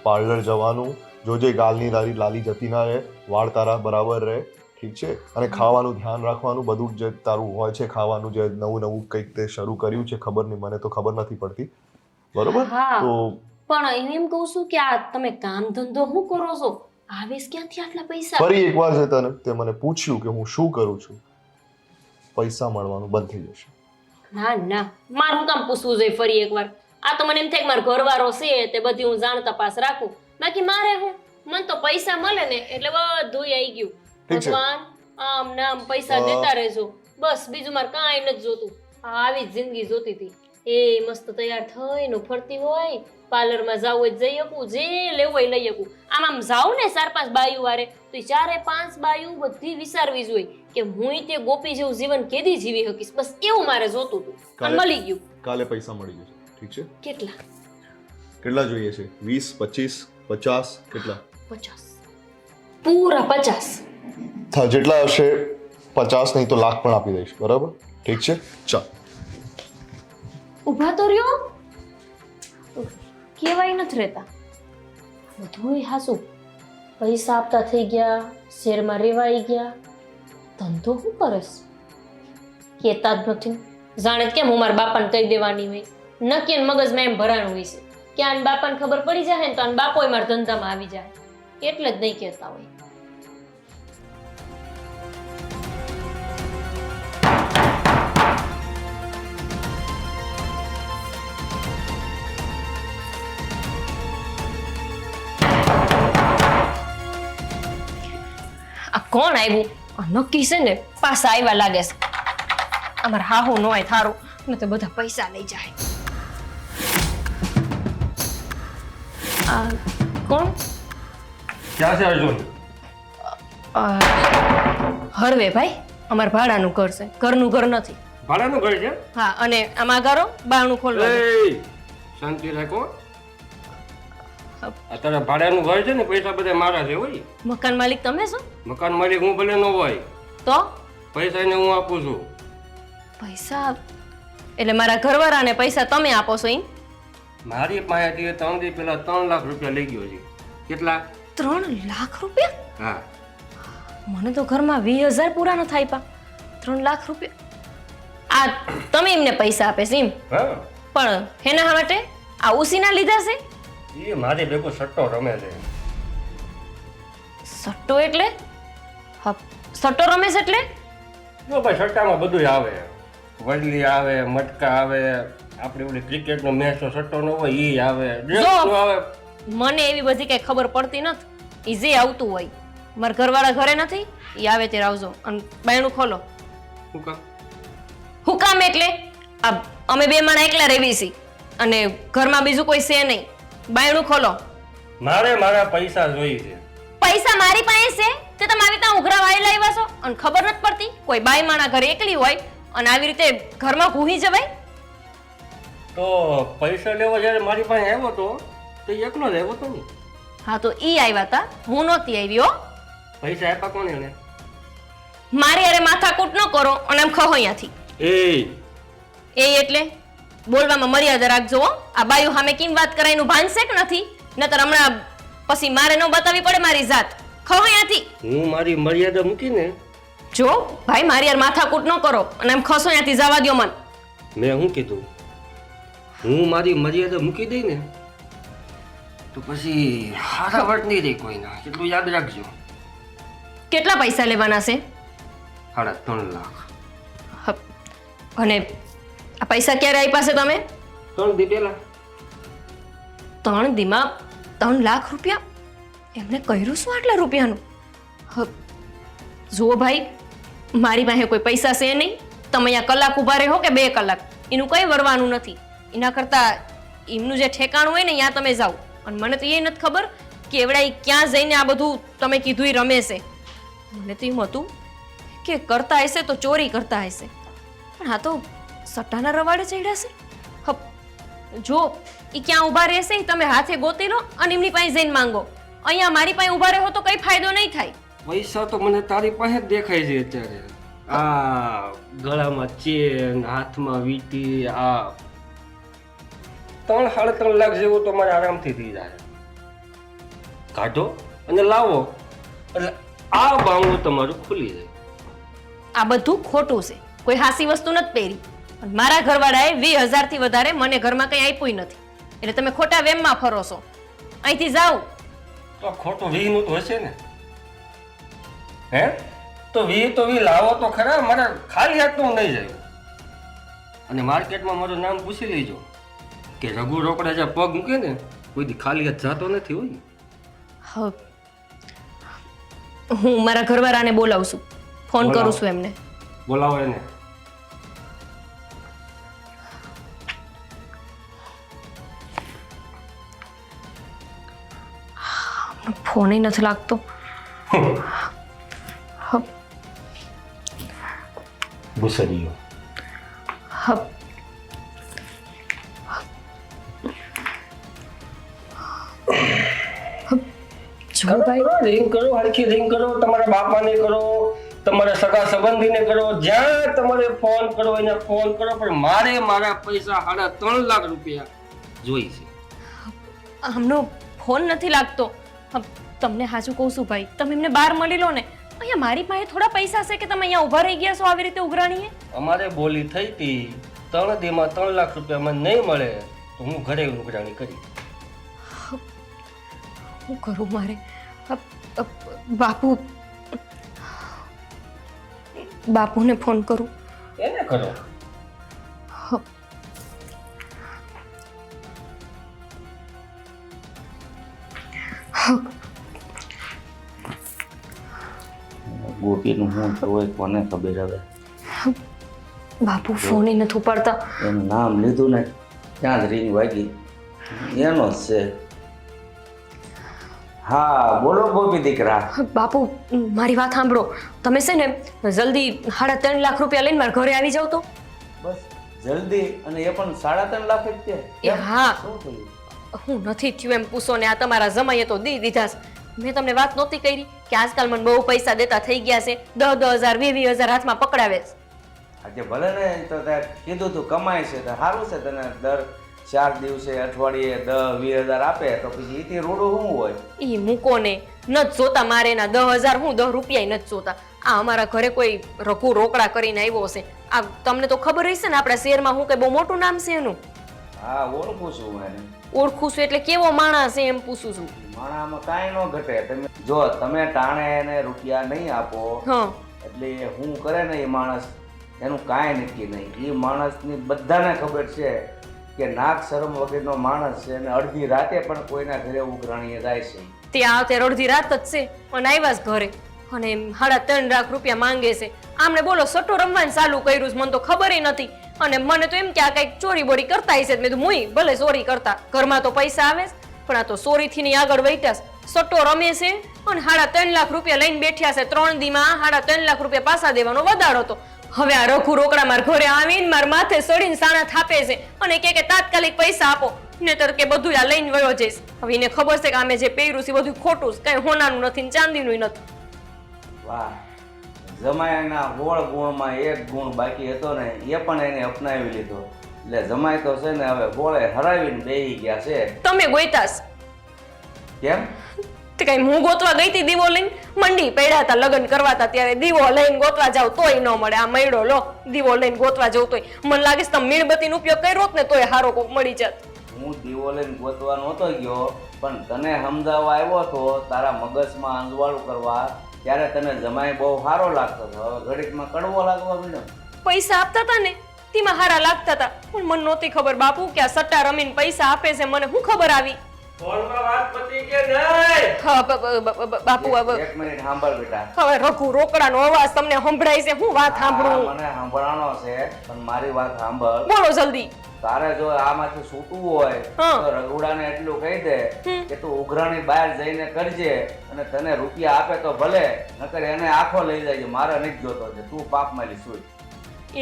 B: પાર્લર જવાનું, જોજે ગાલની તારી લાલી જતી ના રહે, વાળ તારા બરાબર રહે, ઠીક છે? અને ખાવાનું ધ્યાન રાખવાનું, બધું જે તારું હોય છે ખાવાનું, જે નવું કંઈક તે શરૂ કર્યું છે, ખબર નહીં, મને તો ખબર નથી પડતી, બરોબર?
A: હા.
B: તો
A: પણ એમ કહું છું કે આ તમે કામ ધંધો શું કરો છો? આવેશ ક્યાંથી આટલા પૈસા?
B: ફરી એકવાર છે તને તે મને પૂછ્યું કે હું શું કરું છું, પૈસા મળવાનું બંધ થઈ જશે.
A: ના ના, મારે હું કામ પૂછવું જોઈએ ફરી એકવાર? આ તો મને એમ થાય કે મારો ઘરવાળો છે તે બધી હું જાણ તપાસ રાખું, બાકી મારે હું, મને તો પૈસા મળે ને એટલે બધું આવી ગયું.
B: ઠીક છે.
A: ભગવાન આમ નામ પૈસા દેતા રહેજો, બસ બીજું મારે કાંઈ નથી જોતું. આવી જ જિંદગી જોતી હતી. એ મસ્ત તૈયાર થઈને ફરતી હોય, પાર્લરમાં જાવ હોય જઈ શકું, જે લેવું હોય લઈ શકું. આમ જાઉં ને 4-5 બાયું વારે તો 4-5 બાયું બધી વિચારવી જોઈએ કે હું તે ગોપી જેવું જીવન કેદી જીવી શકીશ. બસ એવું મારે જોતું હતું અને મળી ગયું.
B: કાલે પૈસા મળી જશે, ઠીક છે?
A: કેટલા?
B: કેટલા જોઈએ છે? 20, 25, 50, કેટલા?
A: 50, પૂરા 50.
B: હા, જેટલા હશે 50 નહીં તો લાખ પણ આપી દઈશ, બરાબર? ઠીક છે, ચાલ.
A: ઊભા તો રહ્યો, કેવાય નથી રહેતા. બધુંય હાસું, પૈસા આપતા થઈ ગયા, શેરમાં રેવાઈ ગયા, ધંધો શું કરેશ? કહેતા જ નથી. જાણે કેમ હું મારા બાપાને કહી દેવાની હોય, નક્કી ને મગજમાં એમ ભરાણું હોય છે કે આને બાપાને ખબર પડી જાય ને તો આને બાપોય મારા ધંધામાં આવી જાય, એટલે જ નહીં કહેતા હોય. આ કોણ આવ્યું? આ નક્કી છે ને પાછા આવ્યા લાગે છે. અમારે હાહુ ન હોય થારું ને તો બધા પૈસા લઈ જાય. આ કોણ?
F: ક્યાં છે અર્જુન?
A: હરવે ભાઈ, અમારે ભાડાનું ઘર છે, ઘરનું ઘર નથી.
F: ભાડાનું ઘર છે?
A: હા, અને આમાં ઘરો બારણું ખોલવા દે.
F: એય, શાંતિ રાખો. અત્યારે ભાડાનું ઘર છે ને, પૈસા બધા મારા છે હોય.
A: મકાન માલિક તમે છો?
F: મકાન માલિક હું ભલે ન હોય,
A: તો
F: પૈસા એને હું આપું છું.
A: પૈસા એટલે મારા ઘરવાળાને પૈસા તમે આપો છો? એમ?
F: મારી પાસેથી 3 દી પહેલા 3 લાખ રૂપિયા લઈ ગયો છે. કેટલા?
A: 3 લાખ રૂપિયા?
F: હા.
A: મને તો ઘરમાં 20,000 પૂરા ન થાય પા. 3 લાખ રૂપિયા આ તમે એમને પૈસા આપે છે એમ?
F: હા,
A: પણ હેના માટે આ ઉસીના લીધા છે?
F: એ મારી ભેગો સટ્ટો રમે છે.
A: સટ્ટો એટલે? હા, સટ્ટો રમે છે એટલે?
F: જો ભાઈ, સટ્ટામાં બધું આવે. વડલી આવે, મટકા આવે, આપણે ઓલી ક્રિકેટનો મેચનો સટ્ટો ન હોય એ આવે, ડ્રેસનો આવે.
A: મને એવી બધી કઈ ખબર પડતી નથી. ઈ જે આવતું હોય. મારા ઘરવાળા ઘરે નથી, ઈ આવે ત્યારે આવજો અને બાયણું ખોલો.
F: શું કામ?
A: હું કામ એટલે આ અમે 2 માણા એકલા રહેવી છીએ અને ઘરમાં બીજું કોઈ છે નહીં. બાયણું ખોલો.
F: મારે મારા પૈસા જોઈએ છે.
A: પૈસા મારી પાસે છે તે તમે આવી રીતે ઉઘરા વાળી લાવ્યા છો અને ખબર નથી પડતી? કોઈ બાઈ માણા ઘરે એકલી હોય અને આવી રીતે ઘરમાં ઘૂહી જવાય?
F: તો પૈસા લેવા જ્યારે મારી પાસે આવ્યો તો એકલો જ આવ્યો તો ને.
A: હા, તો ઈ આવ્યા હતા, હું નહોતી આવી. હો,
F: પૈસા આપ્યા કોને એને?
A: મારી અરે માથાકૂટ ન કરો અને આમ ખહો અહીંયાથી.
F: એ
A: એ એટલે બોલવામાં મર્યાદા રાખજો હો. આ બાયું સામે કેમ વાત કરાયનું ભાન છે કે નથી? નતર હમણાં પછી મારે ન બતાવી પડે મારી જાત. ખહો અહીંયાથી.
F: હું મારી મર્યાદા મૂકીને
A: જો ભાઈ, મારી યાર માથાકૂટ ન કરો અને આમ ખસો અહીંયાથી જવા દ્યો મન.
F: મેં શું કીધું? હું મારી મર્યાદા મૂકી દઈ ને તો પછી હારા વટ નહીં રહી કોઈના, એટલું યાદ રાખજો.
A: કેટલા પૈસા લેવાના છે?
F: 3.5 લાખ.
A: અને આ પૈસા ક્યારે આપ્યા છે તમે?
F: 3 દી પહેલા.
A: 3 દીમાં 3 લાખ રૂપિયા? એમને કર્યું શું આટલા રૂપિયાનું? જુઓ ભાઈ, મારી પાસે કોઈ પૈસા છે નહીં. તમે અહીંયા કલાક ઊભા રહો કે 2 કલાક, એનું કંઈ વરવાનું નથી. એના કરતાં એમનું જે ઠેકાણું હોય ને ત્યાં તમે જાઓ. અને મને તો એ નથી ખબર કે એવડા ક્યાં જઈને આ બધું તમે કીધું એ રમે છે. મને તો એમ હતું કે કરતા હશે તો ચોરી કરતા હશે, પણ આ તો સટ્ટાના રવાડે ચડ્યા છે. જો એ ક્યાં ઊભા રહેશે એ તમે હાથે ગોતી લો અને એમની પાસે જઈને માંગો. અહીંયા મારી પાસે ઊભા રહો તો કઈ ફાયદો નહીં થાય.
F: પૈસા તો મને તારી પાસે જ દેખાય છે અત્યારે. આ ગળામાં ચેન, હાથમાં વીંટી, આ 3-3.5 લાખ જેવું તો મારે આરામથી થઈ જાય. કાઢો અને લાવો એટલે આ બાંગડું તમારું ખુલી જાય.
A: આ બધું ખોટું છે. કોઈ હાસી વસ્તુ નથી પહેરી. અને મારા ઘરવાળાએ 20,000 થી વધારે મને ઘરમાં કંઈ આપ્યું નથી. એટલે તમે ખોટા વેમમાં ફરો છો. અહીંથી જાઓ.
F: તો ખોટું 20 નું તો હશે ને? હે? તો 20 લાવો તો ખરા. મારે ખાલી હાથનું નહીં જાય. અને માર્કેટમાં મારું નામ પૂછી લેજો કે રઘુ રોકડા જ્યાં પગ મૂકે ને કોઈ દી ખાલી હાથ જાતો નથી હોય.
A: હું મારા ઘરવાળાને બોલાવું છું. ફોન કરું છું એમને.
F: બોલાવો એને.
A: ફોન નથી લાગતો.
F: ભૂસડીઓ.
A: જો ભાઈ,
F: રિંગ કરો, હરખી રિંગ કરો. તમારા બાપાને કરો, તમારા સગા સંબંધીને કરો, જ્યાં તમારે ફોન કરો એને ફોન કરો, પણ મારે મારા પૈસા 3.5 લાખ રૂપિયા જોઈ છે.
A: આમનો ફોન નથી લાગતો. તમને સાચું કહું છું ભાઈ, તમે એમને બહાર મળી લો ને. અહીંયા મારી પાસે થોડા પૈસા છે કે તમે અહીંયા ઊભા રહી ગયા છો આવી રીતે ઉઘરાણીએ?
F: અમારે બોલી થઈ હતી 3 દીમાં 3 લાખ રૂપિયા મને નહીં મળે તો હું ઘરે ઉઘરાણી કરી.
A: શું કરું મારે? બાપુને ફોન કરું.
F: એને કરો.
E: ગોપીનું શું હોય કોને ખબર હવે.
A: બાપુ ફોન નથી ઉપાડતા.
E: એનું નામ લીધું ને ત્યાં જ રિંગ વાગી. એનો જ છે. હા બોલો ગોપી દીકરા.
A: બાપુ મારી વાત સાંભળો. તમે છે ને જલ્દી 3.5 લાખ રૂપિયા લઈને મારા ઘરે આવી જાવ તો.
E: બસ જલ્દી. અને એ પણ 3.5 લાખ જ છે.
A: એ હા,
E: શું થયું?
A: હું નથી થયું એમ પૂછો ને. આ તમારા જમાઈએ તો દીધા છે. મેં તમને વાત નહોતી કરી કે આજકાલ મને બહુ પૈસા દેતા થઈ ગયા છે. 10,000 20,000 હાથમાં પકડાવે છે.
E: આજે ભલે ને તો તે કીધું તું કમાય છે તો સારું છે. તને દર 4 દિવસે અઠવાડિયે 10-20,000 આપે તો પછી એથી રોડું શું હોય?
A: ઈ મૂકો ને, નથી જોતા મારે એના 10,000. હું 10 રૂપિયા નથી જોતા. આ અમારા ઘરે કોઈ રઘુ રોકડા કરીને આવ્યો છે. આ તમને તો ખબર હશે ને આપણા શહેરમાં હું કે બહુ મોટું નામ છે એનું.
E: હા ઓળખું છું એને.
A: ઓળખું છું એટલે કેવો માણસ છે એમ પૂછું છું.
E: માણામાં કાંઈ ન ઘટે. તમે જો તમે ટાણે એને રૂપિયા નહીં આપો
A: હા,
E: એટલે હું કરે ને એ માણસ એનું કાંઈ નક્કી નહીં. એ માણસની બધાને ખબર છે કે નાક શરમ વગરનો માણસ છે અને અડધી રાતે પણ કોઈના ઘરે ઉઘરાણીએ જાય છે.
A: ત્યાં તે અડધી રાત જ છે પણ આવ્યા જ ઘરે અને 3.5 લાખ રૂપિયા માંગે છે. આમને બોલો સટ્ટો રમવાનું ચાલુ કર્યું છે. મને તો ખબર નથી. અને મને તો એમ કે આ કંઈક ચોરી બોરી કરતા હશે. મેં તો મુઈ ભલે ચોરી કરતા, ઘરમાં તો પૈસા આવે છે, પણ આ તો ચોરીથી ની આગળ વૈટ્યા સટ્ટો રમે છે અને 3.5 લાખ રૂપિયા લઈને બેઠ્યા છે. 3 દીમાં 3.5 લાખ રૂપિયા પાછા દેવાનો વધારો હતો. હવે આ રઘુ રોકડા મારા ઘરે આવીને મારા માથે સડીને સાણા થાપે છે અને કે તાત્કાલિક પૈસા આપો નહીતર કે બધું આ લઈને વયો જઈશ. હવે એને ખબર છે કે અમે જે પહેર્યું છે બધું ખોટું છે, કઈ હોનાનું નથી ને ચાંદીનું નથી.
E: વાહ, જમાઈના 16 ગુણમાં એક ગુણ બાકી હતો ને એ પણ એને અપનાવી લીધો. એટલે જમાઈ તો છે ને હવે ગોળે હરાવીને બેહી ગયા છે.
A: તમે ગોઈતાસ
E: કેમ?
A: તે કઈ હું ગોતવા ગઈ હતી દીવો લઈને? મંડી પડ્યા હતા લગ્ન કરવાતા ત્યારે દીવો લઈને ગોતવા જાવ તોય ન મળે. આ મયડો લો દીવો લઈને ગોતવા જવું તોય મને લાગે છે તમે મીણબત્તીનો ઉપયોગ કર્યો ને તોય હારો કોક મળી જાત.
E: હું દીવો લઈને ગોતવા નહોતો ગયો પણ તને સમજાવવા આવ્યો તો તારા મગજમાં અંજવાળું કરવા ત્યારે તને જમાઈ બહુ સારો લાગતો હતો, હવે ઘડીકમાં કડવો લાગવા માંડ્યો.
A: પૈસા આપતા હતા ને તેમાં હારા લાગતા હતા, પણ મને નહોતી ખબર બાપુ કે આ સટ્ટા રમીને પૈસા આપે છે. મને શું ખબર આવી?
F: ફોનમાં વાત પતી કે નહીં?
A: હા, બાપુ હવે
E: એક મિનિટ સાંભળ બેટા.
A: હવે રઘુ રોકડાનો અવાજ તમને સંભળાય છે, હું વાત સાંભળું?
E: મને સાંભળવાનો છે, પણ મારી વાત સાંભળ.
A: બોલો જલ્દી.
E: તારે જો આમાંથી છૂટવું હોય
A: હા.
E: તો રઘુડાને એટલું કહી દે
A: હમ.
E: કે તું ઉઘરાણી બહાર જઈને કરજે, અને તને રૂપિયા આપે તો ભલે, નકર એને આખો લઈ જાય. મારે નથી જોતો છે, તું પાપ માલી સુઈ.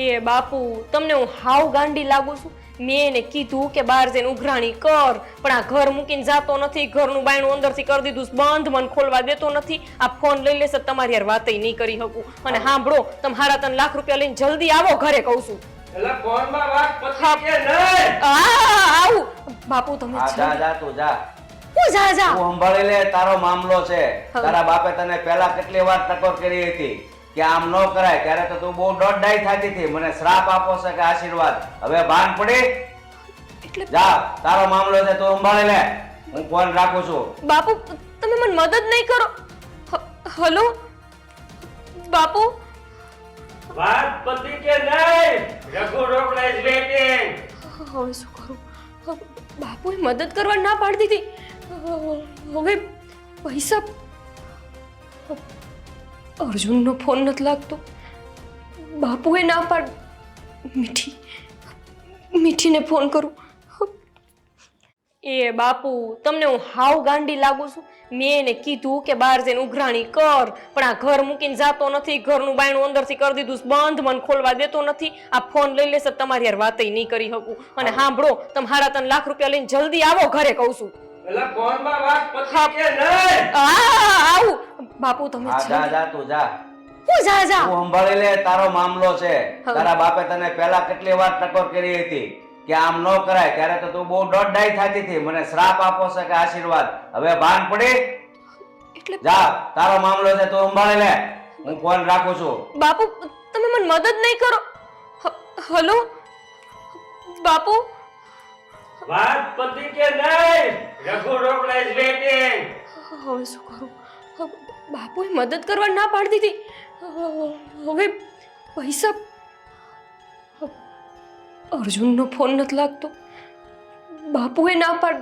A: એ બાપુ તમને હું હાવ ગાંડી લાગુ છું? મેં એને કીધું કે બહાર જઈને ઉઘરાણી કર, પણ આ ઘર મૂકીને જાતો નથી, ઘરનું બાયણું અંદરથી કરી દીધું છે બંધ, મને ખોલવા દેતો નથી. આ ફોન લઈ લેશે તમારી યાર વાતય નહીં કરી શકું. અને સાંભળો, તમે હારા 3 લાખ રૂપિયા લઈને જલ્દી આવો ઘરે, કહું છું.
F: એટલે ફોનમાં વાત પતી કે નહીં?
A: આવું બાપુ તમે
E: હા, જા જા તું જા.
A: હું જા જા.
E: તું સંભાળી લે, તારો મામલો છે.
A: હા.
E: તારા બાપે તને પહેલા કેટલી વાર ટકોર કરી હતી કે આમ ન કરાય, ત્યારે તો તું બહુ દોડડાઈ થતી હતી. મને શ્રાપ આપો છે કે આશીર્વાદ? હવે ભાન પડી?
A: એટલે
E: જા, તારો મામલો છે, તું સંભાળી લે. હું ફોન રાખું છું.
A: બાપુ તમે મને મદદ નહીં કરો? હલો બાપુ.
F: વાત પતી કે નહીં? રઘુ રોકડા ઇઝ વેઇટિંગ.
A: હવે શું કરું? બાપુએ મદદ કરવા ના પાડી દીધી. હવે પૈસા. અર્જુનનો ફોન નથી લાગતો, બાપુએ ના પાડ. મીઠીને ફોન કરું. એ બાપુ તમને હું હાવ ગાંડી લાગુ છું? મેં એને કીધું કે બહાર જઈને ઉઘરાણી કર, પણ આ ઘર મૂકીને જાતો નથી, ઘરનું બાયણું અંદરથી કરી દીધું છે બંધ, મને ખોલવા દેતો નથી. આ ફોન લઈ લેશે તમારી યાર વાતય નહીં કરી શકું. અને સાંભળો, તમે હારા 3 લાખ રૂપિયા લઈને જલ્દી આવો ઘરે, કહું છું.
F: એટલે ફોનમાં વાત પતી કે નહીં?
A: આવું બાપુ તમે
E: હા, જા જા તું જા.
A: હું જા જા.
E: તું સંભાળી લે, તારો મામલો છે.
A: હા.
E: તારા બાપે તને પહેલા કેટલી વાર ટકોર કરી હતી કે આમ ન કરાય, ત્યારે તો તું બહુ દોડડાઈ થતી હતી. મને શ્રાપ આપો છે કે આશીર્વાદ? હવે ભાન પડી?
A: એટલે
E: જા, તારો મામલો છે, તું સંભાળી લે. હું ફોન રાખું છું.
A: બાપુ તમે મને મદદ નહીં કરો? હલો બાપુ.
F: વાત પતી કે નહીં? રઘુ રોકડા ઇઝ વેઇટિંગ.
A: હવે શું કરું? બાપુએ મદદ કરવા ના પાડી દીધી. હવે પૈસા. અર્જુનનો ફોન નથી લાગતો, બાપુએ ના પાડ.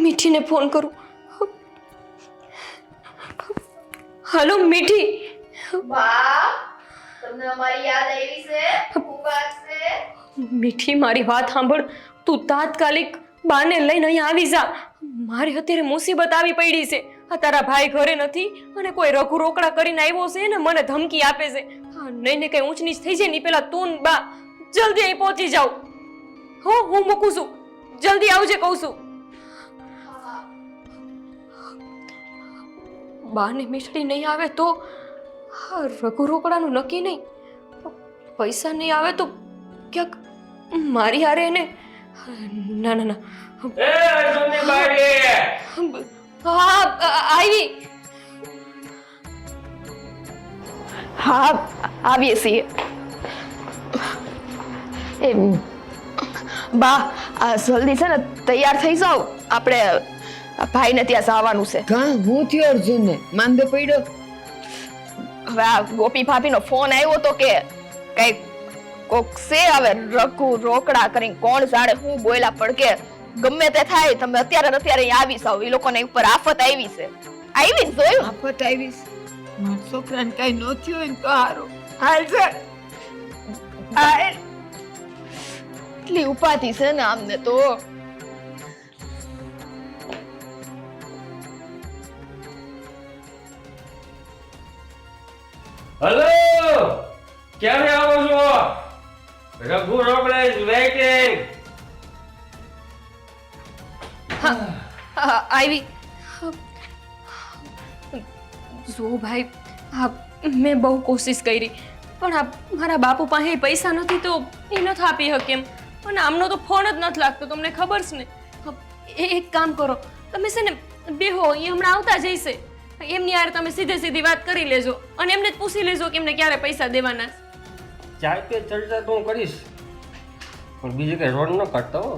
A: મીઠીને ફોન કરું. હલો મીઠી.
D: બા, તમને અમારી યાદ આવી છે? ખૂબ વાત છે.
A: મીઠી મારી વાત સાંભળ, તું તાત્કાલિક બાને લઈને અહીંયા આવી જા. મારે અત્યારે મુસીબત આવી પડી છે. આ તારા ભાઈ ઘરે નથી અને કોઈ રઘુ રોકડા કરીને આવ્યો છે ને મને ધમકી આપે છે. હા, નહીં ને કઈ ઊંચ નીચ થઈ જાય ને પેલા તું ને બા જલ્દી અહીં પહોંચી જાવ. હો, હું મૂકું છું, જલ્દી આવજે કહું છું. બા ને મીઠડી નહીં આવે તો હા, રઘુ રોકડાનું નક્કી નહીં. પૈસા નહીં આવે તો ક્યાંક મારી હારે એને. ના ના ના.
F: એ અર્જુનની બારી.
A: હા આવી.
D: હા, આવીએ છીએ. એ બા, આ જલ્દી છે ને તૈયાર થઈ જાઓ, આપણે ભાઈને ત્યાં જવાનું છે.
C: કાં હું થયો અર્જુનને માંદો પડ્યો?
D: હવે આ ગોપી ભાભીનો ફોન આવ્યો તો કે કઈ કોક છે, હવે રઘુ રોકડા કરીને કોણ જાણે હું બોયલા પડકે. ગમે તે થાય, તમે અત્યારે ને અત્યારે અહીં આવી જાવ. એ લોકોને ઉપર આફત આવી છે. આવીને જોયું?
C: આફત આવીશ? મારા છોકરાને કઈ ન થયું હોય ને તો હારું. હાલ છે.
D: એટલી ઉપાધિ છે ને આમને તો.
F: હેલો, ક્યારે આવો છો? રઘુ રોકડા ઇઝ વેઇટિંગ.
A: આવી. જો ભાઈ, હા મેં બહુ કોશિશ કરી, પણ આ મારા બાપુ પાસે પૈસા નથી તો એ નથી આપી શકે એમ. અને આમનો તો ફોન જ નથી લાગતો, તમને ખબર છે ને. એક કામ કરો, તમે છે ને બેહો, એ હમણાં આવતા જઈશે. એમની યાર તમે સીધી વાત કરી લેજો અને એમને જ પૂછી લેજો કે એમને ક્યારે પૈસા દેવાના.
F: ચાય પે ચર્ચા તો હું કરીશ, પણ બીજી કઈ રોડ ન કાઢતા હો.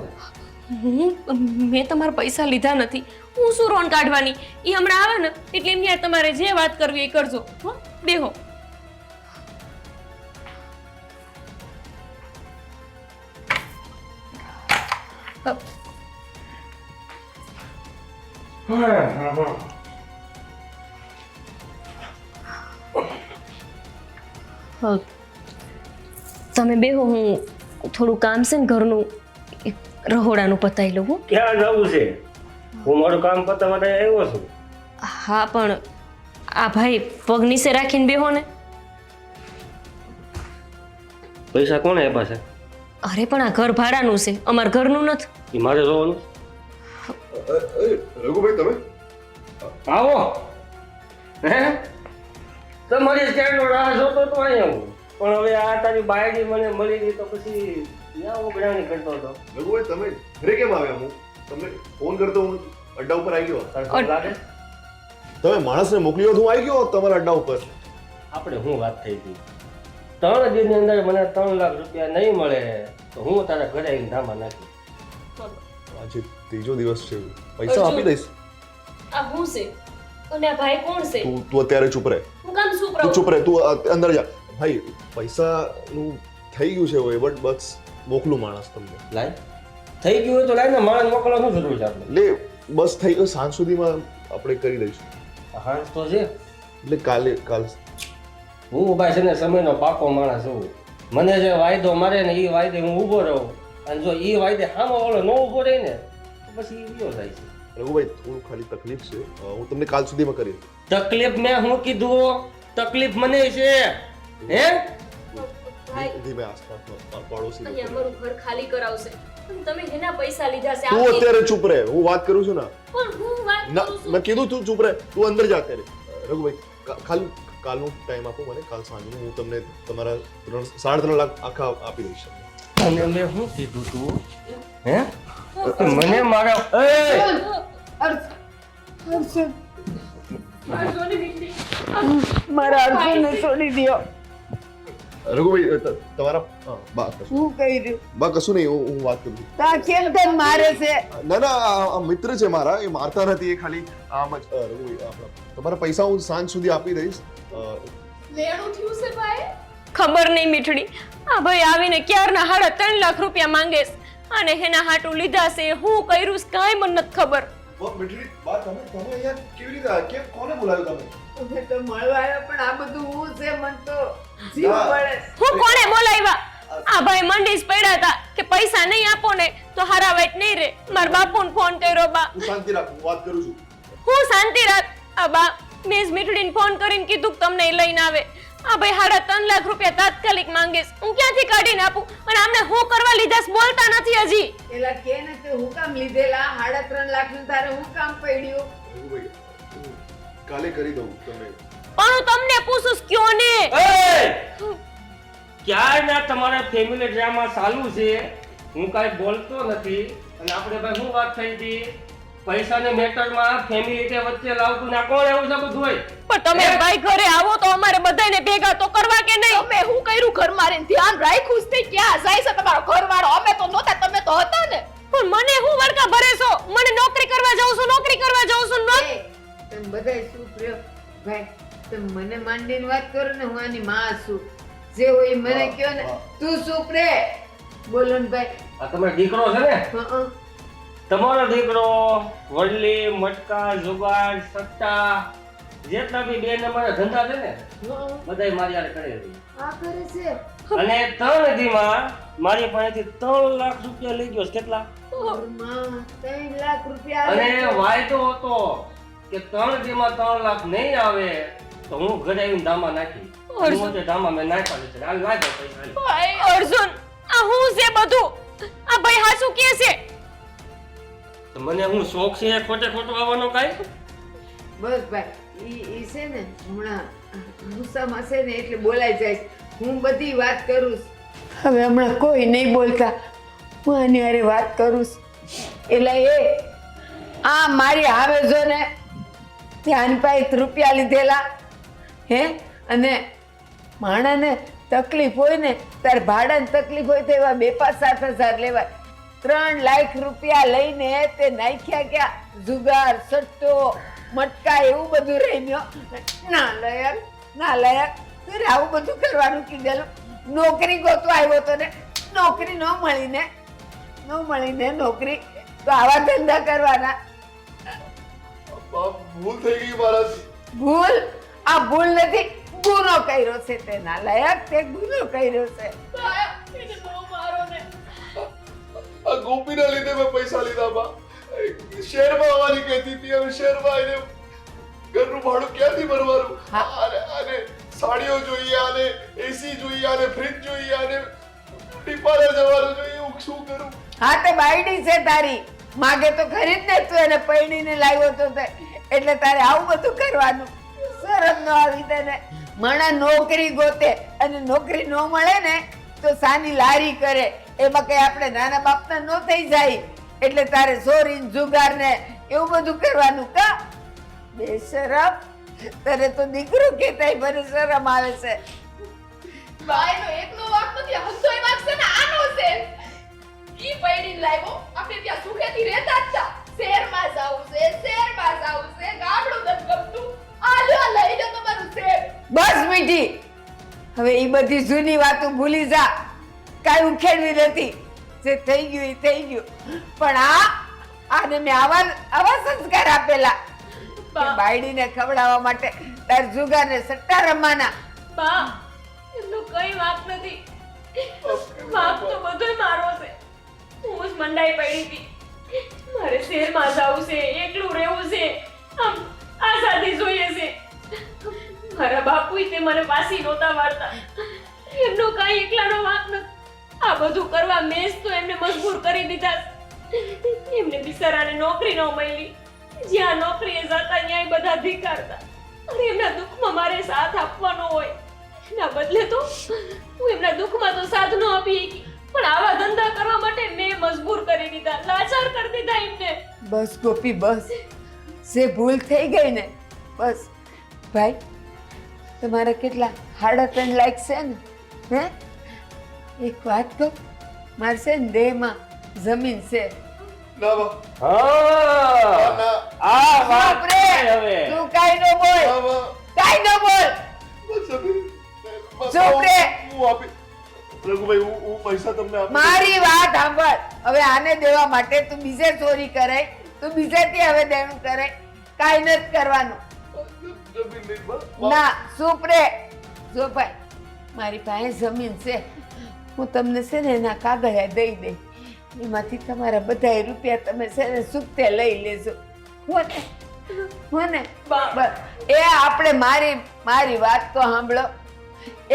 A: મેં તમારા પૈસા લીધા નથી. હું શું રોન કાઢવાની? એ હમણાં આવે ને એટલે એમની હારે તમારે જે વાત કરવી એ કરજો. હો, બેહો. તમે બેહો, હું થોડું કામ છે ને ઘરનું રહોડાનું પતાવી લઉં. હો.
F: ક્યાં જવું છે? હું મારું કામ પતાવવા આવ્યો છું.
A: હા પણ આ ભાઈ પગ નીચે રાખીને બેહો ને.
F: પૈસા કોને આપ્યા છે?
A: અરે પણ આ ઘર ભાડાનું છે, અમારા ઘરનું નથી.
F: એ મારે જોવાનું.
B: રઘુભાઈ તમે
F: આવો. હે તમારી સ્ટેન્ડ રાહ જોતો તો અહીંયા હું. પણ હવે આ તારી બાયડી મને મળી ગઈ તો પછી ત્યાં હું ગણાની કરતો હતો.
B: રઘુભાઈ તમે ઘરે કેમ આવ્યા? હું તમને ફોન કરતો હું અડ્ડા ઉપર આવી ગયો.
F: તારે શું લાગે?
B: તમે માણસને મોકલ્યો તો હું આવી ગયો તમારા અડ્ડા ઉપર.
F: આપણે શું વાત થઈ હતી? 3 દિવસની અંદર મને 3 લાખ રૂપિયા નહીં મળે તો હું તારા ઘરે આવીને ધામા નાખી.
B: આજે ત્રીજો દિવસ છે, પૈસા આપી દઈશ.
A: આ હું છે અને આ ભાઈ કોણ છે?
B: તું અત્યારે ચૂપ રહે.
A: હું કામ શું
B: તું ચૂપ રહે, તું અંદર જા. ભાઈ પૈસાનું થઈ ગયું છે હવે, બટ બસ મોકલું માણસ તમને.
F: લાય થઈ ગયું હોય તો લાય ને, માણસ મોકલવા શું જરૂર છે આપણે?
B: લે બસ થઈ ગયું, સાંજ સુધીમાં આપણે કરી દઈશું.
F: હા તો છે.
B: એટલે કાલ
F: હું ભાઈ છે ને સમયનો પાકો માણસ છું. મને જે વાયદો મારે ને એ વાયદે હું ઊભો રહું, અને જો એ વાયદે સામો વાળો ન ઊભો રહે ને તો પછી એ વિયો થાય છે.
B: રઘુભાઈ થોડું ખાલી તકલીફ છે, હું તમને કાલ સુધીમાં કરી દઈશ.
F: તકલીફ મેં હું કીધું? તકલીફ મને છે. હે
B: ધીમે આસપાસમાં પાડોશી
A: અહીંયા અમારું ઘર ખાલી કરાવશે પણ તમે એના પૈસા લીધા છે.
B: તું અત્યારે ચૂપ રહે, હું વાત કરું છું ને.
A: પણ હું વાત
B: ના
A: કરું છું.
B: મેં કીધું તું ચૂપ રહે, તું અંદર જા અત્યારે. રઘુભાઈ ખાલી કાલનો ટાઈમ આપો મને, કાલ સાંજનું હું તમને તમારા 3.5 લાખ આખા આપી દઈશ.
F: અને મેં શું કીધું તું? હે મને મારા
C: મારા અર્જુનને છોડી દ્યો.
B: રઘુભાઈ તમારા બા કશું
C: હું કહી રહ્યું
B: બા કશું નહીં, હું વાત કરું છું.
C: તા કેમ તેમ મારે છે?
B: ના ના આ મિત્ર છે મારા, એ મારતા નથી, એ ખાલી આમ જ. રઘુભાઈ તમારા પૈસા હું સાંજ સુધી આપી દઈશ.
D: લેણું થયું છે ભાઈ?
A: ખબર નહીં મીઠડી, આ ભાઈ આવીને ક્યારના 3.5 લાખ રૂપિયા માંગે છે અને એના હાટું લીધા છે. હું કર્યું છે કાંઈ મને નથી ખબર.
B: મિઠડી બા તમે અહીંયા કેવી રીતે કેમ કોને બોલાવ્યું તમે?
C: તમે તો મળવા આવ્યા પણ આ બધું હું છે, મન તો જીવ પડે.
A: હું કોને બોલાવ્યા? આ ભાઈ મંડીસ પડ્યા હતા કે પૈસા નહીં આપો ને તો હારા વાઈટ નહીં રે. મારા બાપુને ફોન કર્યો. બા
B: હું શાંતિ રાખ, હું વાત કરું છું.
A: હું શાંતિ રાખ. આ બા મેં મીઠડીને ફોન કરીને કીધું કે તમને એ લઈને આવે. આ ભાઈ 3.5 લાખ રૂપિયા તાત્કાલિક માંગે છે. હું ક્યાંથી કાઢીને આપું? અને આમને હું કરવા લીધા છે બોલતા નથી હજી.
C: એલા કે ને તે હું કામ લીધેલા 3.5 લાખ નું તારે હું કામ પડ્યું?
B: રઘુભાઈ હું કાલે કરી દઉં તમે.
A: પણ હું તમને પૂછું છું, કયો ને?
F: ક્યારના તમારા ફેમિલી ડ્રામા ચાલુ છે. હું કાંઈ બોલતો નથી. અને આપણે ભાઈ શું વાત થઈ હતી? પૈસાના મેટરમાં ફેમિલી કે વચ્ચે લાવતું ના કોણ એવું છે બધું હોય.
A: પણ તમે ભાઈ ઘરે આવો તો અમારે બધાને ભેગા તો કરવા કે નહીં?
D: તમે હું કર્યું ઘર મારે ધ્યાન રાખ્યું છે? ક્યાં જાય છે તમારો ઘરવાળો? અમે તો નહોતા, તમે તો હતા ને.
A: પણ મને હું વળકા ભરે છો? મને નોકરી કરવા જાઉં છું, નોકરી કરવા જાઉં છું.
C: એ, તમે બધાય ચૂપ રહ્યો. ભાઈ તમે મને માંડીને વાત કરો ને, હું આની માં છું. જે હોય એ મને કહો ને. તું ચૂપ રહે. બોલો ને ભાઈ.
F: આ તમારો દીકરો છે ને?
C: હં.
F: તમારો દીકરો વડલી મટકા જુગાર સટ્ટા જેટલા બી 2 નંબરના ધંધા છે ને બધાય મારી હારે કરે છે.
C: આ કરે છે.
F: અને 3 દીમાં મારી પાસેથી 3 લાખ રૂપિયા લઈ ગયો છે. કેટલા?
C: માં 3 લાખ રૂપિયા
F: અને
C: આવે.
F: વાયદો હતો કે 3 દીમાં 3 લાખ નહીં આવે તો હું ઘરે આવીને ધામા નાખી. હું તે ધામા મેં નાખ્યા છે. આ લાગ્યો પૈસા.
A: ભાઈ અર્જુન, આ હું છે બધું? આ ભાઈ હાસુ કે છે?
F: તો મને હું શોખ છે ખોટે ખોટું આવવાનો કાંઈ?
C: બસ ભાઈ ઈ છે ને હમણાં ગુસ્સામાં છે ને એટલે બોલાઈ જાય. હું બધી વાત કરું છું. હવે હમણાં કોઈ નહીં બોલતા, હું આની હારે વાત કરું છું. એટલે એ આ મારી આવે જો ને ધ્યાન પાસે રૂપિયા લીધેલા હે, અને માણાને તકલીફ હોય ને તાર ભાડાની તકલીફ હોય તો એવા 2-5-7 હજાર લેવાય. 3 લાખ રૂપિયા લઈને તે નાખ્યા ક્યાં? જુગાર, સટ્ટો, મટકા એવું બધું રહી ગયો. ના લાયક તું આવું બધું કરવાનું કીધેલું. નોકરી ગોતવા આવ્યો તો ને, નોકરી ન મળીને નોકરી તો આવા ધંધા કરવાના.
B: ભૂલ થઈ ગઈ મારાથી.
C: ભૂલ? આ ભૂલ નથી, ગુનો કર્યો છે તે. ના લાયક તે ગુનો કર્યો છે.
B: આ ગોપીના લીધે મેં પૈસા લીધા બા. શહેરમાં આવવાની કહેતી હતી, હવે શહેરમાં આવીને ઘરનું ભાડું ક્યાંથી ભરવાનું? આને સાડીઓ જોઈએ, આને એસી જોઈએ, આને ફ્રીજ જોઈએ, આને બ્યુટી પાર્લર જવાનું જોઈએ. હું શું કરું?
C: હા તે બાયડી છે તારી, માગે તો ખરીદ ને તું એને પૈણીને લાવ્યો તો તે. એટલે તારે આવું બધું કરવાનું? શરમ ન આવી તને? મણા નોકરી ગોતે અને નોકરી ન મળે ને તો સાની લારી કરે. એમાં કઈ આપણે નાના બાપના ન થઈ જાય. એટલે તારે ચોરી જુગાર ને એવું બધું કરવાનું કા? બેશરમ! તને તો દીકરો કેતાય મને શરમ આવે છે.
D: બાયનો એકનો વાક નથી, હંધોય વાક છે ને આનો છે. ઈ પૈડી લાવ્યો, આપણે ત્યાં સુખેથી રહેતા જ હતા. શહેરમાં જાવું છે, ગામડું નથી ગમતું. આ લ્યો લઈ લો તમારું શહેર.
C: બસ મીઠી, હવે ઈ બધી જૂની વાતો ભૂલી જા. કાઈ ઉખેડવી નથી. જે થઈ ગયું એ થઈ ગયું. પણ આને મેં આવા સંસ્કાર આપેલા કે બાયડીને ખવડાવવા માટે તાર જુગારને સટ્ટા રમવાના.
A: બા એમનો કઈ વાક નથી. વાક તો બધોય મારો છે. હું જ મંડાઈ પડી હતી. મારે શહેરમાં જવું છે, એકલું રહેવું છે, આમ આઝાદી જોઈએ છે. મારા બાપુય તે મને પાછી નહોતા વાળતા. એમનો કઈ એકલાનો વાક નથી. આ બધું કરવા મેં જ તો એમને મજબૂર કરી દીધા. એમને બિચારાને નોકરી ન મળી. જ્યાં નોકરીએ જતા ત્યાં બધા ધિક્કારતા. અને એમના દુઃખમાં મારે સાથ આપવાનો હોય. એના બદલે તો હું એમના દુઃખમાં તો સાથ ન આપી શકી. પણ આવા ધંધા કરવા માટે મેં મજબૂર કરી દીધા, લાચાર કરી દીધા એમને.
C: બસ ગોપી બસ, જે ભૂલ થઈ ગઈ ને બસ. ભાઈ તમારા કેટલા 3.5 લાખ છે ને? હે એક વાત કહું, મારે છે ને દેહમાં જમીન છે.
B: ના બા.
E: આ વાત
C: બાપ રે,
E: હવે
C: તું કાઈ ન બોલ,
B: ના બા.
C: કાઈ ન બોલ.
B: બસ હવે. બસ
C: ચૂપ રે.
B: હું આપી રઘુભાઈ, હું પૈસા તમને આપી.
C: મારી વાત સાંભળ. હવે આને દેવા માટે તું બીજે ચોરી કરાય, તું બીજેથી હવે દેણું કરાય. કાઈ નથી કરવાનું.
B: જમીન નહીં બા.
C: ના ચૂપ રે. જો ભાઈ, મારી પાસે જમીન છે. હું તમને છે ને એના કાગળિયા દઈ દઈ. એમાંથી તમારા બધા રૂપિયા તમે છે ને સુખતે લઈ લેજો. હો ને? બસ. એ આપણે મારી વાત તો સાંભળો.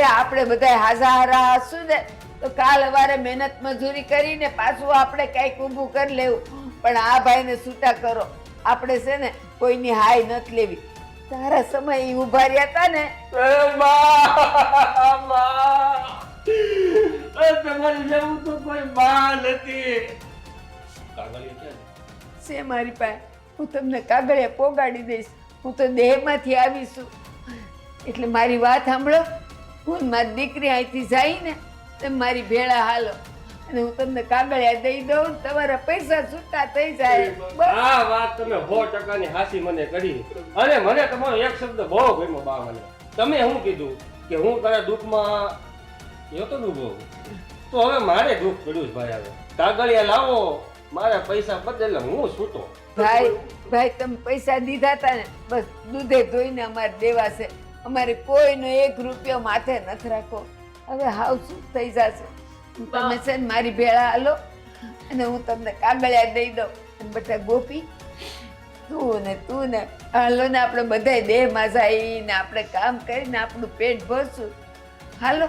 C: એ આપણે બધા હાજારા હશું ને તો કાલ સવારે મહેનત મજૂરી કરીને પાછું આપણે કંઈક ઊભું કરી લેવું. પણ આ ભાઈને છૂટા કરો. આપણે છે ને કોઈની હાય નથી લેવી. તારા સમય ઈ ઊભા રહ્યા હતા ને,
E: તમારી જેવું તો કોઈ બા નથી.
C: છે મારી પાસે. હું તમને કાગળિયા પોગાડી દઈશ. હું તો દેહમાંથી આવીશું. એટલે મારી વાત સાંભળો. હું ને મારી દીકરી અહીંથી જાય ને તમે મારી ભેળા હાલો અને હું તમને કાગળિયા દઈ દઉં ને તમારા પૈસા છૂટા થઈ જાય. બસ.
F: આ વાત તમે 100% ની હાસી મને કરી. અને મને તમારો એક શબ્દ બહુ ગમ્યો બા. મને તમે શું કીધું કે હું તારા દુઃખમાં તો ડૂબો, તો હવે મારે દુઃખ પડ્યું ભાઈ. હવે કાગળિયા લાવો, મારા પૈસા બદલે હું છૂટો.
C: ભાઈ તમે પૈસા દીધા હતા ને બસ દૂધે ધોઈને અમારે દેવા છે. અમારે કોઈનો 1 રૂપિયો માથે નથી રાખો. હવે હાવ શું થઈ જશે. તમે છે ને મારી ભેળા હાલો અને હું તમને કાગળિયા દઈ દઉં. અને બધા ગોપી તું ને હાલો ને આપણે બધા દેહમાં જઈને આપણે કામ કરીને આપણું પેટ ભરશું. હાલો.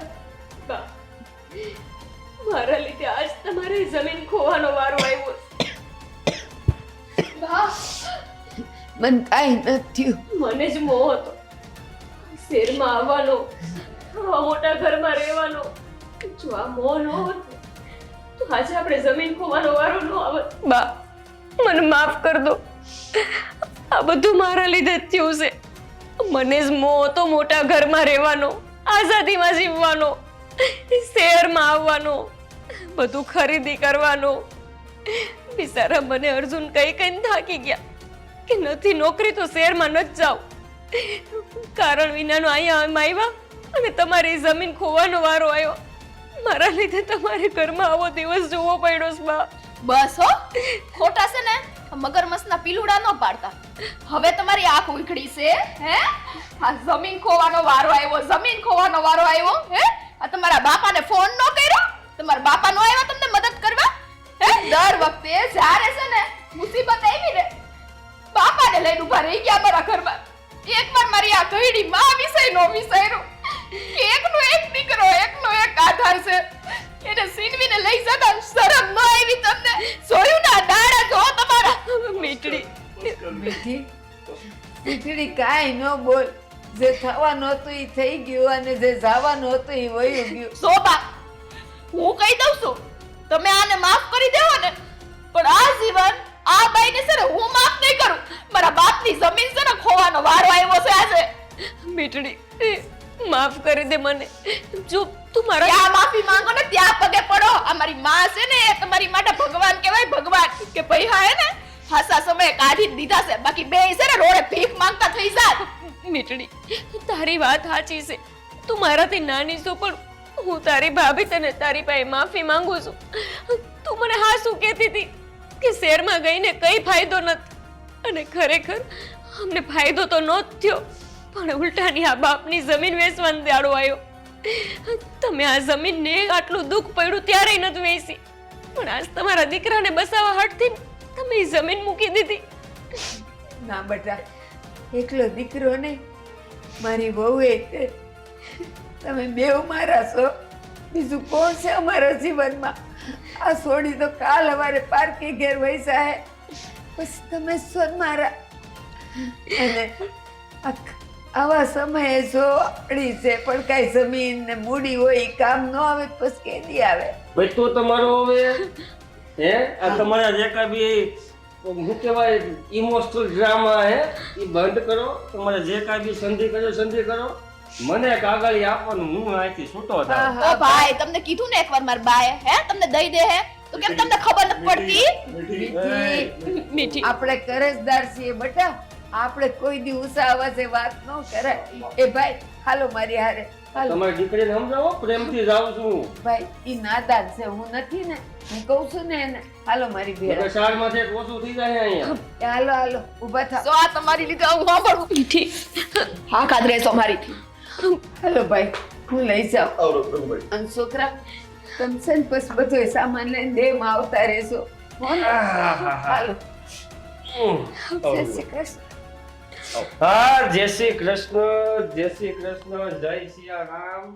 A: મારા લીધે આજ તમારે જમીન ખોવાનો વારો આવ્યો.
C: મને કાંઈ નથી થયું.
A: મને જ મોહ હતો શહેરમાં આવવાનો, આવા મોટા ઘરમાં રહેવાનો. જો આ મોહ ન હોત તો આજે આપણે જમીન ખોવાનો વારો ન આવત. બા મને માફ કર દો. આ બધું મારા લીધે જ થયું છે. મને જ મોહ હતો મોટા ઘરમાં રહેવાનો, આઝાદીમાં જીવવાનો, શહેરમાં આવવાનો, બધું ખરીદી કરવાનો. બિચારા મને અર્જુન કઈ કઈને થાકી ગયા કે નથી નોકરી તો શહેરમાં ન જ જાવ. કારણ વિનાનો અહીંયા અમે આવ્યા અને તમારી જમીન ખોવાનો વારો આવ્યો. મારા લીધે તમારે ઘરમાં આવો દિવસ જોવો પડ્યો છે બા.
D: બસ હો, ખોટા છે ને મગરમચ્છના પીલુડા ન પાડતા. હવે તમારી આંખ ઉખડી છે હે? આ જમીન ખોવાનો વારો આવ્યો, જમીન ખોવાનો વારો આવ્યો હે? આ તમારા બાપાને ફોન ન કર્યો? તમારા બાપા નો આવ્યા તમને મદદ કરવા હે? દર વખતે જ્યારે છે ને મુસીબત આવી ને બાપાને લઈને ઊભા રહી ગયા મારા ઘરમાં. એકવાર મારી આ ઘરડી માં વિષયનો વિષયનો એકનો એક દીકરો, એકનો એક આધાર છે. એને સીનવીને લઈ જતા શરમ ન આવી તમને? જોયું ના દાડા જો તમારા.
A: મીઠડી
C: મીઠી મીઠડી કાંઈ ન બોલ. જે થવાનું હતું એ થઈ ગયું અને જે જવાનું હતું એ વયું ગયું.
D: સોબા હું કહી દઉં છું, તમે આને માફ કરી દેવો ને, પણ આ જીવન આ બાઈને છે ને હું માફ નહીં કરું. મારા બાપની જમીન છે ને ખોવાનો વારો આવ્યો છે આજે.
A: મીઠડી માફ કરી દે મને. જો તું મારા
D: ત્યાં માફી માંગો ને ત્યાં પગે પડો. આ મારી માં છે ને એ તમારી માટે ભગવાન કહેવાય, ભગવાન. કે ભાઈ હા હે ને હાસા સમયે કાઢી દીધા છે, બાકી બે છે ને રોડે ભીખ માંગતા થઈ જાત.
A: મીઠડી તારી વાત સાચી છે. તું મારાથી નાની છો પણ હું તારી ભાભી તને તારી પાસે માફી માંગુ છું. તું મને હા શું કહેતી હતી કે શહેરમાં ગઈને કઈ ફાયદો નથી, અને ખરેખર અમને ફાયદો તો ન જ થયો, પણ ઉલટાની આ બાપની જમીન વેચવાનો દાડો આવ્યો. તમે આ જમીનને આટલું દુઃખ પડ્યું ત્યારે નથી વેચી, પણ આજ તમારા દીકરાને બસાવવા હટથી તમે એ જમીન મૂકી દીધી.
C: ના બેટા, એકલો દીકરો નહીં, મારી વહુ એક છે. તમે બેવ મારા છો, બીજું કોણ છે અમારા જીવનમાં? આ છોડી તો કાલ અમારે પાર્કે ઘેર વૈસા હે, પછી તમે છો જ મારા. અને આવા સમયે જો આપણી છે પણ કાંઈ જમીન ને મૂડી હોય ઈ કામ ન આવે પછી કેદી આવે?
F: ભાઈ તો તમારો હવે હે આ તમારા જે કાંઈ બી શું કહેવાય ઇમોશનલ ડ્રામા હે એ બંધ કરો. તમારે જે કાંઈ બી સંધિ કરો. મને કાગળી આપવાનું, હું અહીંથી છૂટો થાઉં.
D: ઓ ભાઈ, તમને કીધું ને એકવાર માર બાએ હે તમને દઈ દે હે, તો કેમ તમને ખબર નથી પડતી?
A: મીઠી
C: આપણે કરજદાર છીએ બેટા, આપણે કોઈ દી ઊંચા અવાજે વાત ન કરાય. એ ભાઈ હાલો મારી હારે હાલો.
F: તમારી દીકરીને સમજાવો, પ્રેમથી જાઉં છું.
C: ભાઈ ઈ નાદાન છે, હું નથી ને, હું કહું છું ને એને. હાલો મારી ભેરા.
F: શાળમાંથી એક ઓછું થઈ જાય અહીંયા.
C: હાલો હાલો ઊભા થાવ.
D: જો આ તમારી લીધે હું સાંભળું.
A: મીઠી
D: હા કાદ રહેશો મારી.
C: હાલો ભાઈ હું લઈ જાઉં.
B: આવરો પ્રભુભાઈ.
C: અને છોકરા તમે છે ને પછી બધો સામાન લઈને દેહમાં આવતા રહેશો હો ને? હાલો જય શ્રી કૃષ્ણ.
F: હા, જય શ્રી કૃષ્ણ, જય શ્રી કૃષ્ણ, જય સિયા રામ.